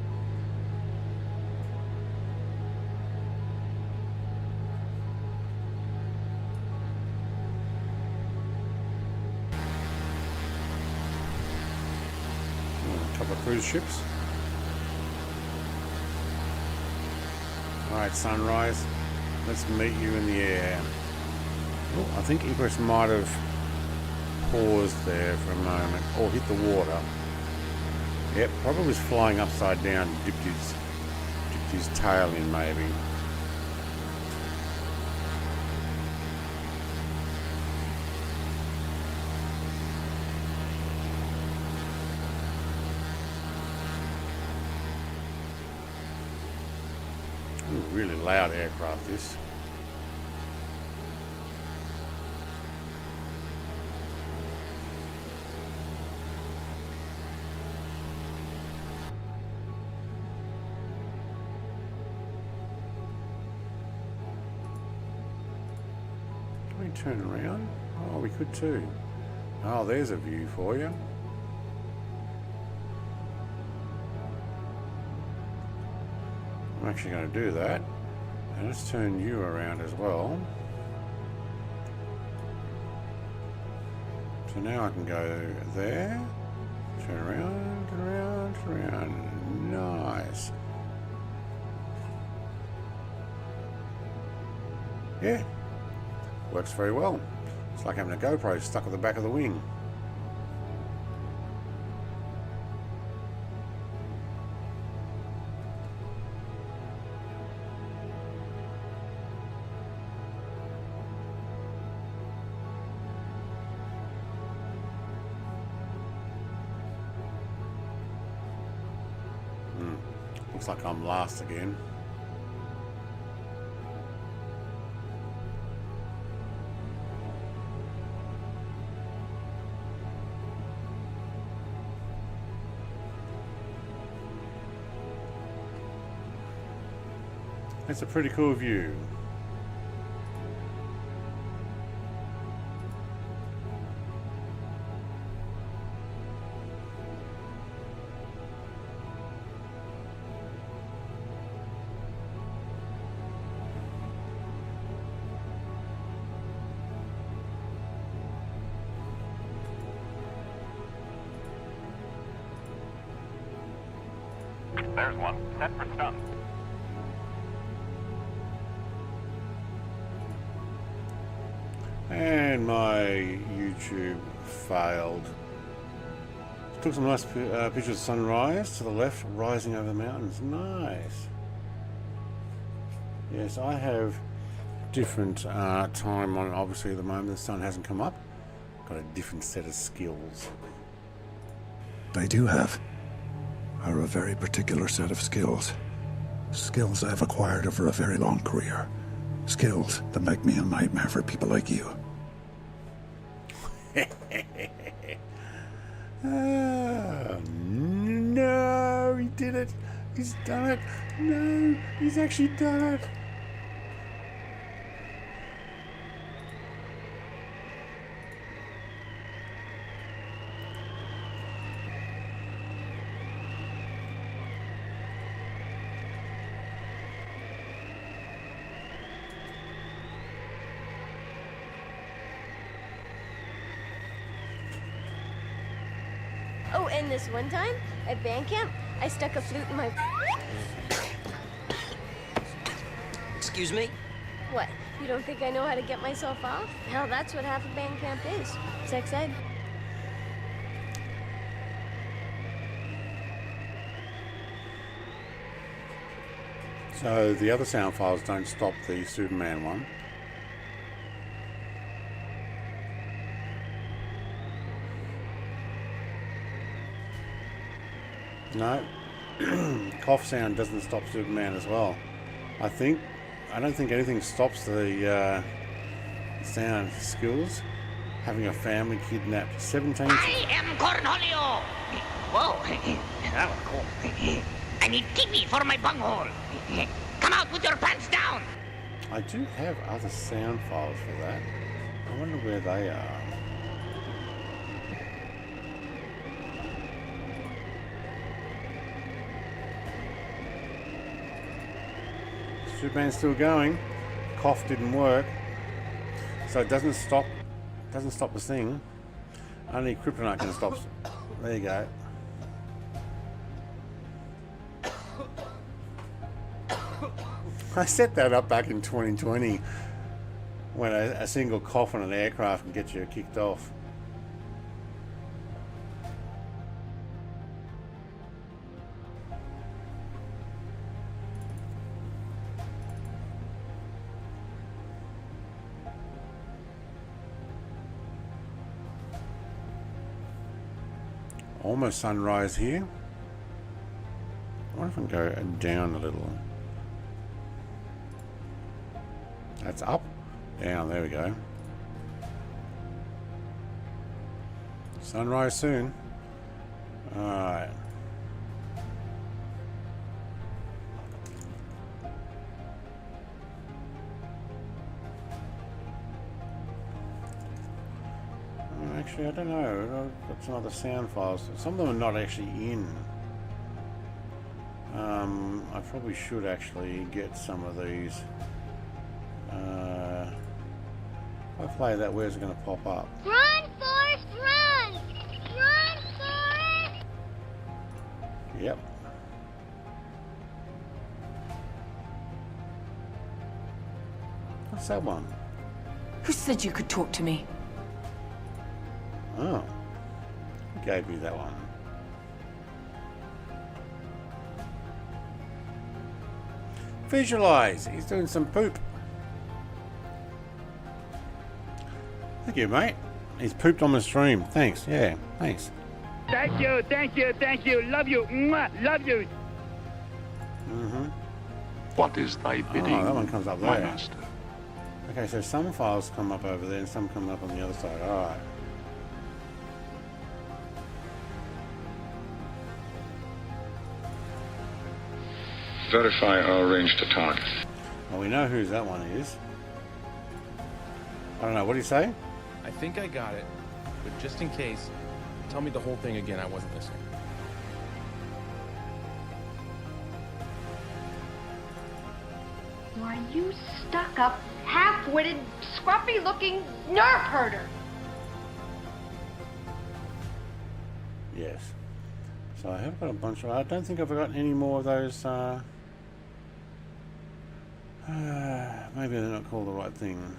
A couple of cruise ships. Alright, sunrise. Let's meet you in the air. Oh, I think Icarus might have paused there for a moment, or hit the water. Yep, probably was flying upside down, dipped his tail in maybe. Ooh, really loud aircraft this. Can we turn around? Oh, we could too. Oh, there's a view for you. I'm actually going to do that, and let's turn you around as well. So now I can go there, turn around, turn around, turn around. Nice. Yeah, works very well. It's like having a GoPro stuck at the back of the wing. Looks like I'm last again. It's a pretty cool view. There's one. Set for stun. And my YouTube failed. Took some nice pictures of sunrise to the left, rising over the mountains. Nice. Yes, I have different time on. Obviously, at the moment the sun hasn't come up. Got a different set of skills. I do have a very particular set of skills. Skills I've acquired over a very long career. Skills that make me a nightmare for people like you. No, he did it. He's done it. No, he's actually done it. Oh, and this one time at band camp, I stuck a flute in my... Excuse me? What? You don't think I know how to get myself off? Hell, that's what half of band camp is. Sex ed. So the other sound files don't stop the Superman one. No, cough sound doesn't stop Superman as well. I don't think anything stops the sound skills. Having a family kidnapped. 17. I am Cornholio. Whoa, that was cool. I need TV for my bunghole. Come out with your pants down. I do have other sound files for that. I wonder where they are. Superman's still going. Cough didn't work, so it doesn't stop the thing. Only kryptonite can stop. There you go. I set that up back in 2020 when a single cough on an aircraft can get you kicked off. Almost sunrise here. I wonder if I can go down a little. That's up, down, there we go. Sunrise soon. Alright. Actually, I don't know. I've got some other sound files. Some of them are not actually in. I probably should actually get some of these. If I play that, where's it going to pop up? Run, Forrest, run! Run, Forrest! Yep. What's that one? Who said you could talk to me? Oh. Who gave me that one? Visualize. He's doing some poop. Thank you, mate. He's pooped on the stream. Thanks. Yeah, thanks. Thank you, thank you, thank you. Love you. Mwah, love you. Mm-hmm. What is thy bidding, Oh, that one comes up my there. master? Okay, so some files come up over there and some come up on the other side. Alright. Verify our range to target. Well, we know whose that one is. I don't know. What do you say? I think I got it, but just in case, tell me the whole thing again. I wasn't listening. Why, you stuck-up, half-witted, scruffy-looking nerf herder. Yes. So I have got a bunch of... I don't think I've got any more of those... maybe they're not called the right thing.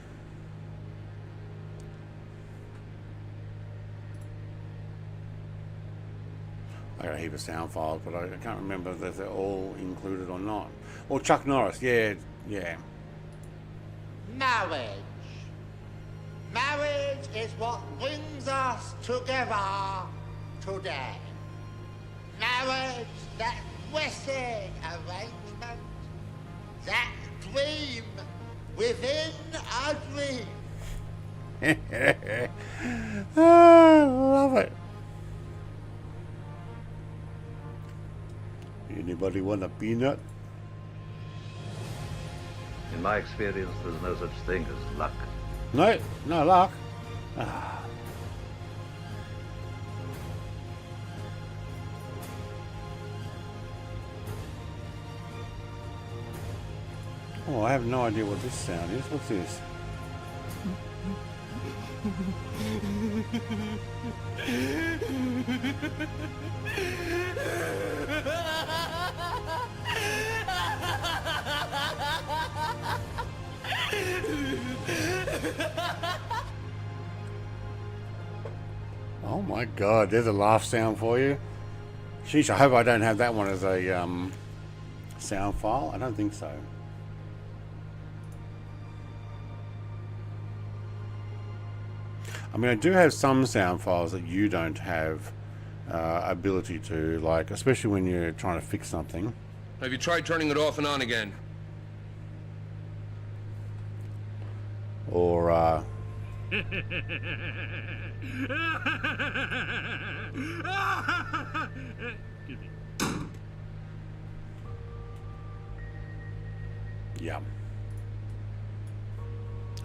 I got a heap of sound files, but I can't remember if they're all included or not. Or Chuck Norris, yeah. Marriage. Marriage is what brings us together today. Marriage, that blessed arrangement, that dream within a dream. I love it. Anybody want a peanut? In my experience, there's no such thing as luck. No luck. Ah. Oh, I have no idea what this sound is. What's this? Oh my god, there's a laugh sound for you. Sheesh, I hope I don't have that one as a sound file. I don't think so. I mean, I do have some sound files that you don't have ability to, like, especially when you're trying to fix something. Have you tried turning it off and on again? Or, yeah.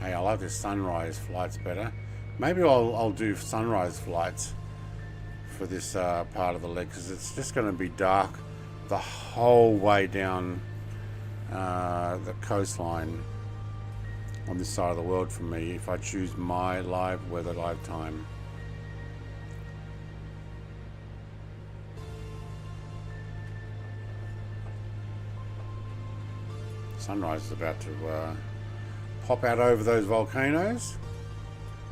Hey, I like this sunrise flights better. Maybe I'll do sunrise flights for this part of the leg, because it's just going to be dark the whole way down the coastline on this side of the world for me if I choose my live weather live time. Sunrise is about to pop out over those volcanoes.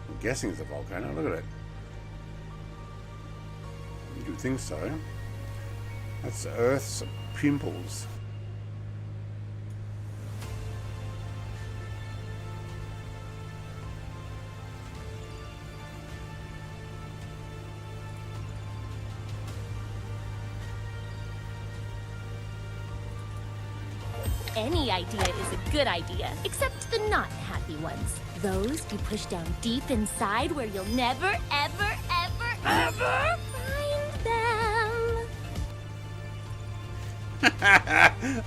I'm guessing it's a volcano. Look at it. You would think so. That's Earth's pimples. Any idea is a good idea, except the not happy ones. Those you push down deep inside where you'll never, ever, ever, ever find them.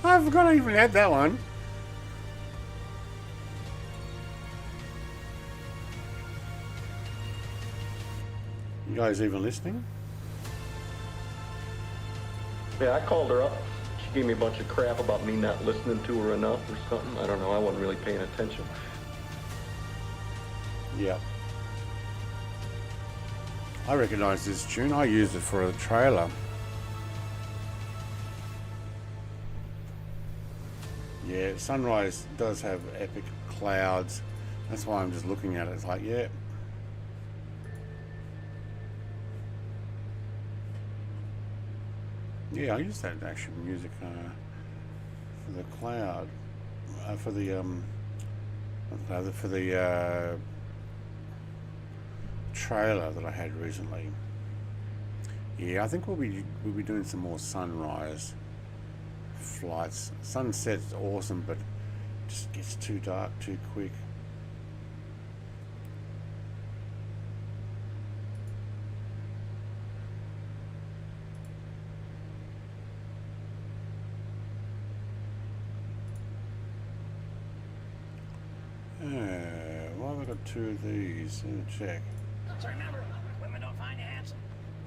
I forgot I even had that one. You guys even listening? Yeah, I called her up. She gave me a bunch of crap about me not listening to her enough or something. I don't know. I wasn't really paying attention. Yeah. I recognize this tune. I used it for a trailer. Yeah, sunrise does have epic clouds. That's why I'm just looking at it. It's like, yeah. Yeah, I used that actual music for the cloud, for the trailer that I had recently. Yeah, I think we'll be doing some more sunrise flights. Sunset's awesome, but it just gets too dark too quick. Why have I got two of these? Let me check. So remember, women don't find you handsome.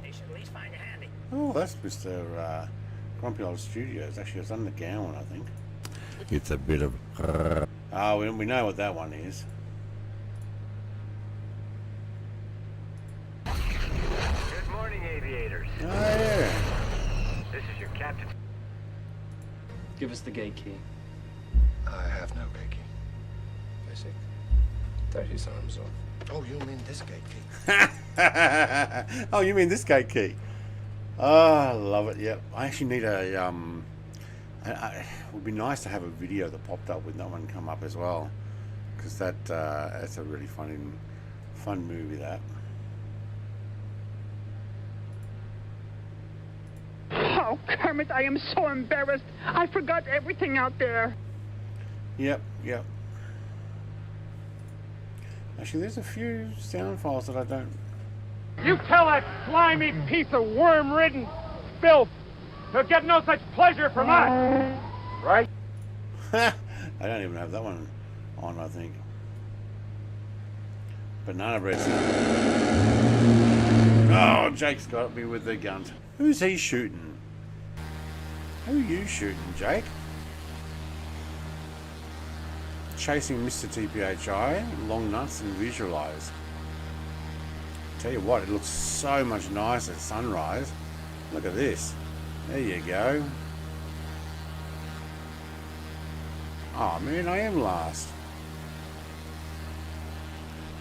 They should at least find you handy. Oh, that's Mr. Grumpy Old Studios. Actually, it's under Gowan, I think. It's a bit of... Oh, we know what that one is. Good morning, aviators. Oh, yeah. Give us the gate key. I have no gate key. Basic. 30 arms off. Oh, you mean this gate key? Oh, you mean this gate key? Oh, I love it. Yep. I actually need a it would be nice to have a video that popped up with that one come up as well, because that's a really fun movie. That. Oh, Kermit, I am so embarrassed. I forgot everything out there. Yep. Actually, there's a few sound files that I don't. You tell that slimy piece of worm-ridden filth he'll get no such pleasure from us, right? I don't even have that one on, I think. Banana bread. Oh, Jake's got me with the gun. Who's he shooting? Who are you shooting, Jake? Chasing Mr. TPHI, long nuts and visualize. Tell you what, it looks so much nicer at sunrise. Look at this. There you go. Oh man, I am last.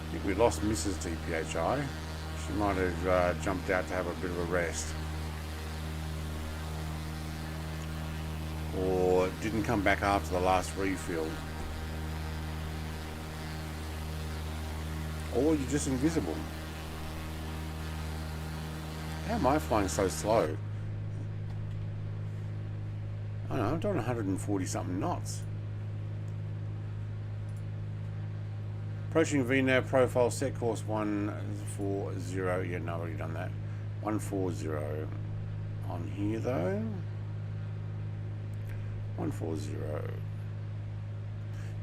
I think we lost Mrs. TPHI. She might have jumped out to have a bit of a rest. Or didn't come back after the last refill. Or you're just invisible. How am I flying so slow? I don't know, I'm doing 140 something knots. Approaching VNAV profile set course 140. Yeah, no, I've already done that. 140 on here though. 140.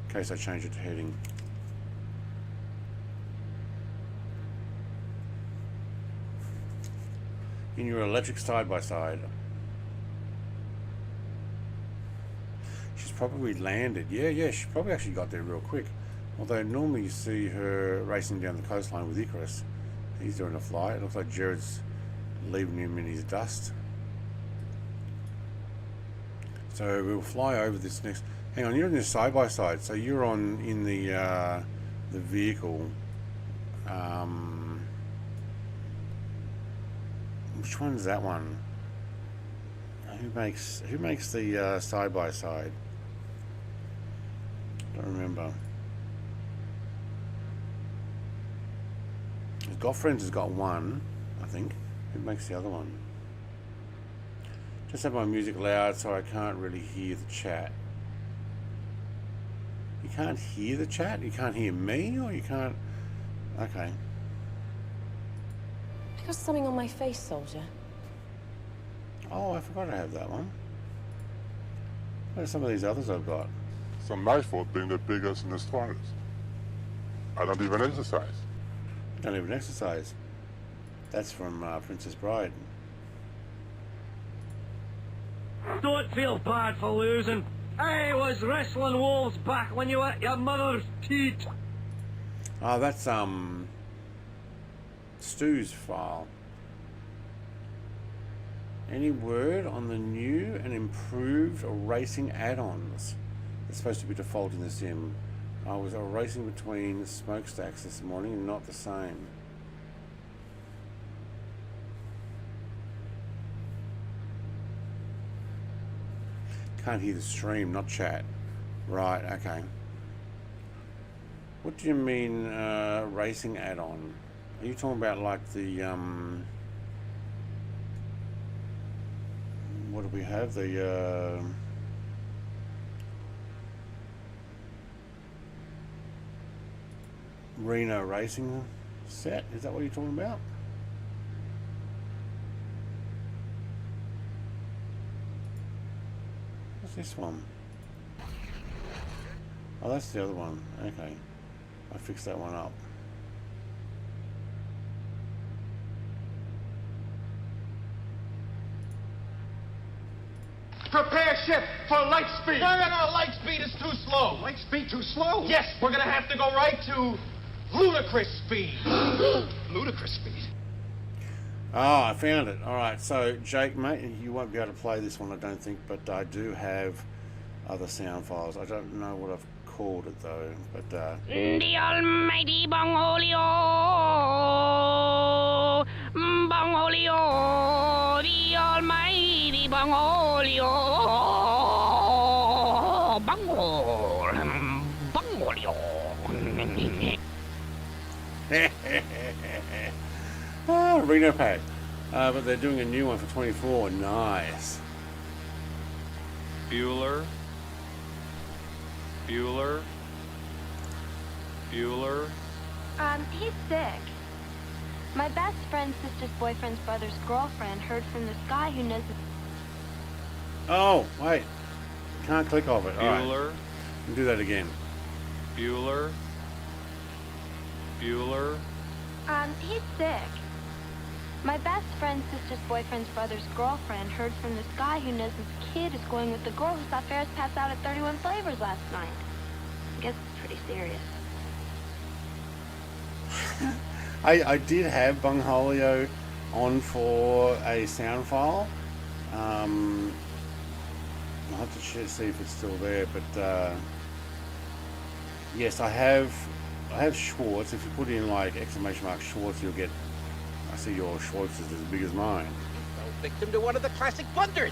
In case I change it to heading. In your electric side-by-side. She's probably landed. Yeah, she probably actually got there real quick. Although normally you see her racing down the coastline with Icarus. He's doing a flight. It looks like Jared's leaving him in his dust. So we'll fly over this next. Hang on, you're in the side-by-side. So you're on in the vehicle. Which one's that one? Who makes the side by side? Don't remember. Godfriends has got one, I think. Who makes the other one? Just have my music loud so I can't really hear the chat. You can't hear the chat? You can't hear me, or you can't? Okay. I got something on my face, soldier. Oh, I forgot I have that one. What are some of these others I've got? It's my fault being the biggest and the strongest. I don't even exercise. Don't even exercise. That's from Princess Bride. Don't feel bad for losing. I was wrestling wolves back when you were at your mother's teat. Oh, that's Stu's file. Any word on the new and improved racing add-ons? It's supposed to be default in the sim. I was racing between smokestacks this morning and not the same. Can't hear the stream, not chat. Right, okay. What do you mean racing add-on? Are you talking about like the what do we have? The Rhino racing set? Is that what you're talking about? What's this one? Oh, that's the other one. Okay. I fixed that one up. Prepare ship for light speed. No, light speed is too slow. Light speed too slow? Yes, we're gonna have to go right to ludicrous speed. Ludicrous speed. Oh, I found it. All right, so Jake, mate, you won't be able to play this one, I don't think, but I do have other sound files. I don't know what I've called it though, but The almighty Bongolio, Bongolio, the almighty Bongolio, Bongolio. oh, Rhino pack. But they're doing a new one for 24. Nice. Bueller. He's sick. My best friend's sister's boyfriend's brother's girlfriend heard from this guy who knows. Oh, wait. Can't click off it. All Bueller. right. Do that again. Bueller. He's sick. My best friend's sister's boyfriend's brother's girlfriend heard from this guy who knows his kid is going with the girl who saw Ferris pass out at 31 Flavors last night. I guess it's pretty serious. I did have Bungholio on for a sound file. I'll have to see if it's still there, but yes, I have Schwartz. If you put in like exclamation mark Schwartz, you'll get. I see your Schwartz is as big as mine. Fell victim to one of the classic blunders.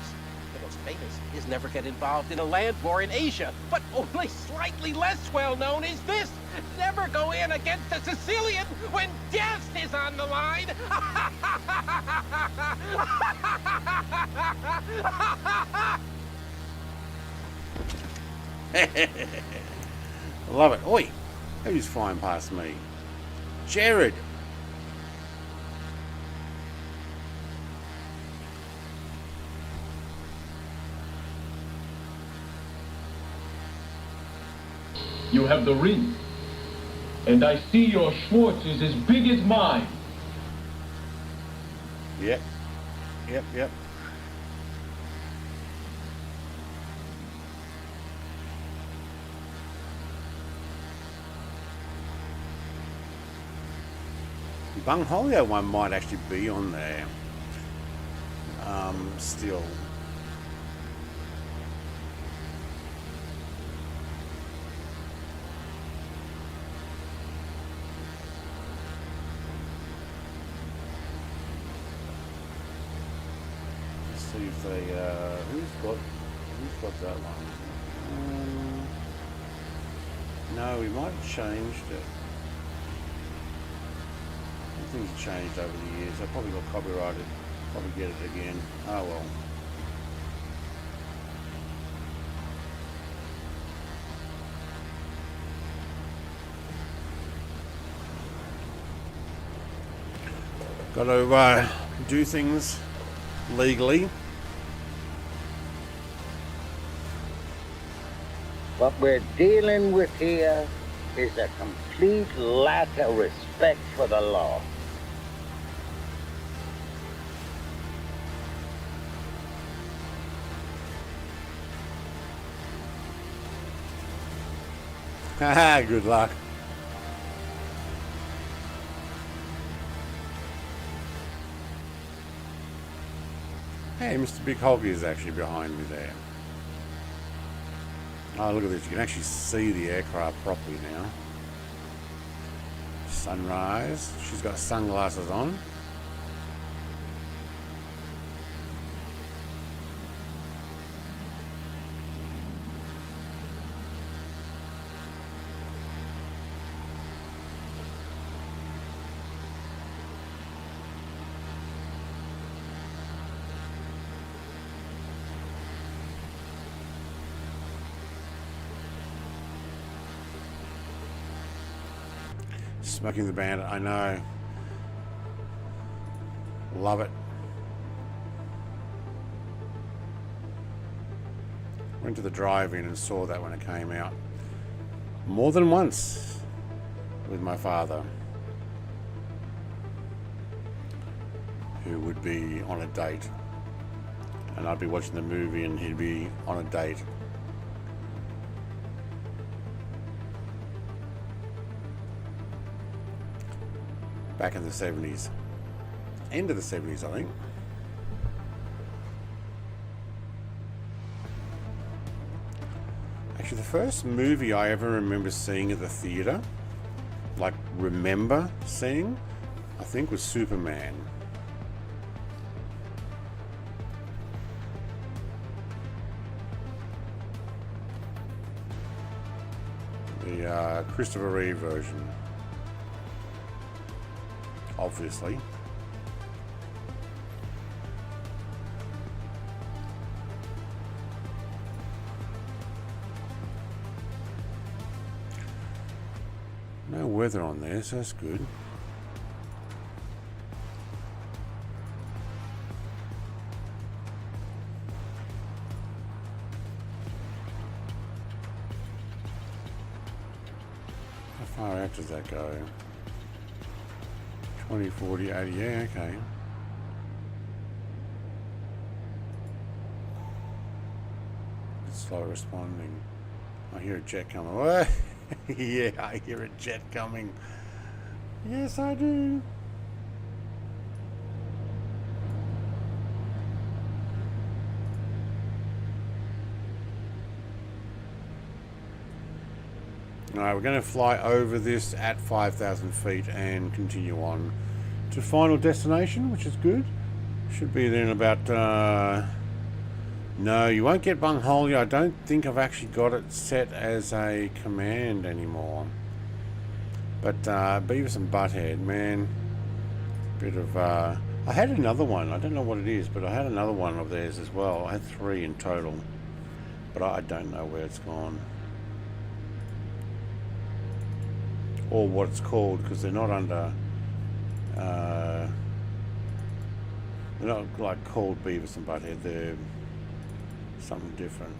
The most famous is never get involved in a land war in Asia, but only slightly less well known is this: never go in against a Sicilian when death is on the line. Love it. Oi, who's flying past me? Jared. You have the ring. And I see your Schwartz is as big as mine. Yep. Bungholio one might actually be on there. Still. See if they who's got that one? No, we might have changed it. Things have changed over the years. I probably got copyrighted. Probably get it again. Oh well. Got to do things legally. What we're dealing with here is a complete lack of respect for the law. Haha, good luck. Hey, Mr. Big Hulky is actually behind me there. Oh, look at this. You can actually see the aircraft properly now. Sunrise. She's got sunglasses on. Smoking the Bandit, I know. Love it. Went to the drive-in and saw that when it came out. More than once with my father, who would be on a date. And I'd be watching the movie and he'd be on a date. Back in the 70s. End of the 70s, I think. The first movie I ever remember seeing at the theater, like remember seeing, I think was Superman. The Christopher Reeve version, obviously. No weather on there, so that's good. How far out does that go? 20, 40, 80, yeah, okay. It's slow responding. I hear a jet coming. What? Yeah, I hear a jet coming. Yes, I do. Alright, we're going to fly over this at 5,000 feet and continue on to final destination, which is good. Should be there in about... no, you won't get Bunghole. I don't think I've actually got it set as a command anymore. But Beavis and Butthead, man. Bit of... I had another one. I don't know what it is, but I had another one of theirs as well. I had 3 in total. But I don't know where it's gone. Or what it's called, because they're not under... they're not like called Beavis and Butthead. They're something different.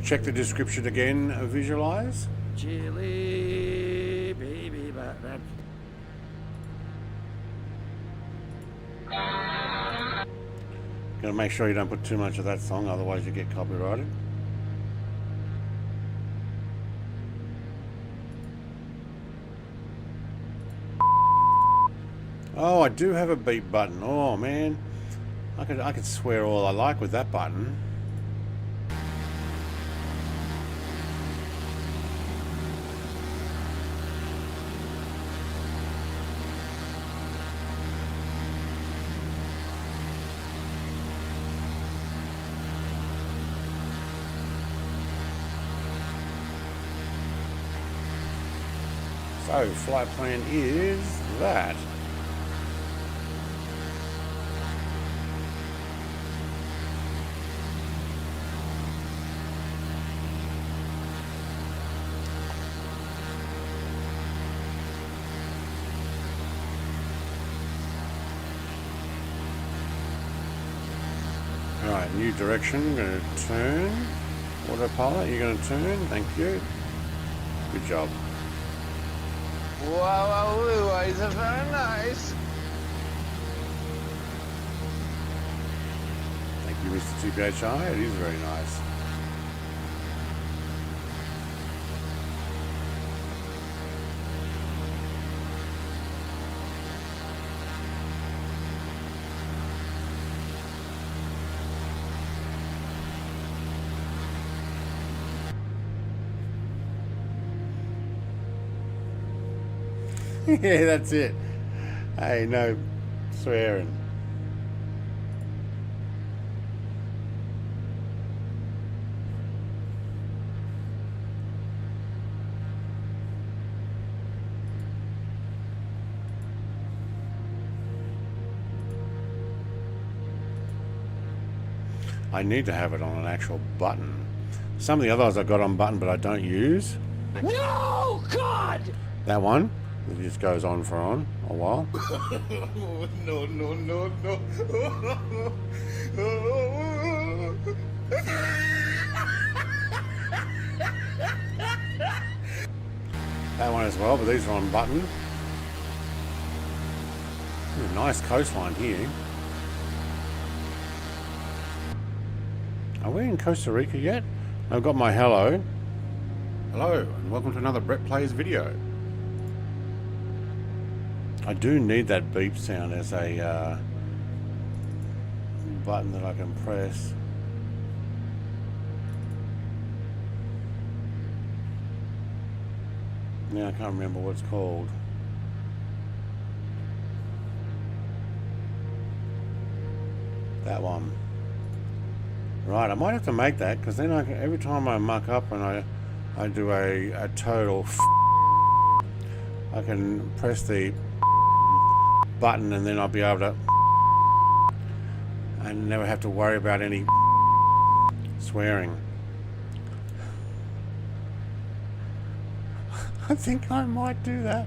Check the description again, visualize. Chili, baby, back. Gotta make sure you don't put too much of that song, otherwise you get copyrighted. Oh, I do have a beep button. Oh man, I could swear all I like with that button. So, flight plan is that. Alright, new direction, going to turn. Autopilot, you're going to turn, thank you. Good job. Wow, is very nice. Thank you, Mr. TPHI. It is very nice. Yeah, that's it. Hey, no swearing. I need to have it on an actual button. Some of the others I got on button but I don't use. No, God! That one, it just goes on for a while. No. That one as well, but these are on button. Ooh, nice coastline here. Are we in Costa Rica yet? I've got my hello. Hello, and welcome to another Brett Plays video. I do need that beep sound as a button that I can press. Now I can't remember what it's called. That one. Right, I might have to make that because then I can, every time I muck up and I do a total I can press the button and then I'll be able to and never have to worry about any swearing. I think I might do that.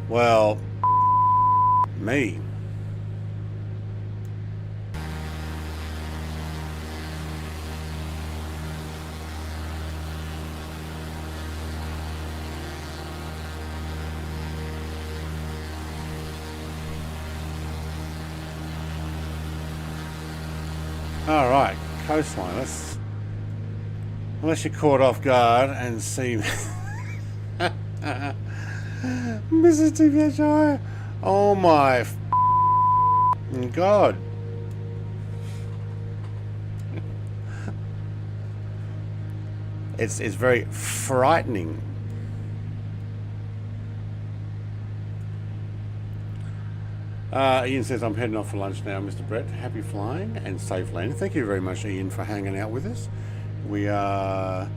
Well, me. All right, coastline. Let's, unless you're caught off guard and see Mrs. TPHI. Oh my God. It's very frightening. Ian says, I'm heading off for lunch now, Mr. Brett. Happy flying and safe landing. Thank you very much, Ian, for hanging out with us. We are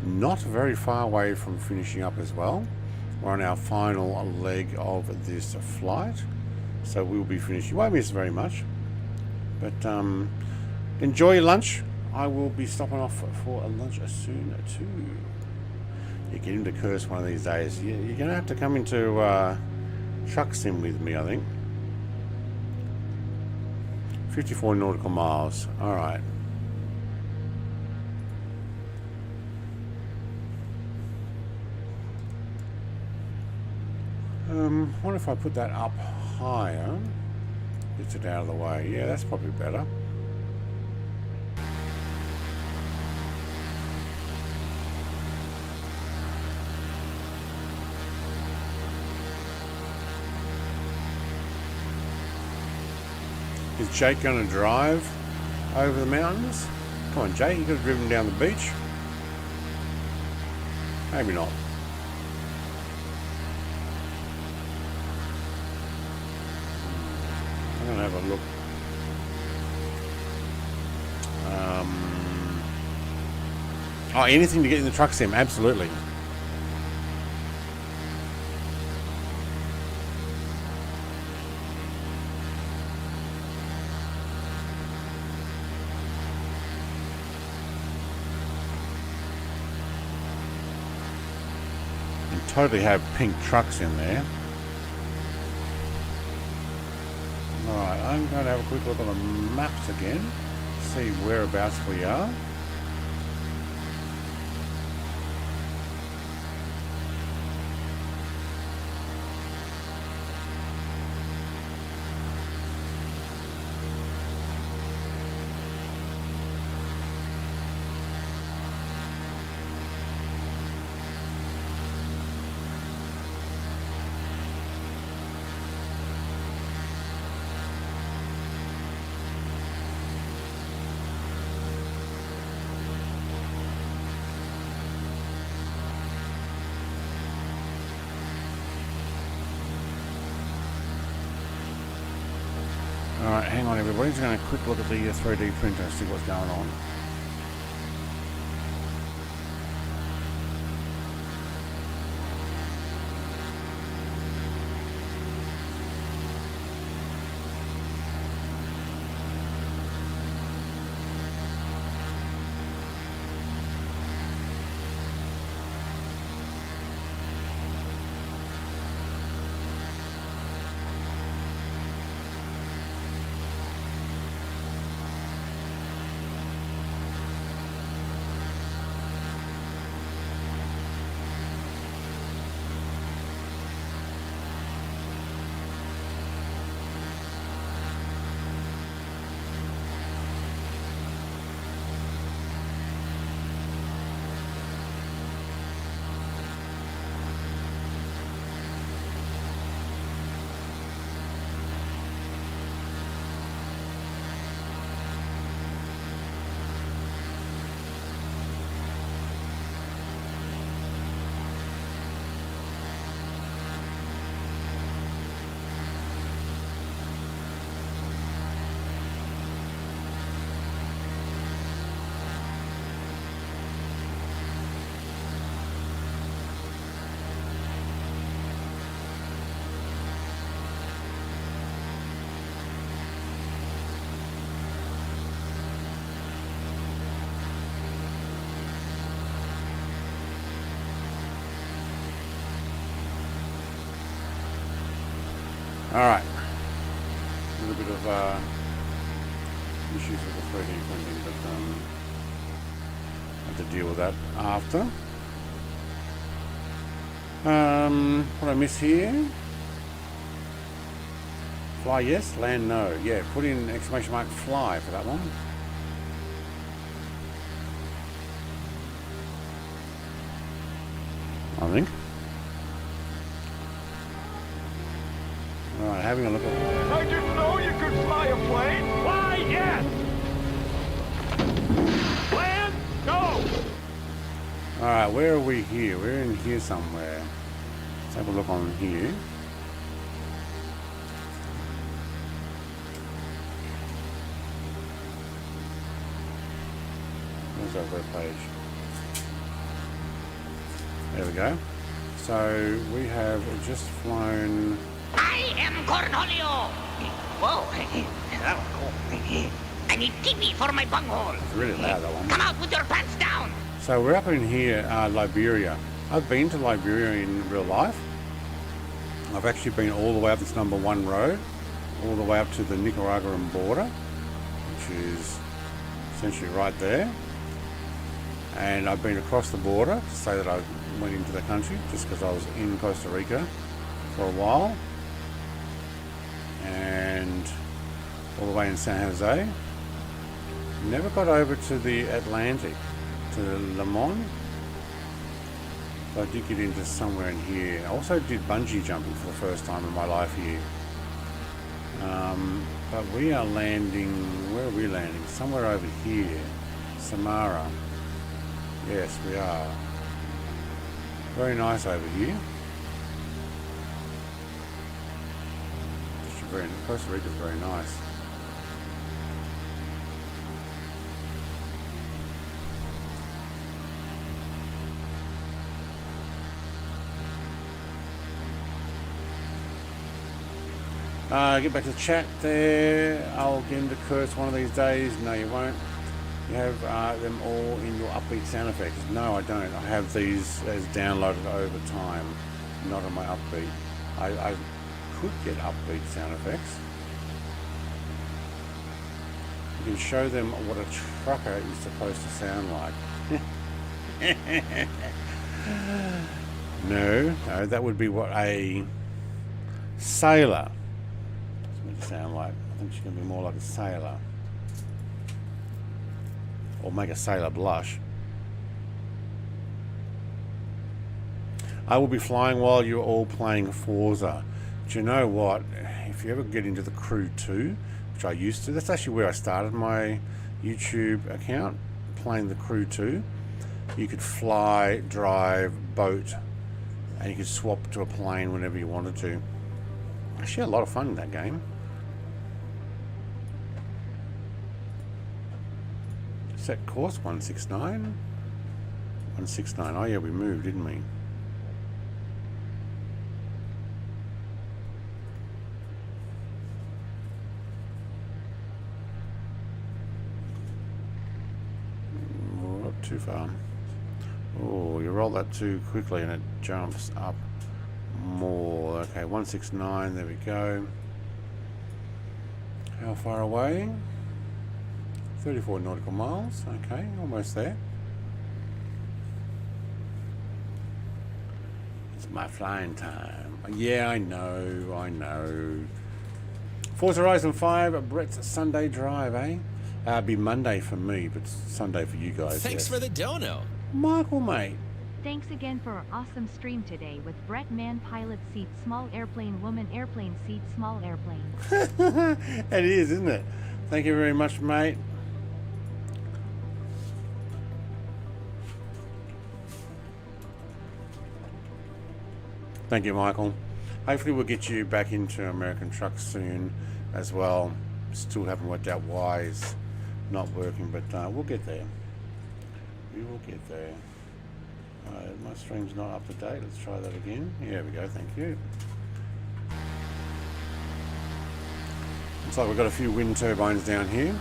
not very far away from finishing up as well. We're on our final leg of this flight. So we'll be finishing. You won't miss very much. But enjoy your lunch. I will be stopping off for a lunch soon too. You get him to curse one of these days. You're going to have to come into truck sim with me, I think. 54 nautical miles. All right. What if I put that up higher? Gets it out of the way. Yeah, that's probably better. Is Jake going to drive over the mountains? Come on, Jake, you could have driven down the beach. Maybe not. I'm going to have a look. Oh, anything to get in the truck sim, absolutely. Totally have pink trucks in there. Alright, I'm going to have a quick look on the maps again, see whereabouts we are. Alright, hang on everybody, just going to quick look at the 3D printer and see what's going on. Alright. A little bit of issues with the 3D printing, but have to deal with that after. What I miss here? Fly yes, land no. Yeah, put in exclamation mark fly for that one. I think. Alright, having a look at... I didn't know you could fly a plane. Fly, yes. Land, no. Alright, where are we here? We're in here somewhere. Let's have a look on here. Where's our web page? There we go. So we have just flown... I am Cornholio. Whoa, that was cool. I need TV for my bunghole. It's really loud, that one. Come out with your pants down. So we're up in here, Liberia. I've been to Liberia in real life. I've actually been all the way up this #1 road, all the way up to the Nicaraguan border, which is essentially right there. And I've been across the border to say that I went into the country just because I was in Costa Rica for a while. And all the way in San Jose. Never got over to the Atlantic, to Le Mans. But I did get into somewhere in here. I also did bungee jumping for the first time in my life here. But we are landing, where are we landing? Somewhere over here, Samara. Yes, we are. Very nice over here. Costa Rica is very nice. Get back to the chat there. I'll get into curse one of these days. No, you won't. You have them all in your upbeat sound effects. No, I don't. I have these as downloaded over time, not on my upbeat. I could get upbeat sound effects. You can show them what a trucker is supposed to sound like. No, that would be what a sailor is meant to sound like. I think she's going to be more like a sailor. Or make a sailor blush. I will be flying while you're all playing Forza. Do you know what? If you ever get into the Crew 2, which I used to, that's actually where I started my YouTube account, playing the Crew 2. You could fly, drive, boat, and you could swap to a plane whenever you wanted to. Actually, a lot of fun in that game. Set course 169. 169. Oh yeah, we moved, didn't we? Not too far. Oh, you roll that too quickly and it jumps up more. Okay, 169. There we go. How far away? 34 nautical miles. Okay, almost there. It's my flying time. Yeah, I know. Forza Horizon 5, Brett's Sunday drive, eh? It'd be Monday for me, but Sunday for you guys. Thanks for the dono. Michael, mate. Thanks again for our awesome stream today with Brett Man pilot seat, small airplane, woman airplane seat, small airplane. It is, isn't it? Thank you very much, mate. Thank you, Michael. Hopefully we'll get you back into American trucks soon as well. Still haven't worked out why it's not working, but we'll get there. We will get there. My stream's not up to date. Let's try that again. Yeah, there we go. Thank you. Looks like we've got a few wind turbines down here.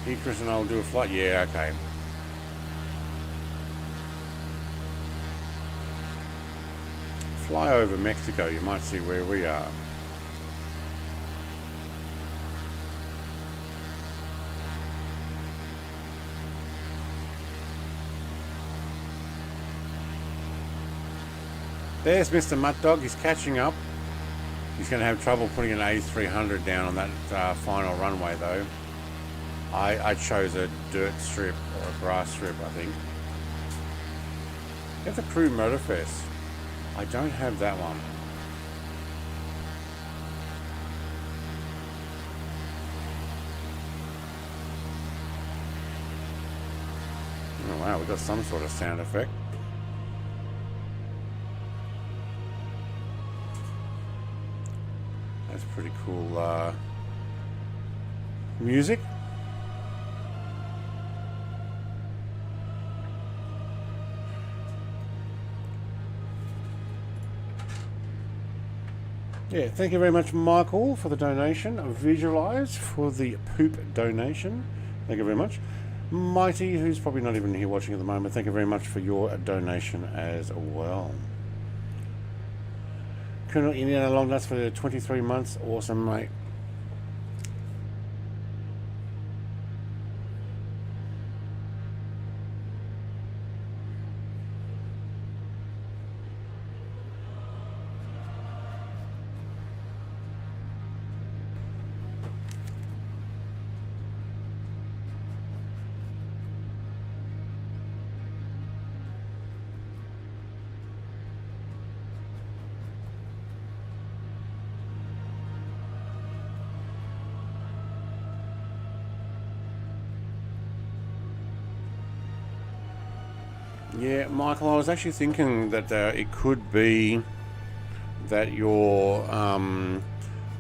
Here, Chris and I will do a flight. Yeah, okay. Fly over Mexico, you might see where we are. There's Mr. Mutt Dog, he's catching up. He's going to have trouble putting an A300 down on that final runway though. I chose a dirt strip or a grass strip, I think. You have the Crew Motorfest. I don't have that one. Oh wow, we got some sort of sound effect. That's pretty cool music. Yeah, thank you very much, Michael, for the donation. Visualize for the poop donation. Thank you very much. Mighty, who's probably not even here watching at the moment, thank you very much for your donation as well. Colonel Indiana Long Nuts for the 23 months. Awesome, mate. Yeah, Michael, I was actually thinking that it could be that your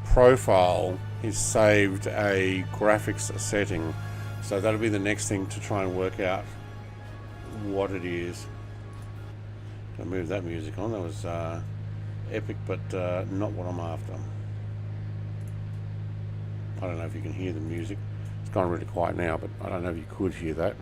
profile is saved a graphics setting. So that'll be the next thing to try and work out what it is. I'll move that music on. That was epic, but not what I'm after. I don't know if you can hear the music. It's gone really quiet now, but I don't know if you could hear that.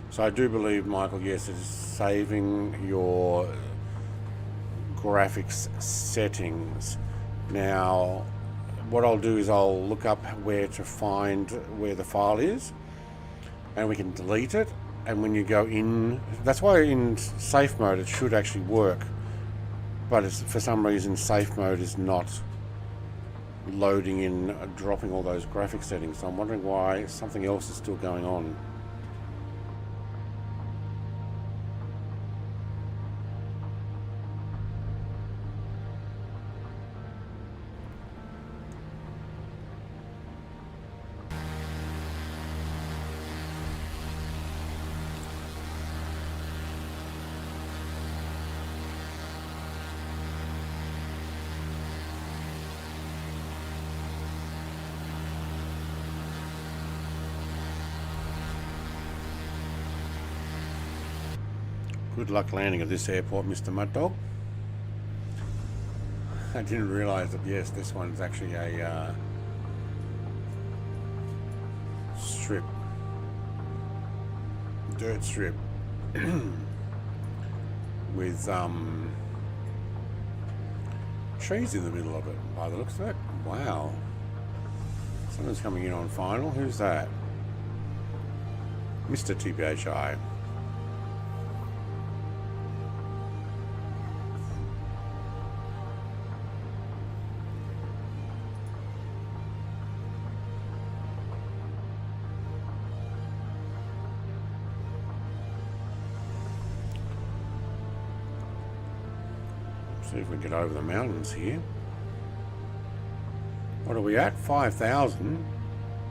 So I do believe, Michael, yes, it is saving your graphics settings. Now, what I'll do is I'll look up where to find where the file is, and we can delete it. And when you go in, that's why in safe mode it should actually work, but it's, for some reason safe mode is not loading in, dropping all those graphic settings. So I'm wondering why something else is still going on. Good luck landing at this airport, Mr. Mud Dog. I didn't realise that, yes, this one's actually a strip. Dirt strip. With trees in the middle of it, by the looks of it. Wow. Someone's coming in on final. Who's that? Mr. TPHI. See if we can get over the mountains here. What are we at? 5,000?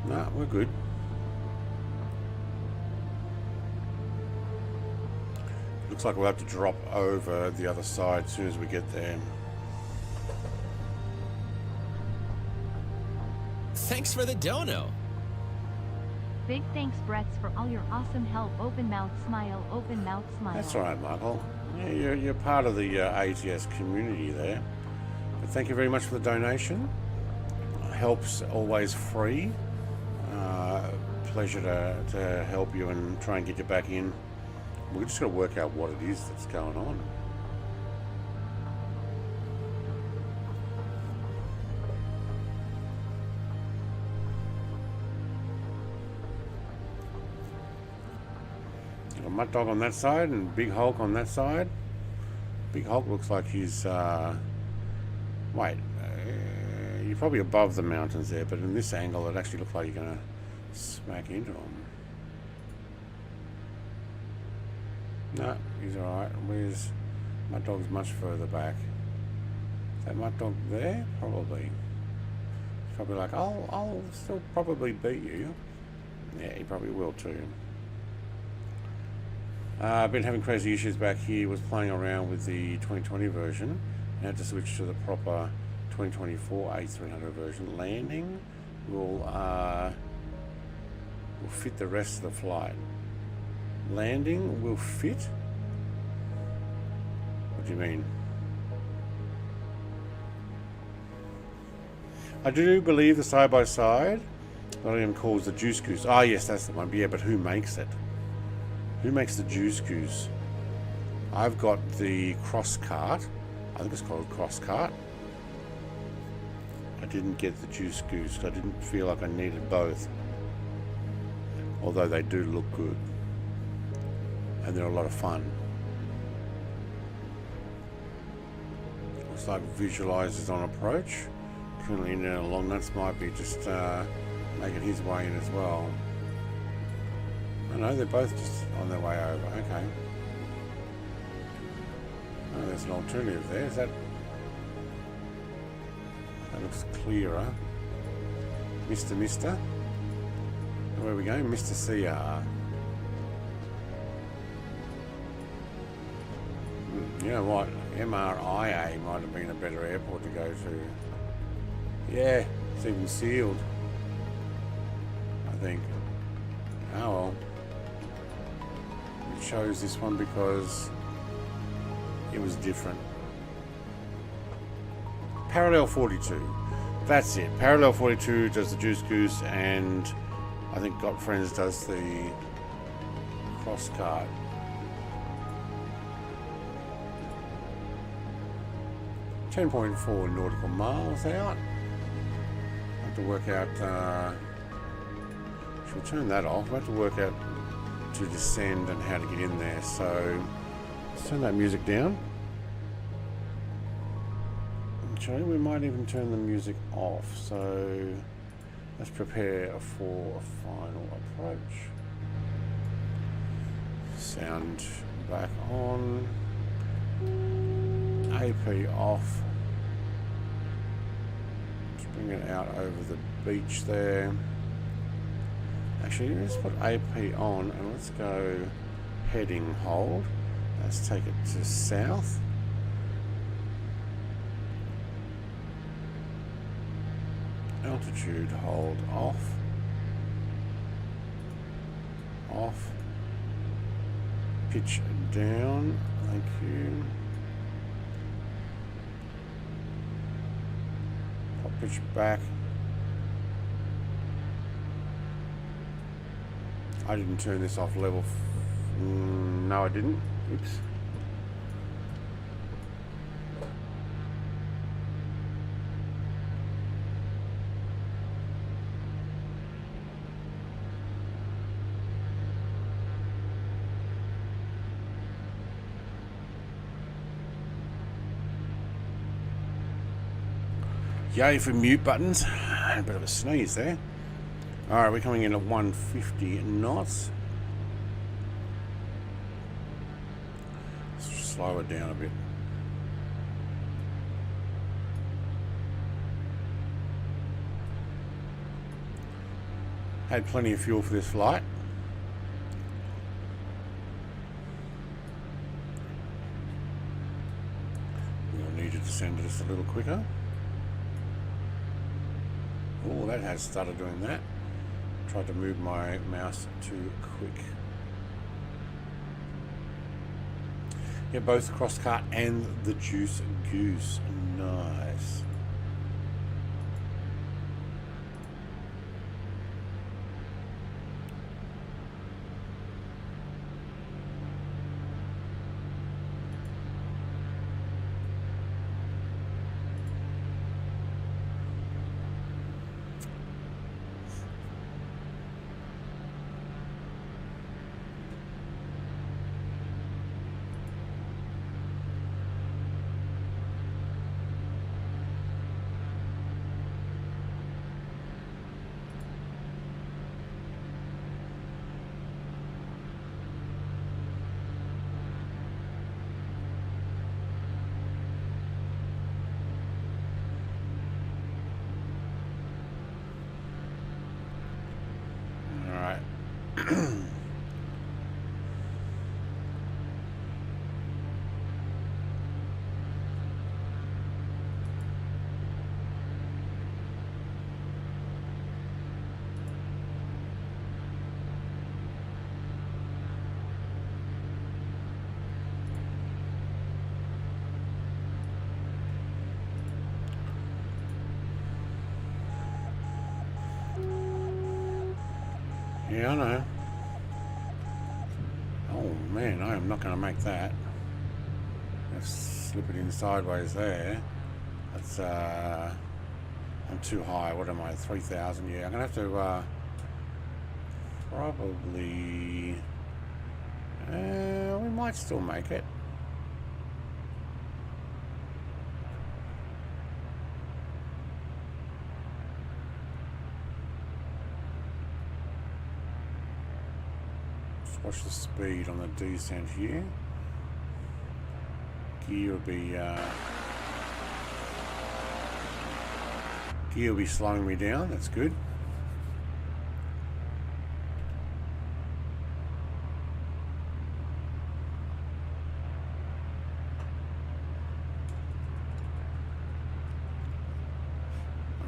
No, we're good. Looks like we'll have to drop over the other side as soon as we get there. Thanks for the dono. Big thanks, Bretts, for all your awesome help. Open mouth smile, open mouth smile. That's all right, Michael. Yeah, you're part of the ATS community there. But thank you very much for the donation. Help's always free. Pleasure to help you and try and get you back in. We've just got to work out what it is that's going on. Got a Mutt Dog on that side and Big Hulk on that side. Big Hulk looks like he's wait, you're probably above the mountains there, but in this angle it actually looks like you're going to smack into him. No, he's alright. Where's Mutt Dog's much further back? Is that Mutt Dog there? Probably. He's probably like, I'll still probably beat you. Yeah, he probably will too. I've been having crazy issues back here. Was playing around with the 2020 version and had to switch to the proper 2024 A300 version. Landing will fit the rest of the flight. Landing will fit? What do you mean? I do believe the side-by-side, William calls the Juice Goose. Ah, yes, that's the one. But yeah, but who makes it? Who makes the Juice Goose? I've got the Cross Cart. I think it's called Cross Cart. I didn't get the Juice Goose. I didn't feel like I needed both. Although they do look good. And they're a lot of fun. Looks like visualizers on approach. Currently in and along nuts might be just making his way in as well. I know they're both just on their way over. Okay. Oh, there's an alternative there. Is that? That looks clearer. Mister. Where are we going? Mr. CR. You know what? MRIA might have been a better airport to go to. Yeah, it's even sealed. I think. Oh well. We chose this one because it was different. Parallel 42. That's it. Parallel 42 does the Juice Goose, and I think Got Friends does the Cross Cart. .4 nautical miles out. I have to work out. Should we turn that off? I have to work out to descend and how to get in there. So let's turn that music down. Actually, we might even turn the music off. So let's prepare for a final approach. Sound back on. AP off. Let's bring it out over the beach there. Actually, let's put AP on and let's go heading hold. Let's take it to south. Altitude hold off. Off. Pitch down. Thank you. Pitch back. I didn't turn this off level. No, I didn't. Oops. Yay for mute buttons. A bit of a sneeze there. Alright, we're coming in at 150 knots. Let's slow it down a bit. Had plenty of fuel for this flight. We'll need to descend just a little quicker. Oh, that has started doing that. Tried to move my mouse too quick. Yeah, both the crosscut and the Juice Goose. Nice. Yeah, I know. Oh man, I am not going to make that. Let's slip it in sideways there. That's I'm too high. What am I? 3,000. Yeah, I'm going to have to probably. We might still make it. Watch the speed on the descent here. Gear will be slowing me down. That's good.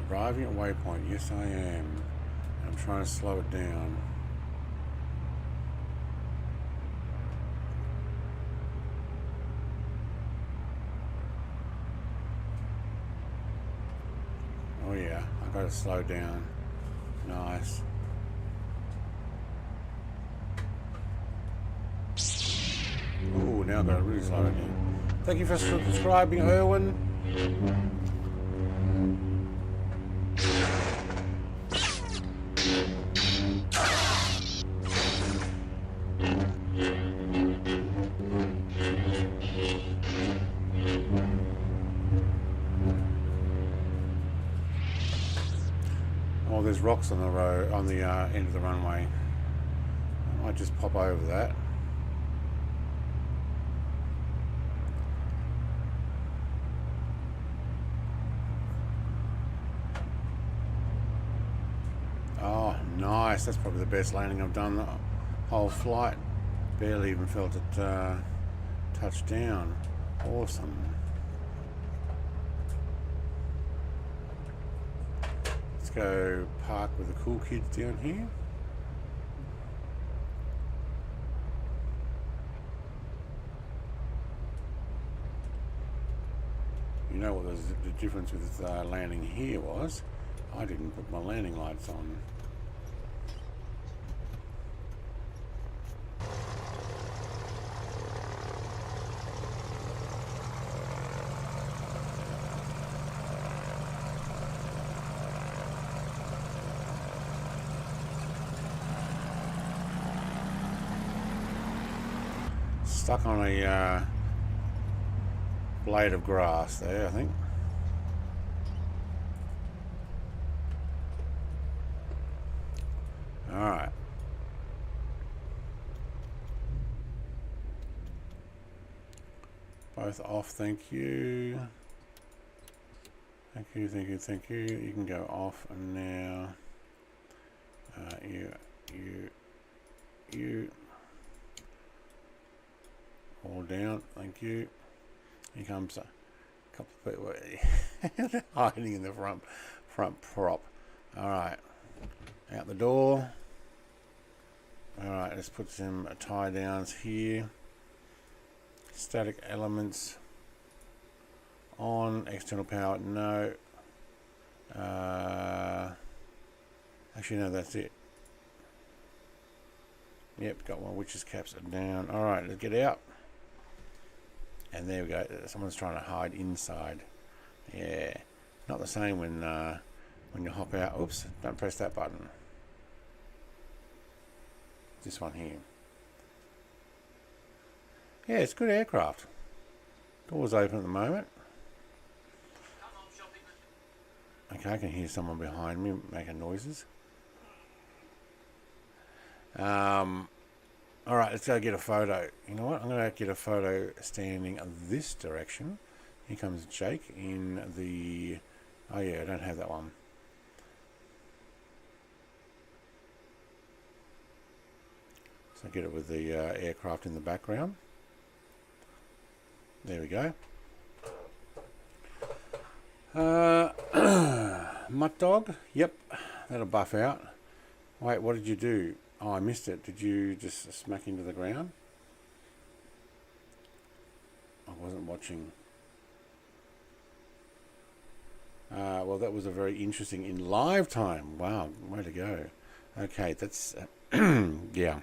Arriving at waypoint. Yes, I am. I'm trying to slow it down. Oh yeah, I got to slow down. Nice. Oh, now I've got to really slow it down. Thank you for subscribing, Erwin. Oh, there's rocks on the road, on the end of the runway. I might just pop over that. Oh, nice. That's probably the best landing I've done the whole flight. Barely even felt it touch down. Awesome. Let's go park with the cool kids down here. You know what the difference with landing here was? I didn't put my landing lights on. Stuck on a blade of grass there, I think. Alright. Both off, thank you. Thank you, thank you, thank you. You can go off now. You. All down, thank you. Here comes a couple of people hiding in the front prop. Alright, out the door. Alright, let's put some tie downs here. Static elements on. External power, no. Actually, no, that's it. Yep, got one. Witch's caps are down. All right, let's get out. And there we go. Someone's trying to hide inside. Yeah, not the same when you hop out. Oops! Don't press that button. This one here. Yeah, it's good aircraft. Doors open at the moment. Okay, I can hear someone behind me making noises. Alright, let's go get a photo. You know what? I'm going to get a photo standing this direction. Here comes Jake in the... Oh yeah, I don't have that one. So get it with the aircraft in the background. There we go. Mutt dog? Yep, that'll buff out. Wait, what did you do? Oh, I missed it. Did you just smack into the ground? I wasn't watching. Well, that was a very interesting in live time. Wow, way to go. Okay, that's yeah.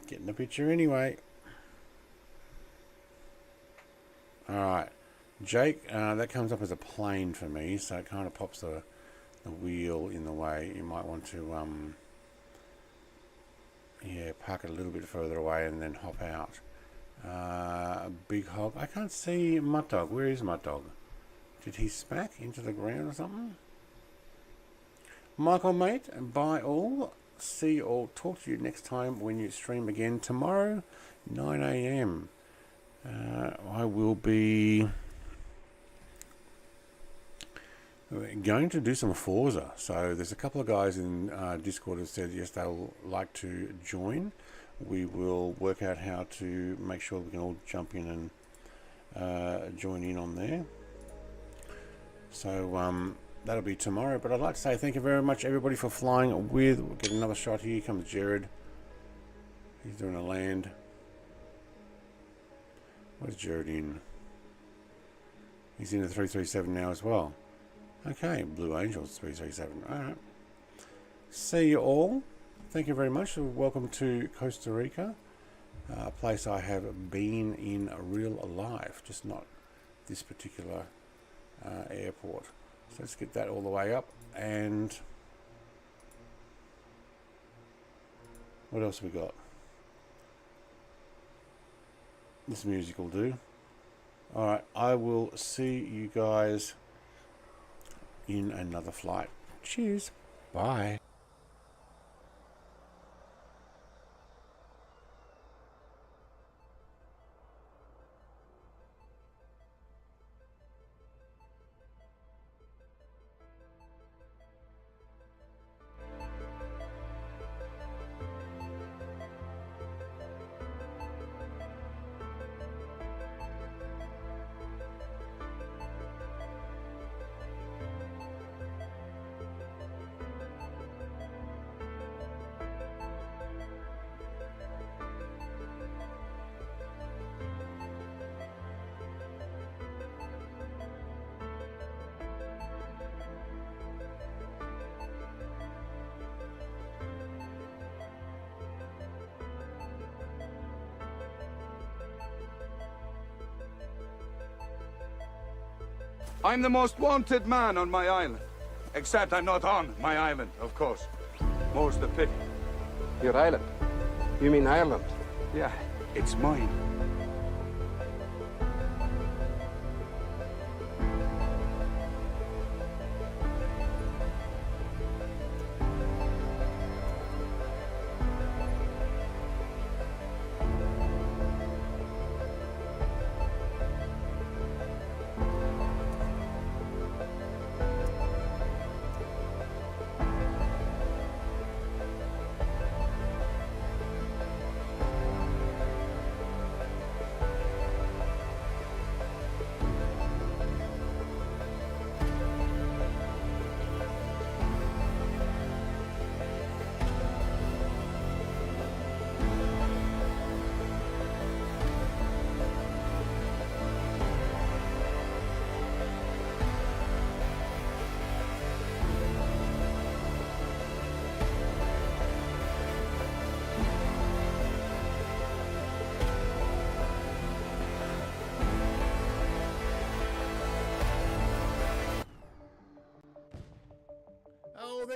Getting the picture anyway. All right, Jake. That comes up as a plane for me, so it kind of pops the wheel in the way. You might want to yeah, park it a little bit further away and then hop out. Big hog. I can't see Mutt Dog. Where is Mutt Dog? Did he smack into the ground or something? Michael, mate, bye all. See you all. Talk to you next time when you stream again tomorrow, 9 AM. I will be going to do some Forza. So there's a couple of guys in Discord that said yes, they'll like to join. We will work out how to make sure we can all jump in and join in on there. So that'll be tomorrow. But I'd like to say thank you very much, everybody, for flying with. We'll get another shot here. Here comes Jared. He's doing a land. Where's Jared in? He's in the 337 now as well. Okay, Blue Angels 337. Alright. See you all. Thank you very much. Welcome to Costa Rica. A place I have been in real life, just not this particular airport. So let's get that all the way up. And what else have we got? This music will do. Alright, I will see you guys in another flight. Cheers. Bye. I'm the most wanted man on my island. Except I'm not on my island, of course. More's the pity. Your island? You mean Ireland? Yeah, it's mine.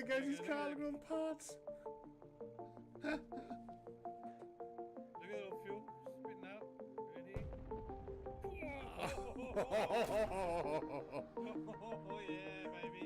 there goes his car. Look at all the parts. Look at the little fuel spitting out. Ready? Oh yeah, baby.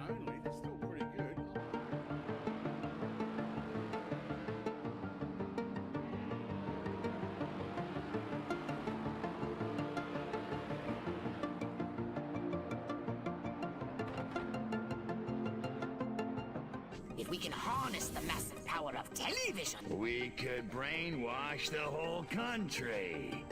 Only, that's still pretty good. If we can harness the massive power of television, We could brainwash the whole country.